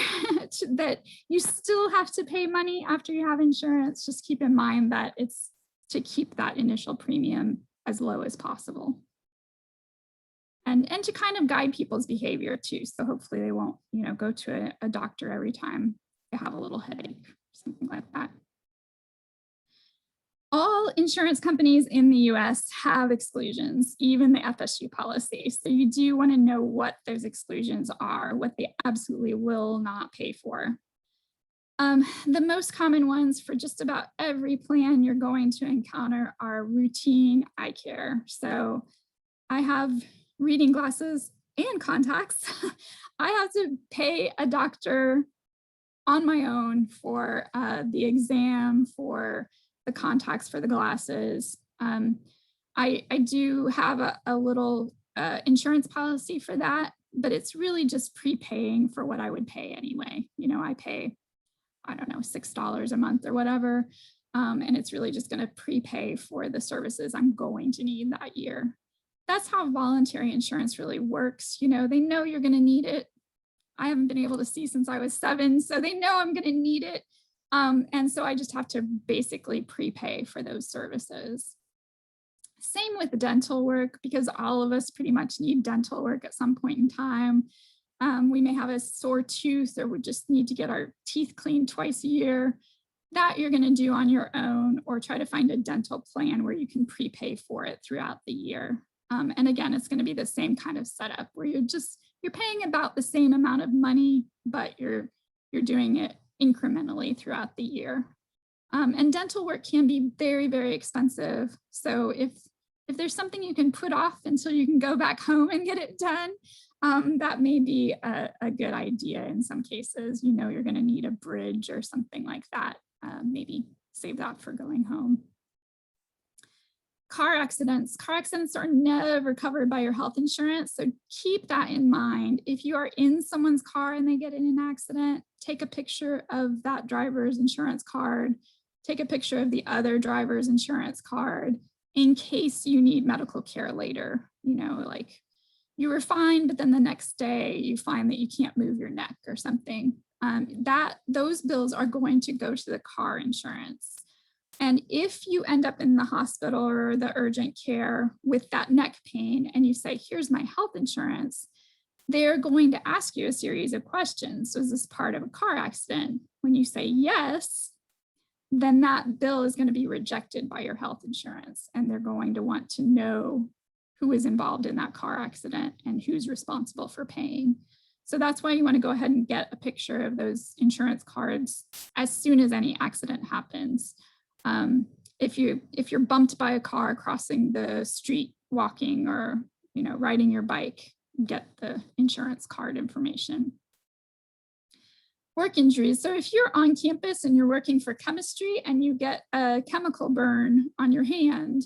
that you still have to pay money after you have insurance, just keep in mind that it's to keep that initial premium as low as possible. And to kind of guide people's behavior too. So hopefully they won't, go to a doctor every time they have a little headache, something like that. All insurance companies in the US have exclusions, even the FSU policy. So you do want to know what those exclusions are, what they absolutely will not pay for. The most common ones for just about every plan you're going to encounter are routine eye care. So I have reading glasses and contacts. I have to pay a doctor on my own for the exam, for the contacts, for the glasses. I do have a little insurance policy for that, but it's really just prepaying for what I would pay anyway. I pay, I don't know, $6 a month or whatever. And it's really just going to prepay for the services I'm going to need that year. That's how voluntary insurance really works. They know you're going to need it. I haven't been able to see since I was 7, so they know I'm going to need it. And so I just have to basically prepay for those services. Same with dental work, because all of us pretty much need dental work at some point in time. We may have a sore tooth, or we just need to get our teeth cleaned twice a year. That you're going to do on your own, or try to find a dental plan where you can prepay for it throughout the year. And again, it's going to be the same kind of setup where you're paying about the same amount of money, but you're doing it incrementally throughout the year. And dental work can be very, very expensive. So if there's something you can put off until you can go back home and get it done, that may be a good idea in some cases. You're going to need a bridge or something like that. Maybe save that for going home. Car accidents are never covered by your health insurance. So keep that in mind. If you are in someone's car and they get in an accident, take a picture of that driver's insurance card, take a picture of the other driver's insurance card in case you need medical care later. Like you were fine, but then the next day you find that you can't move your neck or something. Those bills are going to go to the car insurance. And if you end up in the hospital or the urgent care with that neck pain and you say, here's my health insurance, they're going to ask you a series of questions. So is this part of a car accident? When you say yes, then that bill is going to be rejected by your health insurance, and they're going to want to know who is involved in that car accident and who's responsible for paying. So that's why you want to go ahead and get a picture of those insurance cards as soon as any accident happens. If you're bumped by a car crossing the street, walking, or riding your bike, get the insurance card information. Work injuries. So if you're on campus and you're working for chemistry and you get a chemical burn on your hand,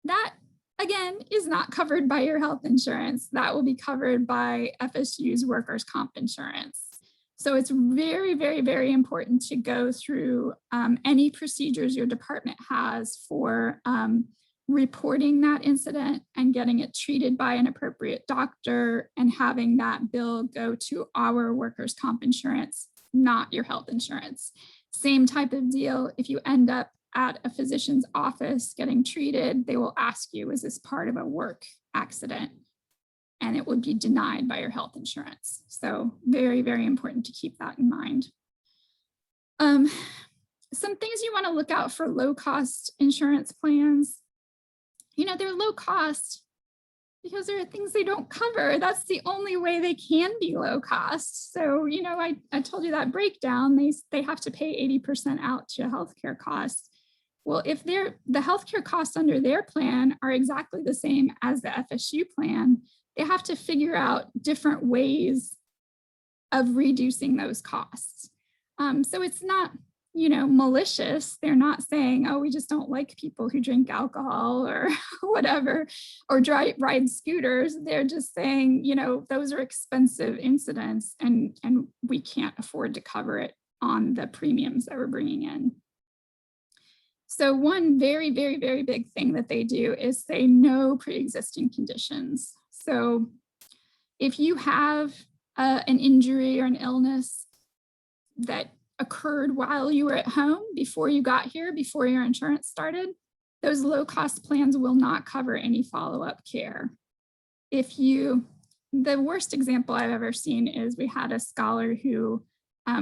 that again is not covered by your health insurance. That will be covered by FSU's workers' comp insurance. So it's very, very, very important to go through any procedures your department has for reporting that incident and getting it treated by an appropriate doctor and having that bill go to our workers' comp insurance, not your health insurance. Same type of deal. If you end up at a physician's office getting treated, they will ask you, is this part of a work accident? And it would be denied by your health insurance. So very, very important to keep that in mind. Some things you want to look out for low cost insurance plans. They're low cost because there are things they don't cover. That's the only way they can be low cost. So, I told you that breakdown, they have to pay 80% out to healthcare costs. Well, if the healthcare costs under their plan are exactly the same as the FSU plan, they have to figure out different ways of reducing those costs. So it's not, malicious. They're not saying, oh, we just don't like people who drink alcohol or whatever, or ride scooters. They're just saying, those are expensive incidents and we can't afford to cover it on the premiums that we're bringing in. So one very, very, very big thing that they do is say no pre-existing conditions. So if you have an injury or an illness that occurred while you were at home, before you got here, before your insurance started, those low-cost plans will not cover any follow-up care. The worst example I've ever seen is we had a scholar who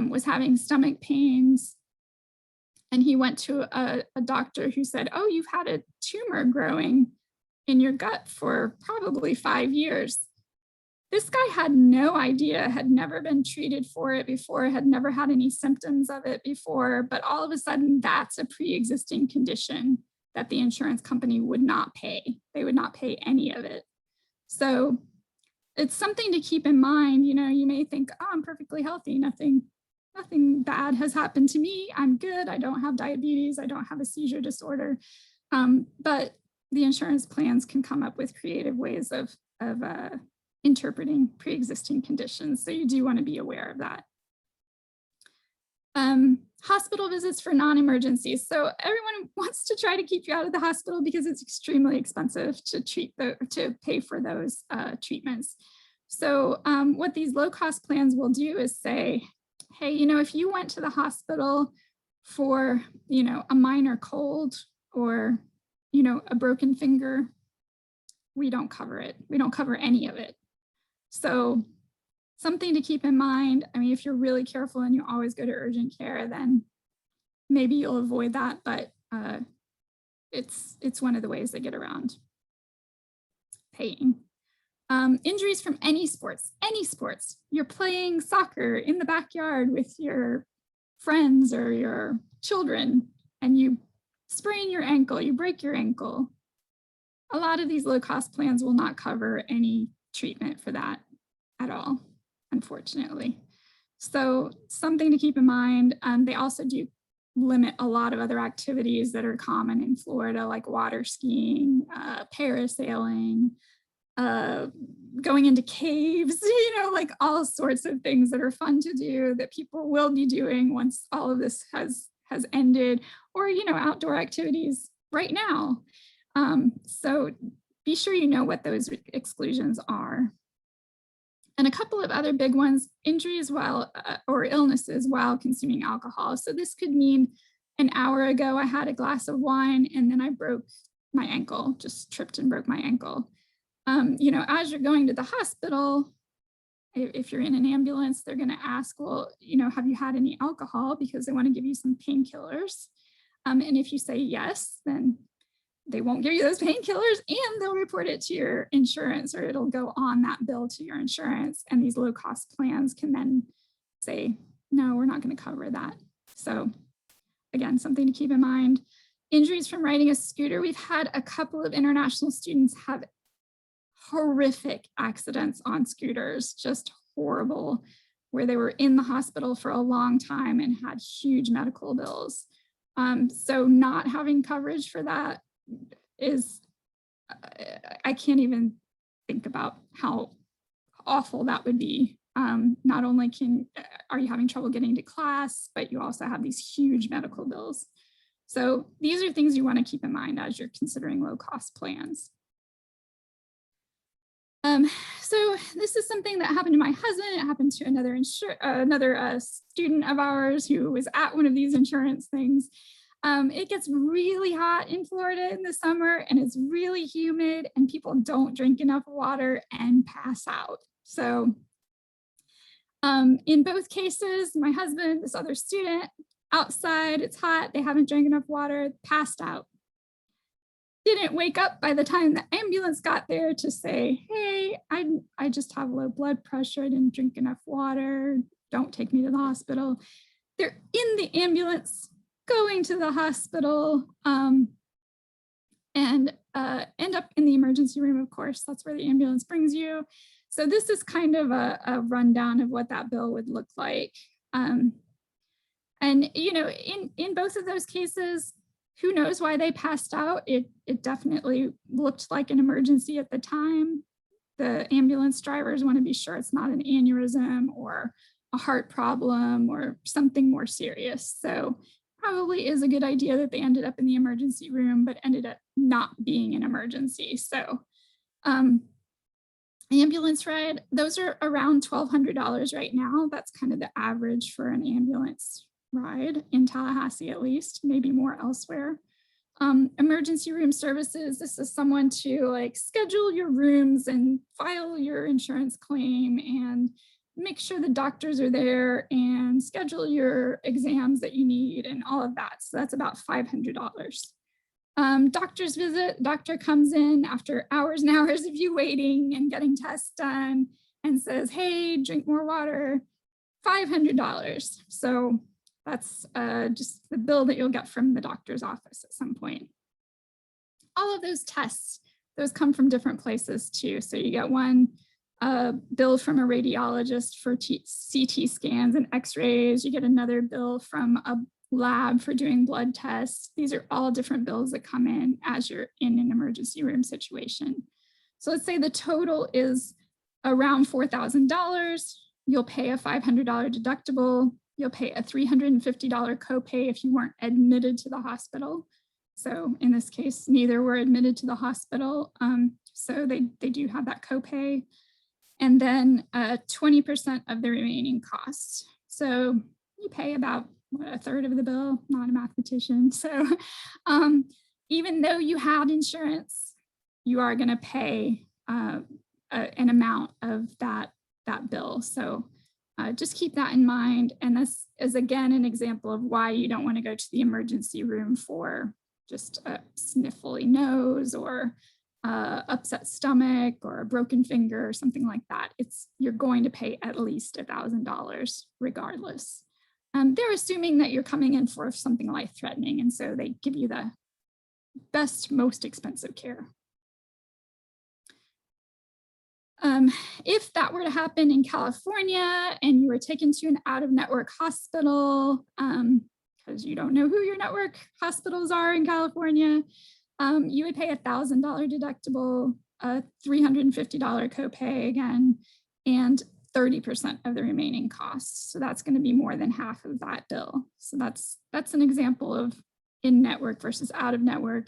was having stomach pains, and he went to a doctor who said, oh, you've had a tumor growing in your gut for probably 5 years. This guy had no idea, had never been treated for it before, had never had any symptoms of it before, but all of a sudden that's a pre-existing condition that the insurance company would not pay. They would not pay any of it. So it's something to keep in mind. You may think, oh, I'm perfectly healthy. Nothing bad has happened to me. I'm good. I don't have diabetes. I don't have a seizure disorder. But the insurance plans can come up with creative ways of interpreting pre-existing conditions. So you do want to be aware of that. Hospital visits for non-emergencies. So everyone wants to try to keep you out of the hospital because it's extremely expensive to pay for those treatments. So what these low-cost plans will do is say, hey, if you went to the hospital for, a minor cold or, a broken finger, we don't cover it. We don't cover any of it. So something to keep in mind. I mean, if you're really careful and you always go to urgent care, then maybe you'll avoid that, but it's one of the ways they get around paying. Injuries from any sports. You're playing soccer in the backyard with your friends or your children, and you sprain your ankle, you break your ankle. A lot of these low-cost plans will not cover any treatment for that at all, unfortunately. So something to keep in mind. They also do limit a lot of other activities that are common in Florida, like water skiing, parasailing, going into caves, like all sorts of things that are fun to do that people will be doing once all of this has ended, or, outdoor activities right now. So be sure you know what those exclusions are. And a couple of other big ones, injuries or illnesses while consuming alcohol. So this could mean an hour ago, I had a glass of wine and then I broke my ankle, just tripped and broke my ankle. As you're going to the hospital, if you're in an ambulance, they're going to ask, well, have you had any alcohol? Because they want to give you some painkillers. And if you say yes, then they won't give you those painkillers, and they'll report it to your insurance, or it'll go on that bill to your insurance. And these low cost plans can then say, no, we're not going to cover that. So again, something to keep in mind. Injuries from riding a scooter. We've had a couple of international students have horrific accidents on scooters, just horrible, where they were in the hospital for a long time and had huge medical bills. So not having coverage for that is, I can't even think about how awful that would be. Not only are you having trouble getting to class, but you also have these huge medical bills. So these are things you want to keep in mind as you're considering low cost plans. So this is something that happened to my husband. It happened to another student of ours who was at one of these insurance things. It gets really hot in Florida in the summer, and it's really humid, and people don't drink enough water and pass out. So in both cases, my husband, this other student, outside, it's hot, they haven't drank enough water, passed out. Didn't wake up by the time the ambulance got there to say, hey, I just have low blood pressure, I didn't drink enough water, don't take me to the hospital. They're in the ambulance going to the hospital, and end up in the emergency room, of course. That's where the ambulance brings you. So this is kind of a rundown of what that bill would look like. And in both of those cases, who knows why they passed out? It definitely looked like an emergency at the time. The ambulance drivers want to be sure it's not an aneurysm or a heart problem or something more serious. So probably is a good idea that they ended up in the emergency room, but ended up not being an emergency. So ambulance ride, those are around $1,200 right now. That's kind of the average for an ambulance ride in Tallahassee, at least, maybe more elsewhere. Emergency room services, this is someone to schedule your rooms and file your insurance claim and make sure the doctors are there and schedule your exams that you need and all of that. So that's about $500. Doctor's visit, doctor comes in after hours and hours of you waiting and getting tests done and says, hey, drink more water, $500. So that's just the bill that you'll get from the doctor's office at some point. All of those tests, those come from different places too. So you get one bill from a radiologist for CT scans and x-rays. You get another bill from a lab for doing blood tests. These are all different bills that come in as you're in an emergency room situation. So let's say the total is around $4,000. You'll pay a $500 deductible. You'll pay a $350 copay if you weren't admitted to the hospital. So in this case, neither were admitted to the hospital. So they do have that copay. And then 20% of the remaining costs. So you pay about a third of the bill, not a mathematician. So even though you had insurance, you are going to pay an amount of that bill. So just keep that in mind. And this is again an example of why you don't want to go to the emergency room for just a sniffly nose or upset stomach or a broken finger or something like that. You're going to pay at least $1,000 regardless. They're assuming that you're coming in for something life-threatening, and so they give you the best, most expensive care. If that were to happen in California and you were taken to an out-of-network hospital, because you don't know who your network hospitals are in California, you would pay a $1,000 deductible, a $350 copay again, and 30% of the remaining costs. So that's going to be more than half of that bill. So that's an example of in-network versus out-of-network.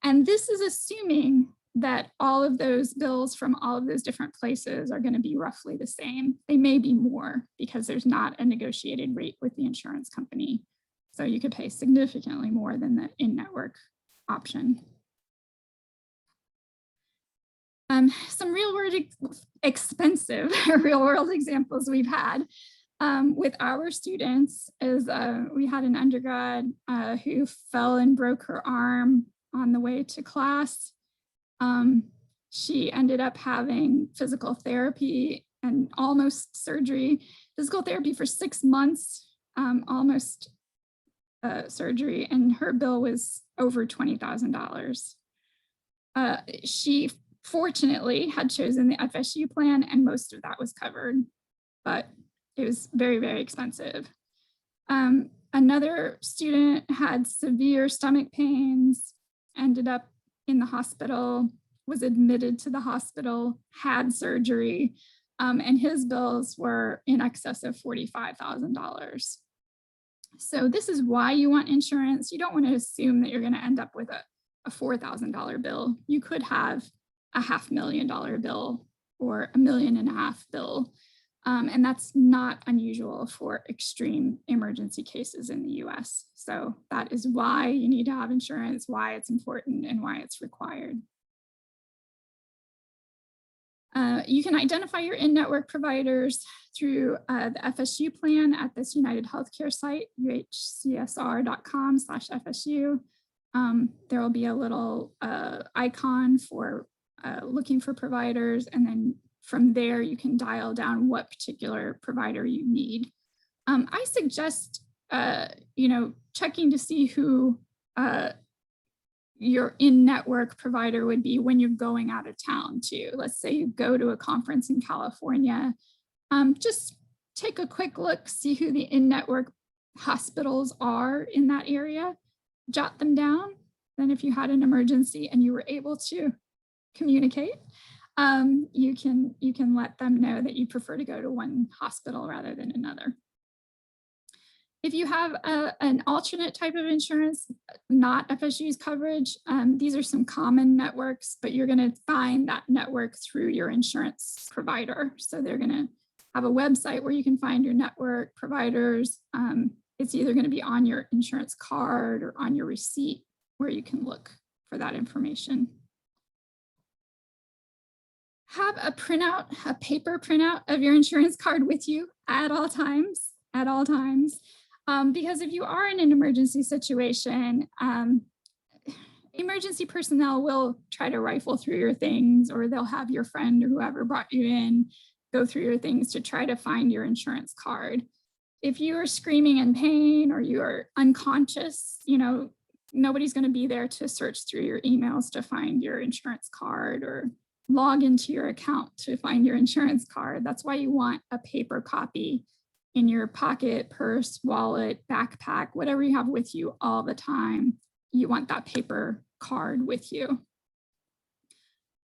And this is assuming that all of those bills from all of those different places are going to be roughly the same. They may be more because there's not a negotiated rate with the insurance company. So you could pay significantly more than the in-network option. Some real world expensive real world examples we've had with our students is we had an undergrad who fell and broke her arm on the way to class. She ended up having physical therapy and almost surgery, physical therapy for 6 months, almost surgery, and her bill was over $20,000. She fortunately had chosen the FSU plan and most of that was covered, but it was very, very expensive. Another student had severe stomach pains, ended up in the hospital, was admitted to the hospital, had surgery, and his bills were in excess of $45,000. So this is why you want insurance. You don't want to assume that you're going to end up with a $4,000 bill. You could have a $500,000 bill or $1.5 million bill. And that's not unusual for extreme emergency cases in the US. So that is why you need to have insurance, why it's important, and why it's required. You can identify your in-network providers through the FSU plan at this United Healthcare site, uhcsr.com/FSU. There will be a little icon for looking for providers, and then from there you can dial down what particular provider you need. I suggest checking to see who your in-network provider would be when you're going out of town too. Let's say you go to a conference in California, just take a quick look, see who the in-network hospitals are in that area, jot them down. Then if you had an emergency and you were able to communicate, you can let them know that you prefer to go to one hospital rather than another. If you have an alternate type of insurance, not FSU's coverage, these are some common networks, but you're going to find that network through your insurance provider. So they're going to have a website where you can find your network providers. It's either going to be on your insurance card or on your receipt where you can look for that information. Have a printout, a paper printout of your insurance card with you at all times, because if you are in an emergency situation, emergency personnel will try to rifle through your things, or they'll have your friend or whoever brought you in go through your things to try to find your insurance card. If you are screaming in pain or you are unconscious, nobody's going to be there to search through your emails to find your insurance card or log into your account to find your insurance card. That's why you want a paper copy in your pocket, purse, wallet, backpack, whatever you have with you all the time. You want that paper card with you.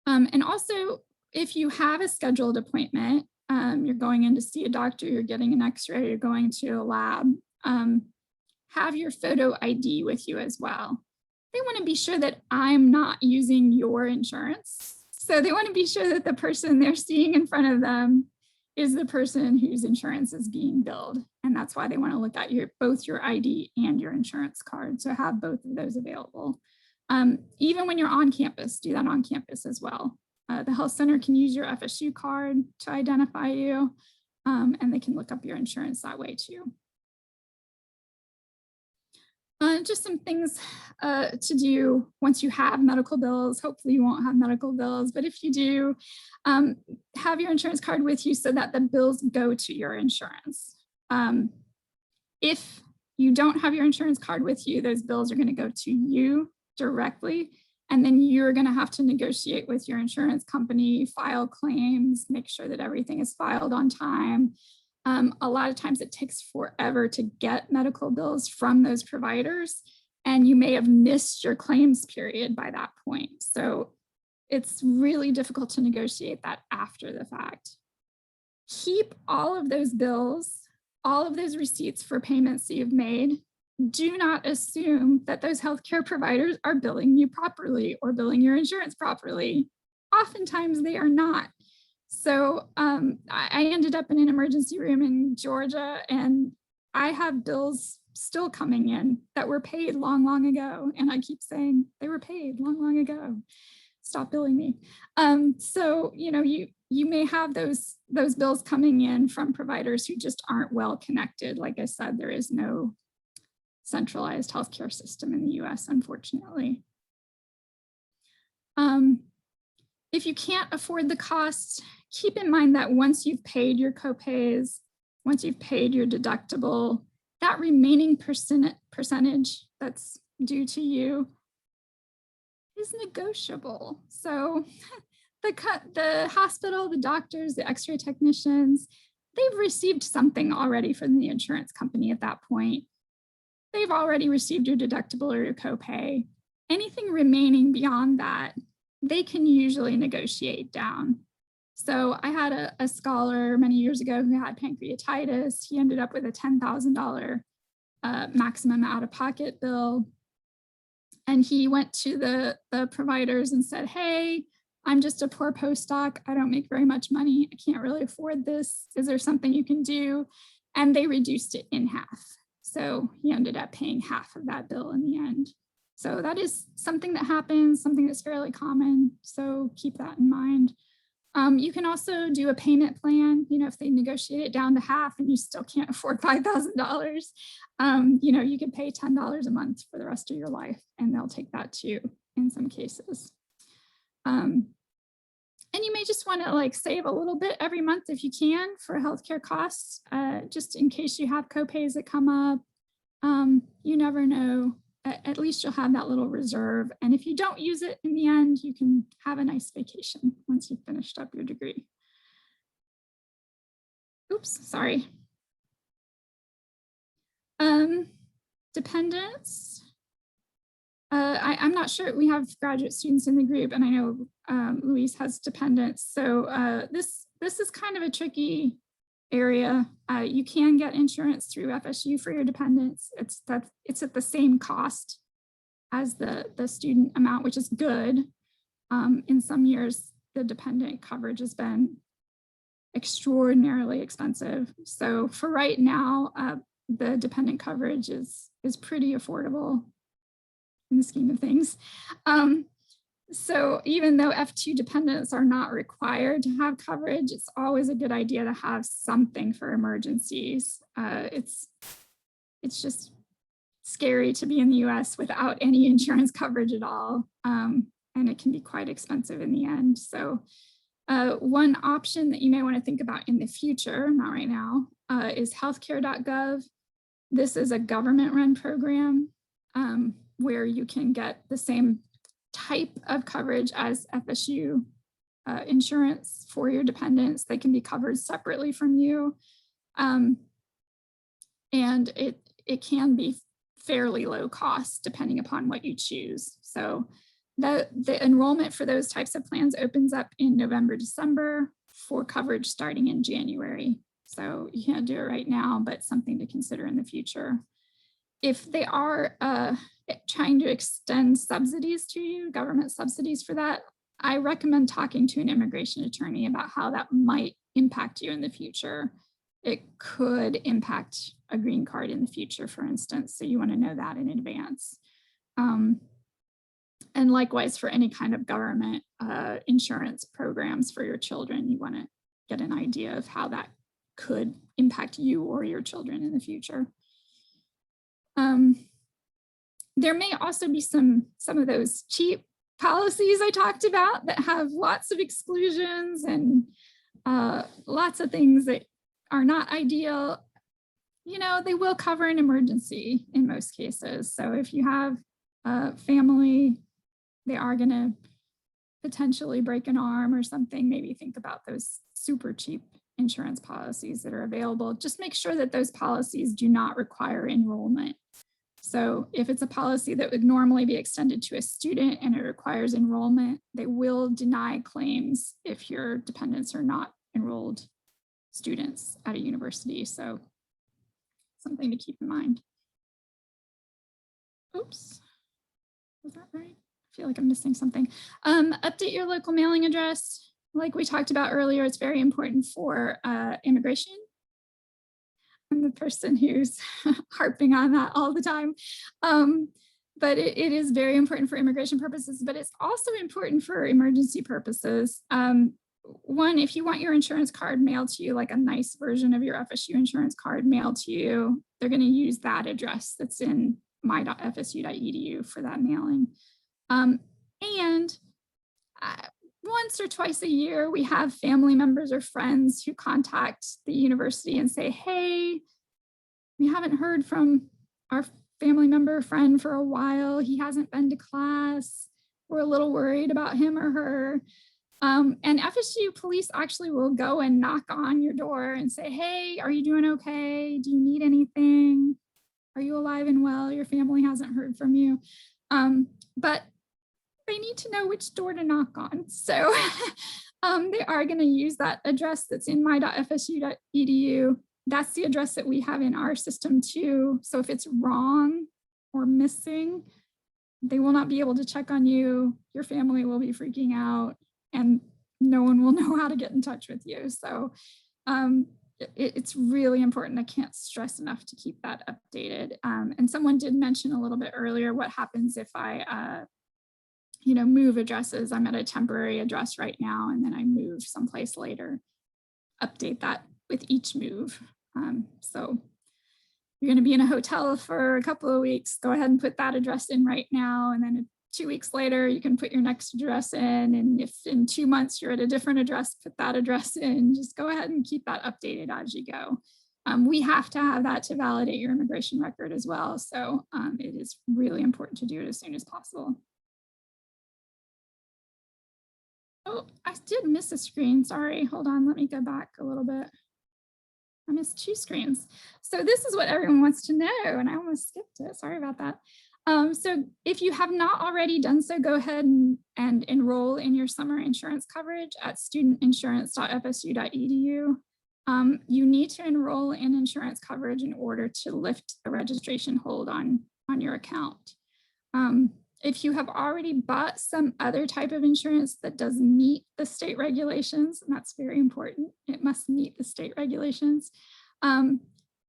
And also, if you have a scheduled appointment, you're going in to see a doctor, you're getting an x-ray, you're going to a lab, have your photo ID with you as well. They want to be sure that I'm not using your insurance. So they want to be sure that the person they're seeing in front of them is the person whose insurance is being billed. And that's why they want to look at both your ID and your insurance card. So have both of those available. Even when you're on campus, do that on campus as well. The health center can use your FSU card to identify you, and they can look up your insurance that way too. Just some things to do once you have medical bills. Hopefully you won't have medical bills, but if you do, have your insurance card with you so that the bills go to your insurance. If you don't have your insurance card with you, those bills are going to go to you directly, and then you're going to have to negotiate with your insurance company, file claims, make sure that everything is filed on time. A lot of times it takes forever to get medical bills from those providers, and you may have missed your claims period by that point. So it's really difficult to negotiate that after the fact. Keep all of those bills, all of those receipts for payments that you've made. Do not assume that those healthcare providers are billing you properly or billing your insurance properly. Oftentimes they are not. So I ended up in an emergency room in Georgia, and I have bills still coming in that were paid long, long ago. And I keep saying they were paid long, long ago. stop billing me. So, you know, you may have those bills coming in from providers who just aren't well connected. Like I said, there is no centralized healthcare system in the US, unfortunately. If you can't afford the costs, keep in mind that once you've paid your copays, once you've paid your deductible, that remaining percentage that's due to you is negotiable. So the hospital, the doctors, the x-ray technicians, they've received something already from the insurance company at that point. They've already received your deductible or your copay. Anything remaining beyond that, they can usually negotiate down. So I had a scholar many years ago who had pancreatitis. He ended up with a $10,000 maximum out-of-pocket bill. And he went to the providers and said, hey, I'm just a poor postdoc. I don't make very much money. I can't really afford this. Is there something you can do? And they reduced it in half. So he ended up paying half of that bill in the end. So that is something that happens, something that's fairly common. So keep that in mind. You can also do a payment plan. You know, if they negotiate it down to half and you still can't afford $5,000, you know, you can pay $10 a month for the rest of your life, and they'll take that too in some cases. And you may just want to like save a little bit every month if you can for healthcare costs, just in case you have copays that come up. You never know. At least you'll have that little reserve. And if you don't use it in the end, you can have a nice vacation once you've finished up your degree. Oops, sorry. Dependents. I'm not sure, we have graduate students in the group, and I know Luis has dependents. So this is kind of a tricky area. You can get insurance through FSU for your dependents. It's at the same cost as the student amount, which is good. In some years, the dependent coverage has been extraordinarily expensive. So for right now, the dependent coverage is pretty affordable in the scheme of things. So even though F2 dependents are not required to have coverage, it's always a good idea to have something for emergencies. It's just scary to be in the US without any insurance coverage at all. And it can be quite expensive in the end. So one option that you may want to think about in the future, not right now, is healthcare.gov. This is a government-run program where you can get the same type of coverage as FSU insurance for your dependents. They can be covered separately from you. And it can be fairly low cost depending upon what you choose. So the enrollment for those types of plans opens up in November, December for coverage starting in January. So you can't do it right now, but something to consider in the future. If they are trying to extend subsidies to you, government subsidies for that, I recommend talking to an immigration attorney about how that might impact you in the future. It could impact a green card in the future, for instance, so you want to know that in advance. And likewise, for any kind of government insurance programs for your children, you want to get an idea of how that could impact you or your children in the future. There may also be some of those cheap policies I talked about that have lots of exclusions and lots of things that are not ideal. You know, they will cover an emergency in most cases. So if you have a family, they are going to potentially break an arm or something, maybe think about those super cheap insurance policies that are available. Just make sure that those policies do not require enrollment. So if it's a policy that would normally be extended to a student and it requires enrollment, they will deny claims if your dependents are not enrolled students at a university. So something to keep in mind. Oops, was that right? I feel like I'm missing something. Update your local mailing address. Like we talked about earlier, it's very important for immigration. I'm the person who's harping on that all the time. but it is very important for immigration purposes, but it's also important for emergency purposes. One, if you want your insurance card mailed to you, like a nice version of your FSU insurance card mailed to you, they're going to use that address that's in my.fsu.edu for that mailing. And once or twice a year, we have family members or friends who contact the university and say, hey, we haven't heard from our family member or friend for a while. He hasn't been to class. We're a little worried about him or her. And FSU police actually will go and knock on your door and say, hey, are you doing okay? Do you need anything? Are you alive and well? Your family hasn't heard from you. But they need to know which door to knock on. So they are going to use that address that's in my.fsu.edu. That's the address that we have in our system too. So if it's wrong or missing, they will not be able to check on you. Your family will be freaking out and no one will know how to get in touch with you. So it's really important. I can't stress enough to keep that updated. And someone did mention a little bit earlier, what happens if I move addresses. I'm at a temporary address right now, and then I move someplace later. Update that with each move. So you're going to be in a hotel for a couple of weeks. Go ahead and put that address in right now, and then 2 weeks later, you can put your next address in. And if in 2 months you're at a different address, put that address in. Just go ahead and keep that updated as you go. We have to have that to validate your immigration record as well. So it is really important to do it as soon as possible. Oh, I did miss a screen. Sorry. Hold on. Let me go back a little bit. I missed 2 screens. So this is what everyone wants to know, and I almost skipped it. Sorry about that. So if you have not already done so, go ahead and enroll in your summer insurance coverage at studentinsurance.fsu.edu. You need to enroll in insurance coverage in order to lift the registration hold on your account. If you have already bought some other type of insurance that does meet the state regulations, and that's very important, it must meet the state regulations,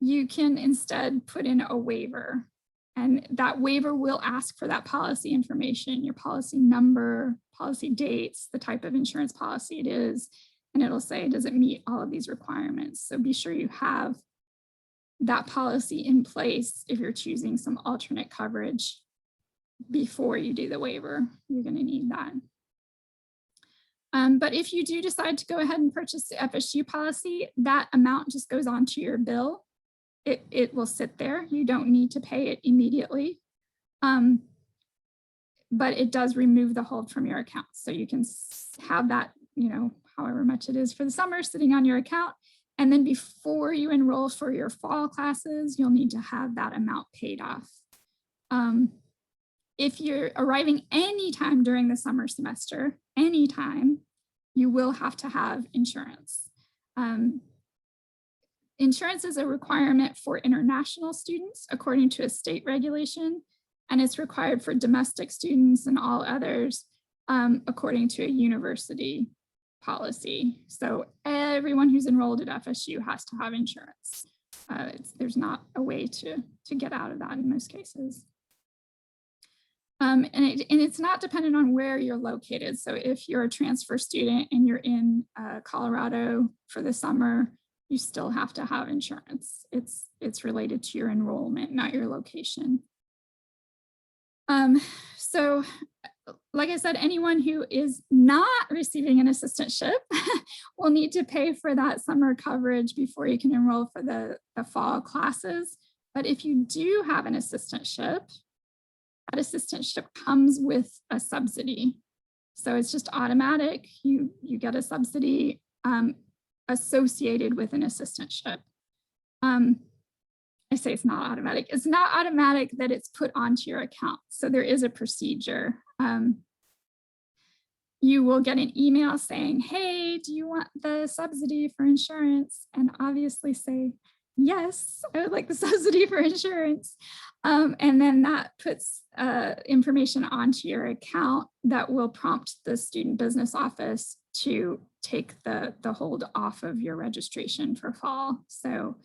you can instead put in a waiver. And that waiver will ask for that policy information, your policy number, policy dates, the type of insurance policy it is, and it'll say, does it meet all of these requirements? So be sure you have that policy in place if you're choosing some alternate coverage before you do the waiver. You're going to need that. But if you do decide to go ahead and purchase the FSU policy, that amount just goes onto your bill. It will sit there. You don't need to pay it immediately. But it does remove the hold from your account. So you can have that, however much it is for the summer sitting on your account. And then before you enroll for your fall classes, you'll need to have that amount paid off. If you're arriving anytime during the summer semester, anytime, you will have to have insurance. Insurance is a requirement for international students according to a state regulation, and it's required for domestic students and all others according to a university policy. So everyone who's enrolled at FSU has to have insurance. There's not a way to get out of that in most cases. And it's not dependent on where you're located. So if you're a transfer student and you're in Colorado for the summer, you still have to have insurance. It's related to your enrollment, not your location. So like I said, anyone who is not receiving an assistantship will need to pay for that summer coverage before you can enroll for the fall classes. But if you do have an assistantship, that assistantship comes with a subsidy. So it's just automatic. You get a subsidy associated with an assistantship. I say it's not automatic. It's not automatic that it's put onto your account. So there is a procedure. You will get an email saying, hey, do you want the subsidy for insurance? And obviously say, yes, I would like the subsidy for insurance. And then that puts information onto your account that will prompt the student business office to take the hold off of your registration for fall. So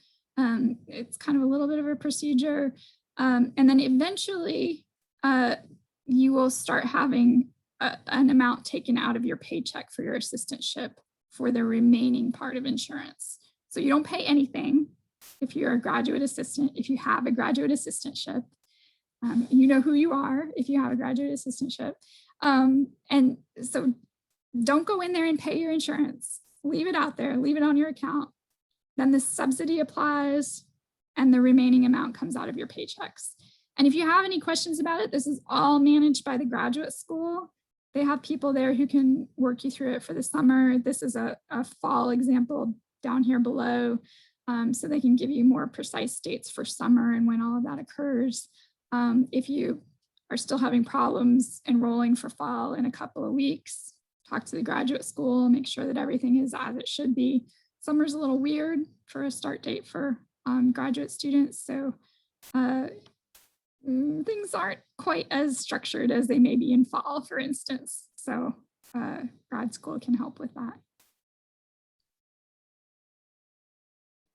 it's kind of a little bit of a procedure. And then eventually you will start having an amount taken out of your paycheck for your assistantship for the remaining part of insurance. So you don't pay anything if you're a graduate assistant, if you have a graduate assistantship. You know who you are if you have a graduate assistantship. And so don't go in there and pay your insurance. Leave it out there, leave it on your account. Then the subsidy applies and the remaining amount comes out of your paychecks. And if you have any questions about it, this is all managed by the graduate school. They have people there who can work you through it for the summer. This is a fall example down here below. So they can give you more precise dates for summer and when all of that occurs. If you are still having problems enrolling for fall in a couple of weeks, talk to the graduate school, make sure that everything is as it should be. Summer's a little weird for a start date for graduate students. So things aren't quite as structured as they may be in fall, for instance. So grad school can help with that.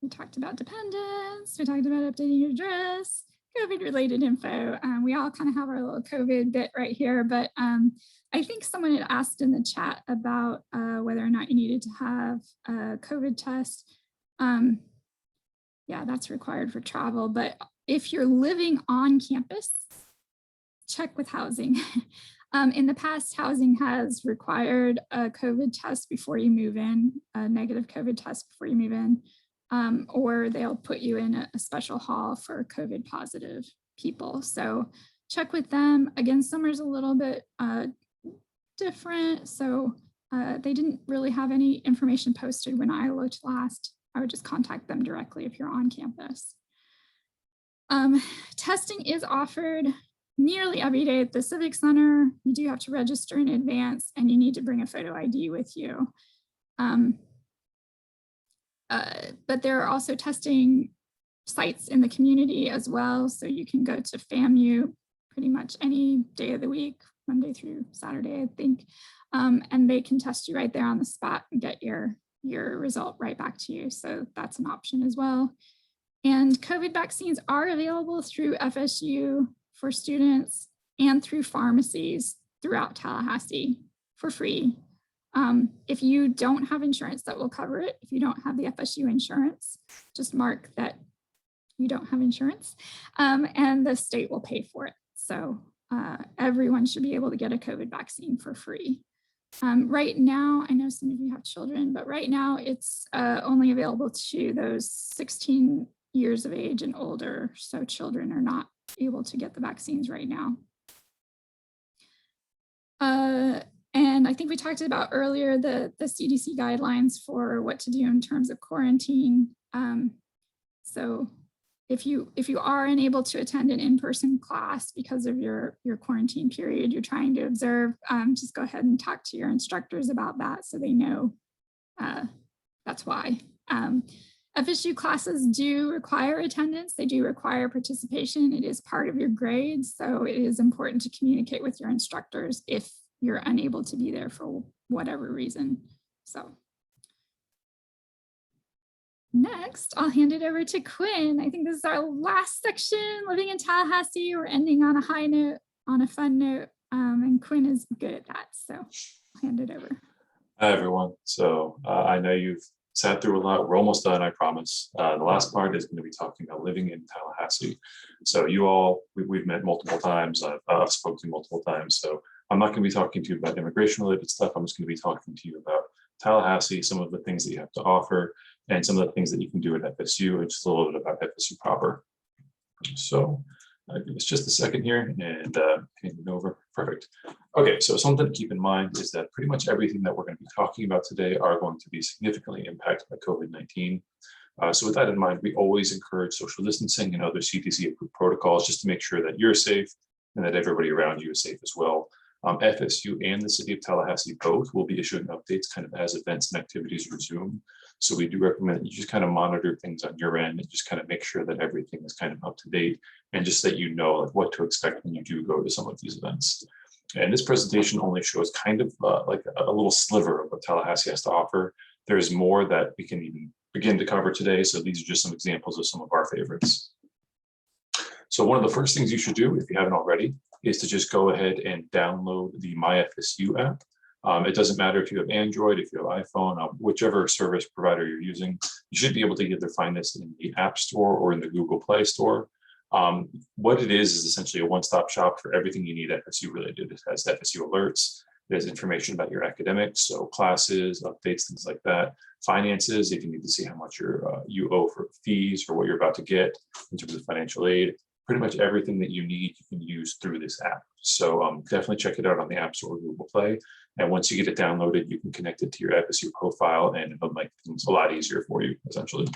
We talked about dependents. We talked about updating your address, COVID-related info. We all kind of have our little COVID bit right here, but I think someone had asked in the chat about whether or not you needed to have a COVID test. Yeah, that's required for travel, but if you're living on campus, check with housing. In the past, housing has required a COVID test before you move in, a negative COVID test before you move in. Or they'll put you in a special hall for COVID positive people. So check with them. Again, summer's a little bit different. So they didn't really have any information posted when I looked last. I would just contact them directly if you're on campus. Testing is offered nearly every day at the Civic Center. You do have to register in advance and you need to bring a photo ID with you. But there are also testing sites in the community as well. So you can go to FAMU pretty much any day of the week, Monday through Saturday, I think. And they can test you right there on the spot and get your result right back to you. So that's an option as well. And COVID vaccines are available through FSU for students and through pharmacies throughout Tallahassee for free. If you don't have insurance that will cover it, if you don't have the FSU insurance, just mark that you don't have insurance and the state will pay for it. So everyone should be able to get a COVID vaccine for free. Right now, I know some of you have children, but right now it's only available to those 16 years of age and older. So children are not able to get the vaccines right now. And I think we talked about earlier the CDC guidelines for what to do in terms of quarantine. So if you are unable to attend an in-person class because of your quarantine period you're trying to observe, just go ahead and talk to your instructors about that so they know that's why. FSU classes do require attendance. They do require participation. It is part of your grades. So it is important to communicate with your instructors if you're unable to be there for whatever reason. So next, I'll hand it over to Quinn. I think this is our last section, living in Tallahassee. We're ending on a high note, on a fun note, and Quinn is good at that. So I'll hand it over. Hi, everyone. So I know you've sat through a lot. We're almost done, I promise. The last part is going to be talking about living in Tallahassee. So you all, we've met multiple times. I've spoken to you multiple times. So I'm not going to be talking to you about immigration related stuff. I'm just going to be talking to you about Tallahassee, some of the things that you have to offer, and some of the things that you can do at FSU, and just a little bit about FSU proper. So give us just a second here and hand it over. Perfect. Okay, so something to keep in mind is that pretty much everything that we're going to be talking about today are going to be significantly impacted by COVID-19. So with that in mind, we always encourage social distancing and other CDC approved protocols just to make sure that you're safe and that everybody around you is safe as well. FSU and the city of Tallahassee both will be issuing updates kind of as events and activities resume. So we do recommend that you just kind of monitor things on your end and just kind of make sure that everything is kind of up to date and just that you know like what to expect when you do go to some of these events. And this presentation only shows kind of like a little sliver of what Tallahassee has to offer. There's more that we can even begin to cover today. So these are just some examples of some of our favorites. So one of the first things you should do, if you haven't already, is to just go ahead and download the MyFSU app. It doesn't matter if you have Android, if you have iPhone, whichever service provider you're using, you should be able to either find this in the App Store or in the Google Play Store. What it is essentially a one-stop shop for everything you need FSU related. It has FSU alerts, it has information about your academics, so classes, updates, things like that. Finances, if you need to see how much you owe for fees or what you're about to get in terms of financial aid. Pretty much everything that you need, you can use through this app. So definitely check it out on the App Store or Google Play. And once you get it downloaded, you can connect it to your FSU profile and it'll make things a lot easier for you, essentially.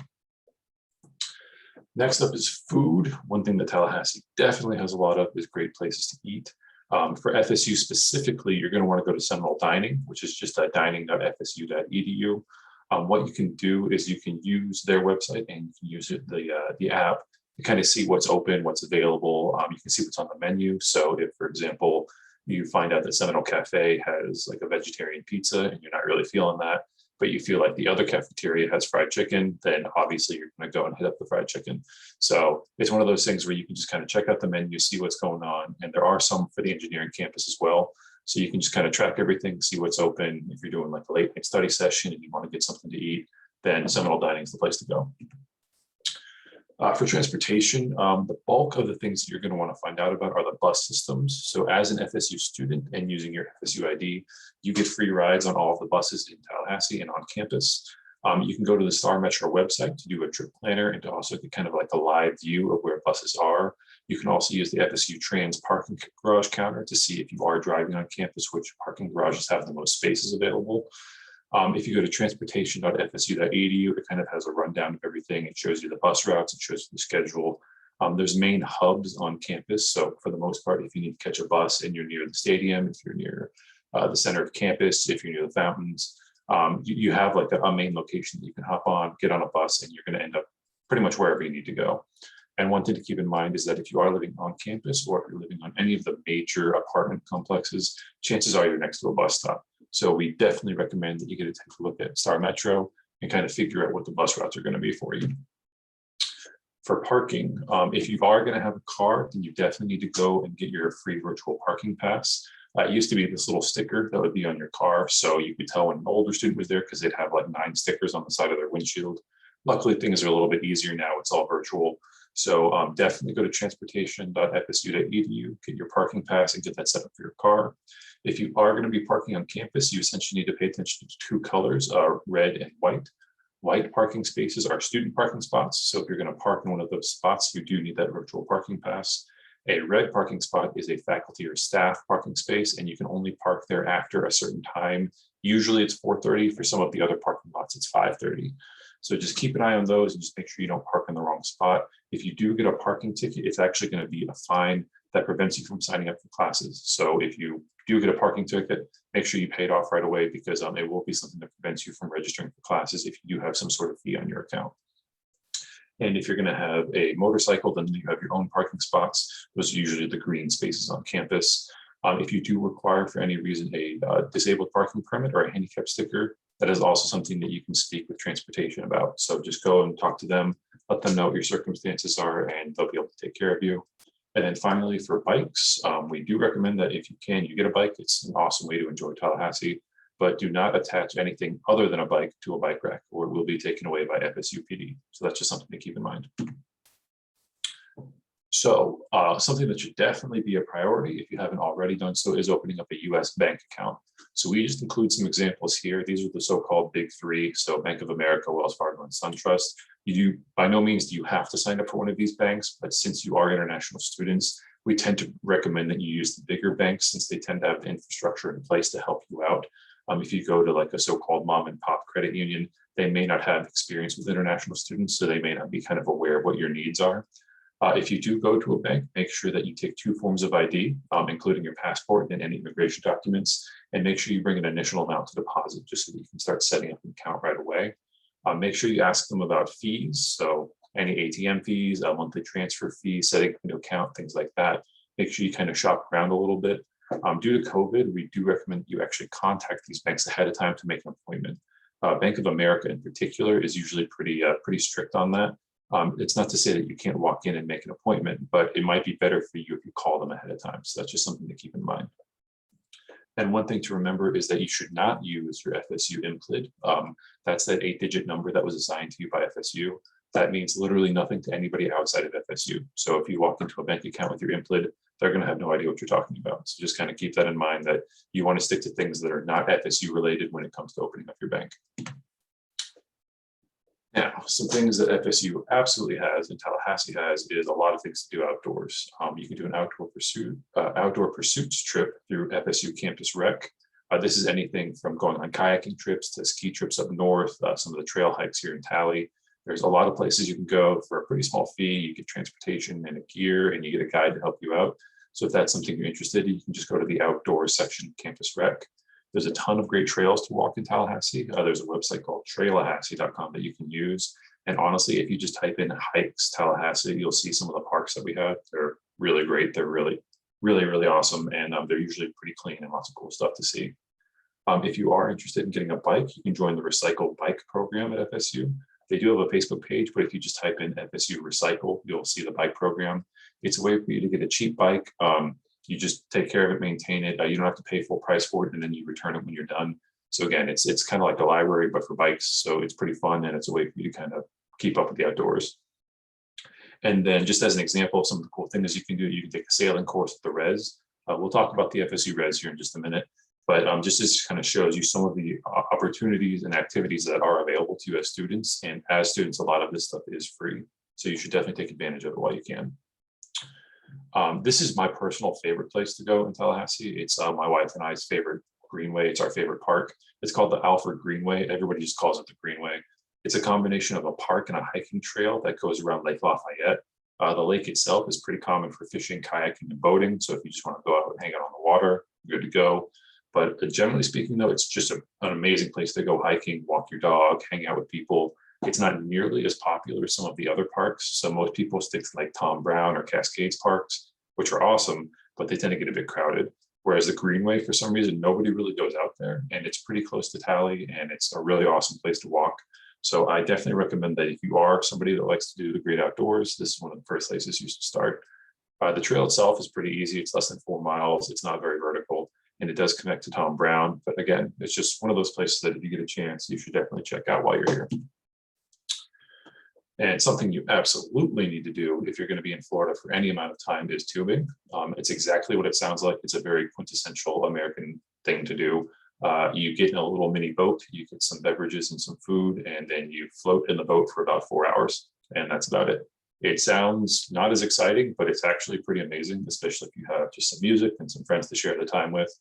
Next up is food. One thing that Tallahassee definitely has a lot of is great places to eat. For FSU specifically, you're going to want to go to Seminole Dining, which is just dining.fsu.edu. What you can do is you can use their website and you can use the app to kind of see what's open, what's available. You can see what's on the menu. So if, for example, you find out that Seminole Cafe has like a vegetarian pizza and you're not really feeling that, but you feel like the other cafeteria has fried chicken, then obviously you're going to go and hit up the fried chicken. So it's one of those things where you can just kind of check out the menu, see what's going on. And there are some for the engineering campus as well. So you can just kind of track everything, see what's open. If you're doing like a late night study session and you want to get something to eat, then Seminole Dining is the place to go. For transportation, the bulk of the things that you're going to want to find out about are the bus systems. So as an FSU student and using your FSU ID, you get free rides on all of the buses in Tallahassee and on campus. You can go to the Star Metro website to do a trip planner and to also get kind of like a live view of where buses are. You can also use the FSU Trans parking garage counter to see if you are driving on campus, which parking garages have the most spaces available. If you go to transportation.fsu.edu, it kind of has a rundown of everything. It shows you the bus routes, it shows you the schedule. There's main hubs on campus. So for the most part, if you need to catch a bus and you're near the stadium, if you're near the center of campus, if you're near the fountains, you have like a main location that you can hop on, get on a bus, and you're going to end up pretty much wherever you need to go. And one thing to keep in mind is that if you are living on campus or if you're living on any of the major apartment complexes, chances are you're next to a bus stop. So we definitely recommend that you get to take a look at Star Metro and kind of figure out what the bus routes are going to be for you. For parking, if you are going to have a car, then you definitely need to go and get your free virtual parking pass. It used to be this little sticker that would be on your car. So you could tell when an older student was there because they'd have like 9 stickers on the side of their windshield. Luckily, things are a little bit easier now. It's all virtual. So definitely go to transportation.fsu.edu, get your parking pass and get that set up for your car. If you are going to be parking on campus, you essentially need to pay attention to 2 colors, red and white. White parking spaces are student parking spots. So if you're going to park in one of those spots, you do need that virtual parking pass. A red parking spot is a faculty or staff parking space, and you can only park there after a certain time. Usually it's 4:30. For some of the other parking lots, it's 5:30. So just keep an eye on those and just make sure you don't park in the wrong spot. If you do get a parking ticket, it's actually going to be a fine that prevents you from signing up for classes. So if you do get a parking ticket, make sure you pay it off right away because it will be something that prevents you from registering for classes if you do have some sort of fee on your account. And if you're going to have a motorcycle, then you have your own parking spots. Those are usually the green spaces on campus. If you do require, for any reason, a disabled parking permit or a handicap sticker, that is also something that you can speak with transportation about. So just go and talk to them, let them know what your circumstances are, and they'll be able to take care of you. And then finally, for bikes, we do recommend that if you can, you get a bike. It's an awesome way to enjoy Tallahassee, but do not attach anything other than a bike to a bike rack or it will be taken away by FSU PD. So that's just something to keep in mind. So something that should definitely be a priority if you haven't already done so is opening up a US bank account. So we just include some examples here. These are the so-called big 3. So Bank of America, Wells Fargo, and SunTrust. By no means do you have to sign up for one of these banks, but since you are international students, we tend to recommend that you use the bigger banks since they tend to have the infrastructure in place to help you out. If you go to like a so-called mom and pop credit union, they may not have experience with international students, so they may not be kind of aware of what your needs are. If you do go to a bank, make sure that you take 2 forms of ID, including your passport and any immigration documents, and make sure you bring an initial amount to deposit just so that you can start setting up an account right away. Make sure you ask them about fees, so any ATM fees, monthly transfer fees, setting up a new account, things like that. Make sure you kind of shop around a little bit. Due to COVID, we do recommend you actually contact these banks ahead of time to make an appointment. Bank of America in particular is usually pretty strict on that. It's not to say that you can't walk in and make an appointment, but it might be better for you if you call them ahead of time. So that's just something to keep in mind. And one thing to remember is that you should not use your FSU IMPLID. That's that 8-digit number that was assigned to you by FSU. That means literally nothing to anybody outside of FSU. So if you walk into a bank account with your IMPLID, they're going to have no idea what you're talking about. So just kind of keep that in mind, that you want to stick to things that are not FSU related when it comes to opening up your bank. Now, some things that FSU absolutely has and Tallahassee has is a lot of things to do outdoors. You can do an outdoor pursuits trip through FSU Campus Rec. This is anything from going on kayaking trips to ski trips up north, some of the trail hikes here in Tally. There's a lot of places you can go for a pretty small fee. You get transportation and a gear, and you get a guide to help you out. So if that's something you're interested in, you can just go to the outdoors section of Campus Rec. There's a ton of great trails to walk in Tallahassee. There's a website called Trailahassee.com that you can use. And honestly, if you just type in hikes Tallahassee, you'll see some of the parks that we have. They're really great. They're really awesome. And they're usually pretty clean and lots of cool stuff to see. If you are interested in getting a bike, you can join the Recycle Bike program at FSU. They do have a Facebook page, but if you just type in FSU Recycle, you'll see the bike program. It's a way for you to get a cheap bike. You just take care of it, maintain it. You don't have to pay full price for it, and then you return it when you're done. So again, it's kind of like a library, but for bikes. So it's pretty fun, and it's a way for you to kind of keep up with the outdoors. And then just as an example of some of the cool things you can do, you can take a sailing course at the Res. We'll talk about the FSU Res here in just a minute. But just this kind of shows you some of the opportunities and activities that are available to you as students. And as students, a lot of this stuff is free. So you should definitely take advantage of it while you can. This is my personal favorite place to go in Tallahassee. It's my wife and I's favorite greenway. It's our favorite park. It's called the Alfred Greenway. Everybody just calls it the Greenway. It's a combination of a park and a hiking trail that goes around Lake Lafayette. The lake itself is pretty common for fishing, kayaking, and boating. So if you just want to go out and hang out on the water, you're good to go. But generally speaking, though, it's just an amazing place to go hiking, walk your dog, hang out with people. It's not nearly as popular as some of the other parks. So most people stick to like Tom Brown or Cascades parks, which are awesome, but they tend to get a bit crowded. Whereas the Greenway, for some reason, nobody really goes out there, and it's pretty close to Tally, and it's a really awesome place to walk. So I definitely recommend that if you are somebody that likes to do the great outdoors, this is one of the first places you should start. The trail itself is pretty easy. It's less than 4 miles. It's not very vertical, and it does connect to Tom Brown. But again, it's just one of those places that if you get a chance, you should definitely check out while you're here. And something you absolutely need to do if you're going to be in Florida for any amount of time is tubing. It's exactly what it sounds like. It's a very quintessential American thing to do. You get in a little mini boat, you get some beverages and some food, and then you float in the boat for about 4 hours. And that's about it. It sounds not as exciting, but it's actually pretty amazing, especially if you have just some music and some friends to share the time with.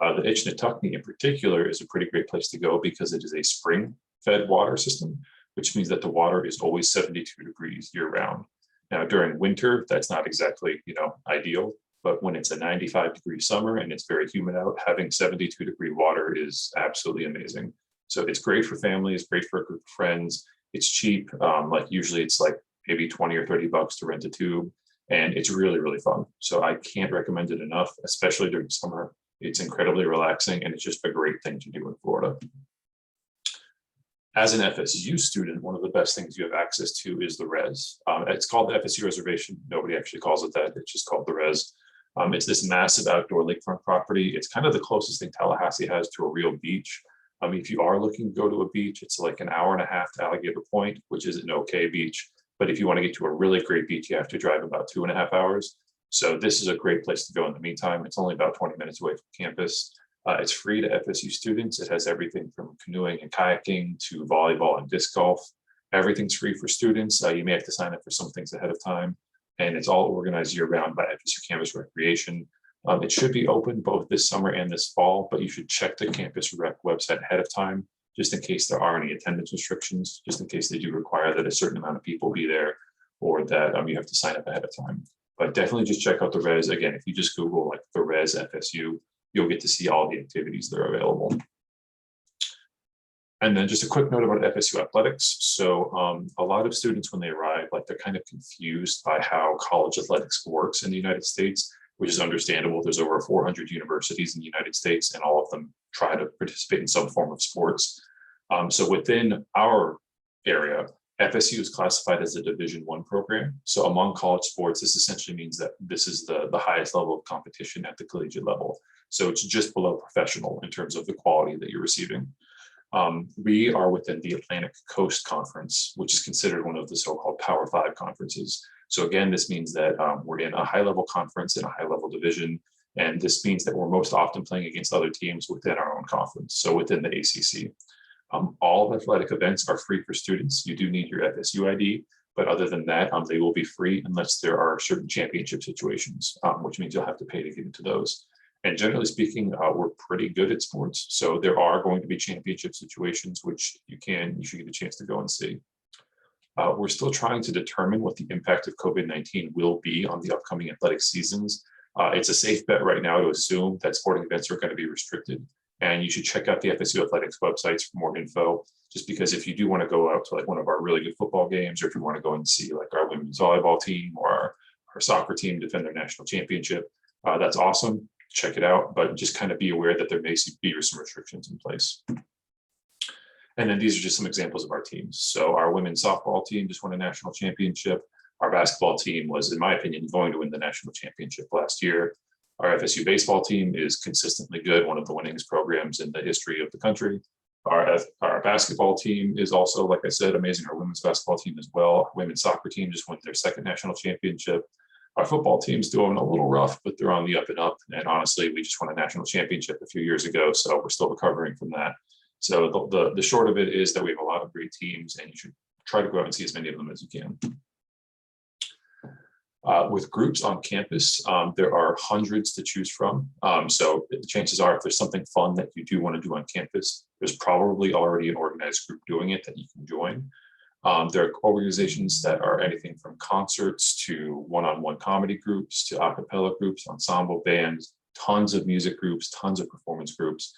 The Itchnatucknee in particular is a pretty great place to go because it is a spring-fed water system, which means that the water is always 72 degrees year round. Now during winter, that's not exactly, ideal, but when it's a 95-degree summer and it's very humid out, having 72-degree water is absolutely amazing. So it's great for families, great for a group of friends. It's cheap. Usually it's like maybe 20 or 30 bucks to rent a tube, and it's really, really fun. So I can't recommend it enough, especially during summer. It's incredibly relaxing, and it's just a great thing to do in Florida. As an FSU student, one of the best things you have access to is the Res. It's called the FSU Reservation. Nobody actually calls it that. It's just called the Res. It's this massive outdoor lakefront property. It's kind of the closest thing Tallahassee has to a real beach. If you are looking to go to a beach, it's like an hour and a half to Alligator Point, which is an okay beach. But if you want to get to a really great beach, you have to drive about 2.5 hours. So this is a great place to go in the meantime. It's only about 20 minutes away from campus. It's free to FSU students. It has everything from canoeing and kayaking to volleyball and disc golf. Everything's free for students. You may have to sign up for some things ahead of time, and it's all organized year round by FSU Campus Recreation. It should be open both this summer and this fall, but you should check the Campus Rec website ahead of time, just in case there are any attendance restrictions, just in case they do require that a certain amount of people be there, or that you have to sign up ahead of time. But definitely just check out the Res. Again, if you just Google like the Res FSU, you'll get to see all the activities that are available. And then just a quick note about FSU athletics. So a lot of students, when they arrive, they're kind of confused by how college athletics works in the United States, which is understandable. There's over 400 universities in the United States, and all of them try to participate in some form of sports. So within our area, FSU is classified as a Division I program. So among college sports, this essentially means that this is the highest level of competition at the collegiate level. So it's just below professional in terms of the quality that you're receiving. We are within the Atlantic Coast Conference, which is considered one of the so-called Power Five conferences. So again, this means that we're in a high-level conference in a high-level division, and this means that we're most often playing against other teams within our own conference, so within the ACC. All athletic events are free for students. You do need your FSU ID, but other than that, they will be free unless there are certain championship situations, which means you'll have to pay to get into those. And generally speaking, we're pretty good at sports. So there are going to be championship situations, which you should get a chance to go and see. We're still trying to determine what the impact of COVID-19 will be on the upcoming athletic seasons. It's a safe bet right now to assume that sporting events are going to be restricted. And you should check out the FSU Athletics websites for more info, just because if you do want to go out to like one of our really good football games, or if you want to go and see like our women's volleyball team or our soccer team defend their national championship, that's awesome. Check it out, but just kind of be aware that there may be some restrictions in place. And then these are just some examples of our teams. So our women's softball team just won a national championship. Our basketball team was, in my opinion, going to win the national championship last year. Our FSU baseball team is consistently good, one of the winningest programs in the history of the country. Our basketball team is also, like I said, amazing. Our women's basketball team as well. Our women's soccer team just won their second national championship. Our football team's doing a little rough, but they're on the up and up. And honestly, we just won a national championship a few years ago, so we're still recovering from that. So the short of it is that we have a lot of great teams, and you should try to go out and see as many of them as you can. With groups on campus, there are hundreds to choose from. So the chances are, if there's something fun that you do want to do on campus, there's probably already an organized group doing it that you can join. There are organizations that are anything from concerts to one-on-one comedy groups to a cappella groups, ensemble bands, tons of music groups, tons of performance groups.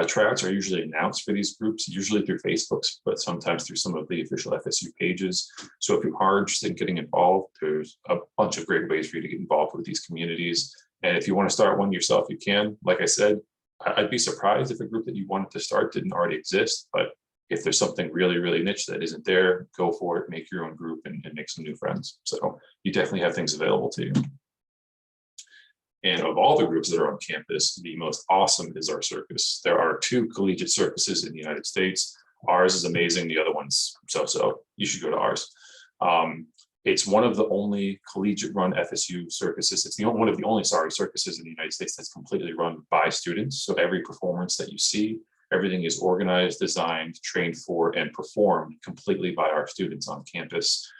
Tryouts are usually announced for these groups, usually through Facebook, but sometimes through some of the official FSU pages. So if you are interested in getting involved, there's a bunch of great ways for you to get involved with these communities. And if you want to start one yourself, you can. Like I said, I'd be surprised if a group that you wanted to start didn't already exist. But if there's something really, really niche that isn't there, go for it, make your own group and make some new friends. So you definitely have things available to you. And of all the groups that are on campus, the most awesome is our circus. There are 2 collegiate circuses in the United States. Ours is amazing. The other one's so-so. You should go to ours. It's one of the only collegiate-run FSU circuses. It's one of the only circuses in the United States that's completely run by students. So every performance that you see, everything is organized, designed, trained for, and performed completely by our students on campus.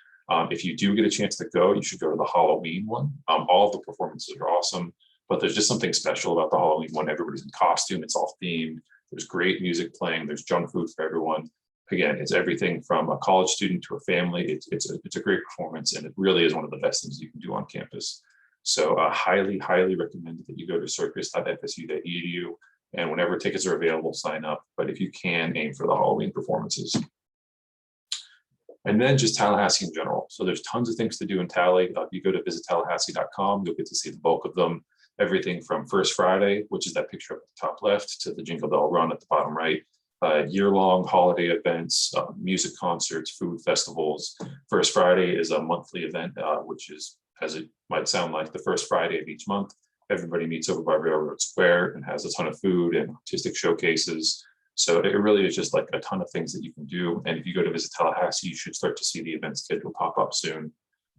If you do get a chance to go, you should go to the Halloween one. All of the performances are awesome, but there's just something special about the Halloween one. Everybody's in costume, it's all themed. There's great music playing, there's junk food for everyone. Again, it's everything from a college student to a family. It's a great performance, and it really is one of the best things you can do on campus. So highly, highly recommend that you go to circus.fsu.edu, and whenever tickets are available, sign up. But if you can, aim for the Halloween performances. And then just Tallahassee in general. So there's tons of things to do in Tally. If you go to visittallahassee.com, you'll get to see the bulk of them. Everything from First Friday, which is that picture up at the top left, to the Jingle Bell Run at the bottom right. Year-long holiday events, music concerts, food festivals. First Friday is a monthly event, which is, as it might sound like, the first Friday of each month. Everybody meets over by Railroad Square and has a ton of food and artistic showcases. So it really is just like a ton of things that you can do. And if you go to Visit Tallahassee, you should start to see the event schedule pop up soon.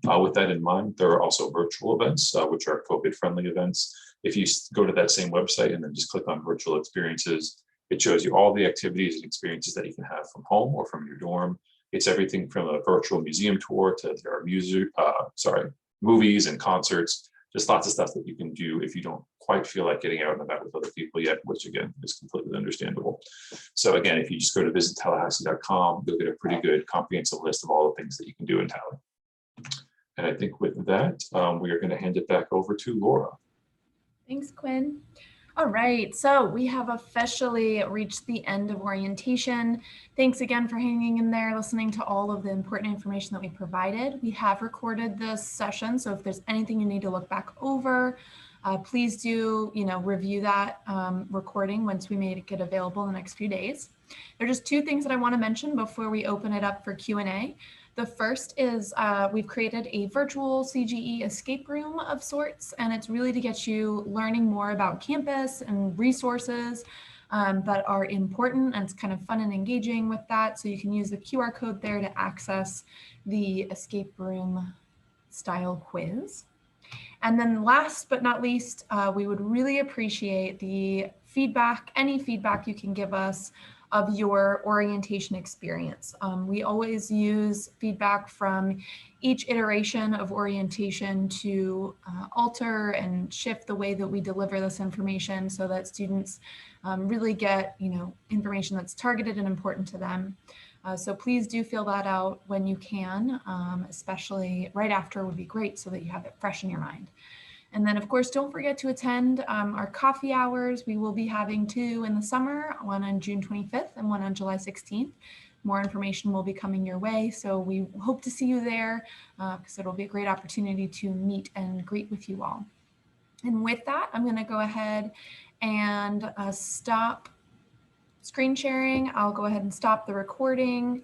With that in mind, there are also virtual events, which are COVID-friendly events. If you go to that same website and then just click on virtual experiences, it shows you all the activities and experiences that you can have from home or from your dorm. It's everything from a virtual museum tour to there are movies and concerts, just lots of stuff that you can do if you don't quite feel like getting out and about with other people yet, which again is completely understandable. So again, if you just go to visittallahassee.com, you'll get a pretty good comprehensive list of all the things that you can do in Tally. And I think with that, we are going to hand it back over to Laura. Thanks, Quinn. All right, so we have officially reached the end of orientation. Thanks again for hanging in there, listening to all of the important information that we provided. We have recorded this session, so if there's anything you need to look back over, Please do, review that recording once we make it available in the next few days. There are just two things that I want to mention before we open it up for Q&A. The first is we've created a virtual CGE escape room of sorts, and it's really to get you learning more about campus and resources that are important, and it's kind of fun and engaging with that. So you can use the QR code there to access the escape room style quiz. And then last but not least, we would really appreciate the feedback, any feedback you can give us of your orientation experience. We always use feedback from each iteration of orientation to alter and shift the way that we deliver this information so that students really get, information that's targeted and important to them. So please do fill that out when you can, especially right after would be great so that you have it fresh in your mind. And then, of course, don't forget to attend our coffee hours. We will be having two in the summer, one on June 25th and one on July 16th. More information will be coming your way. So we hope to see you there because it'll be a great opportunity to meet and greet with you all. And with that, I'm going to go ahead and stop screen sharing. I'll go ahead and stop the recording.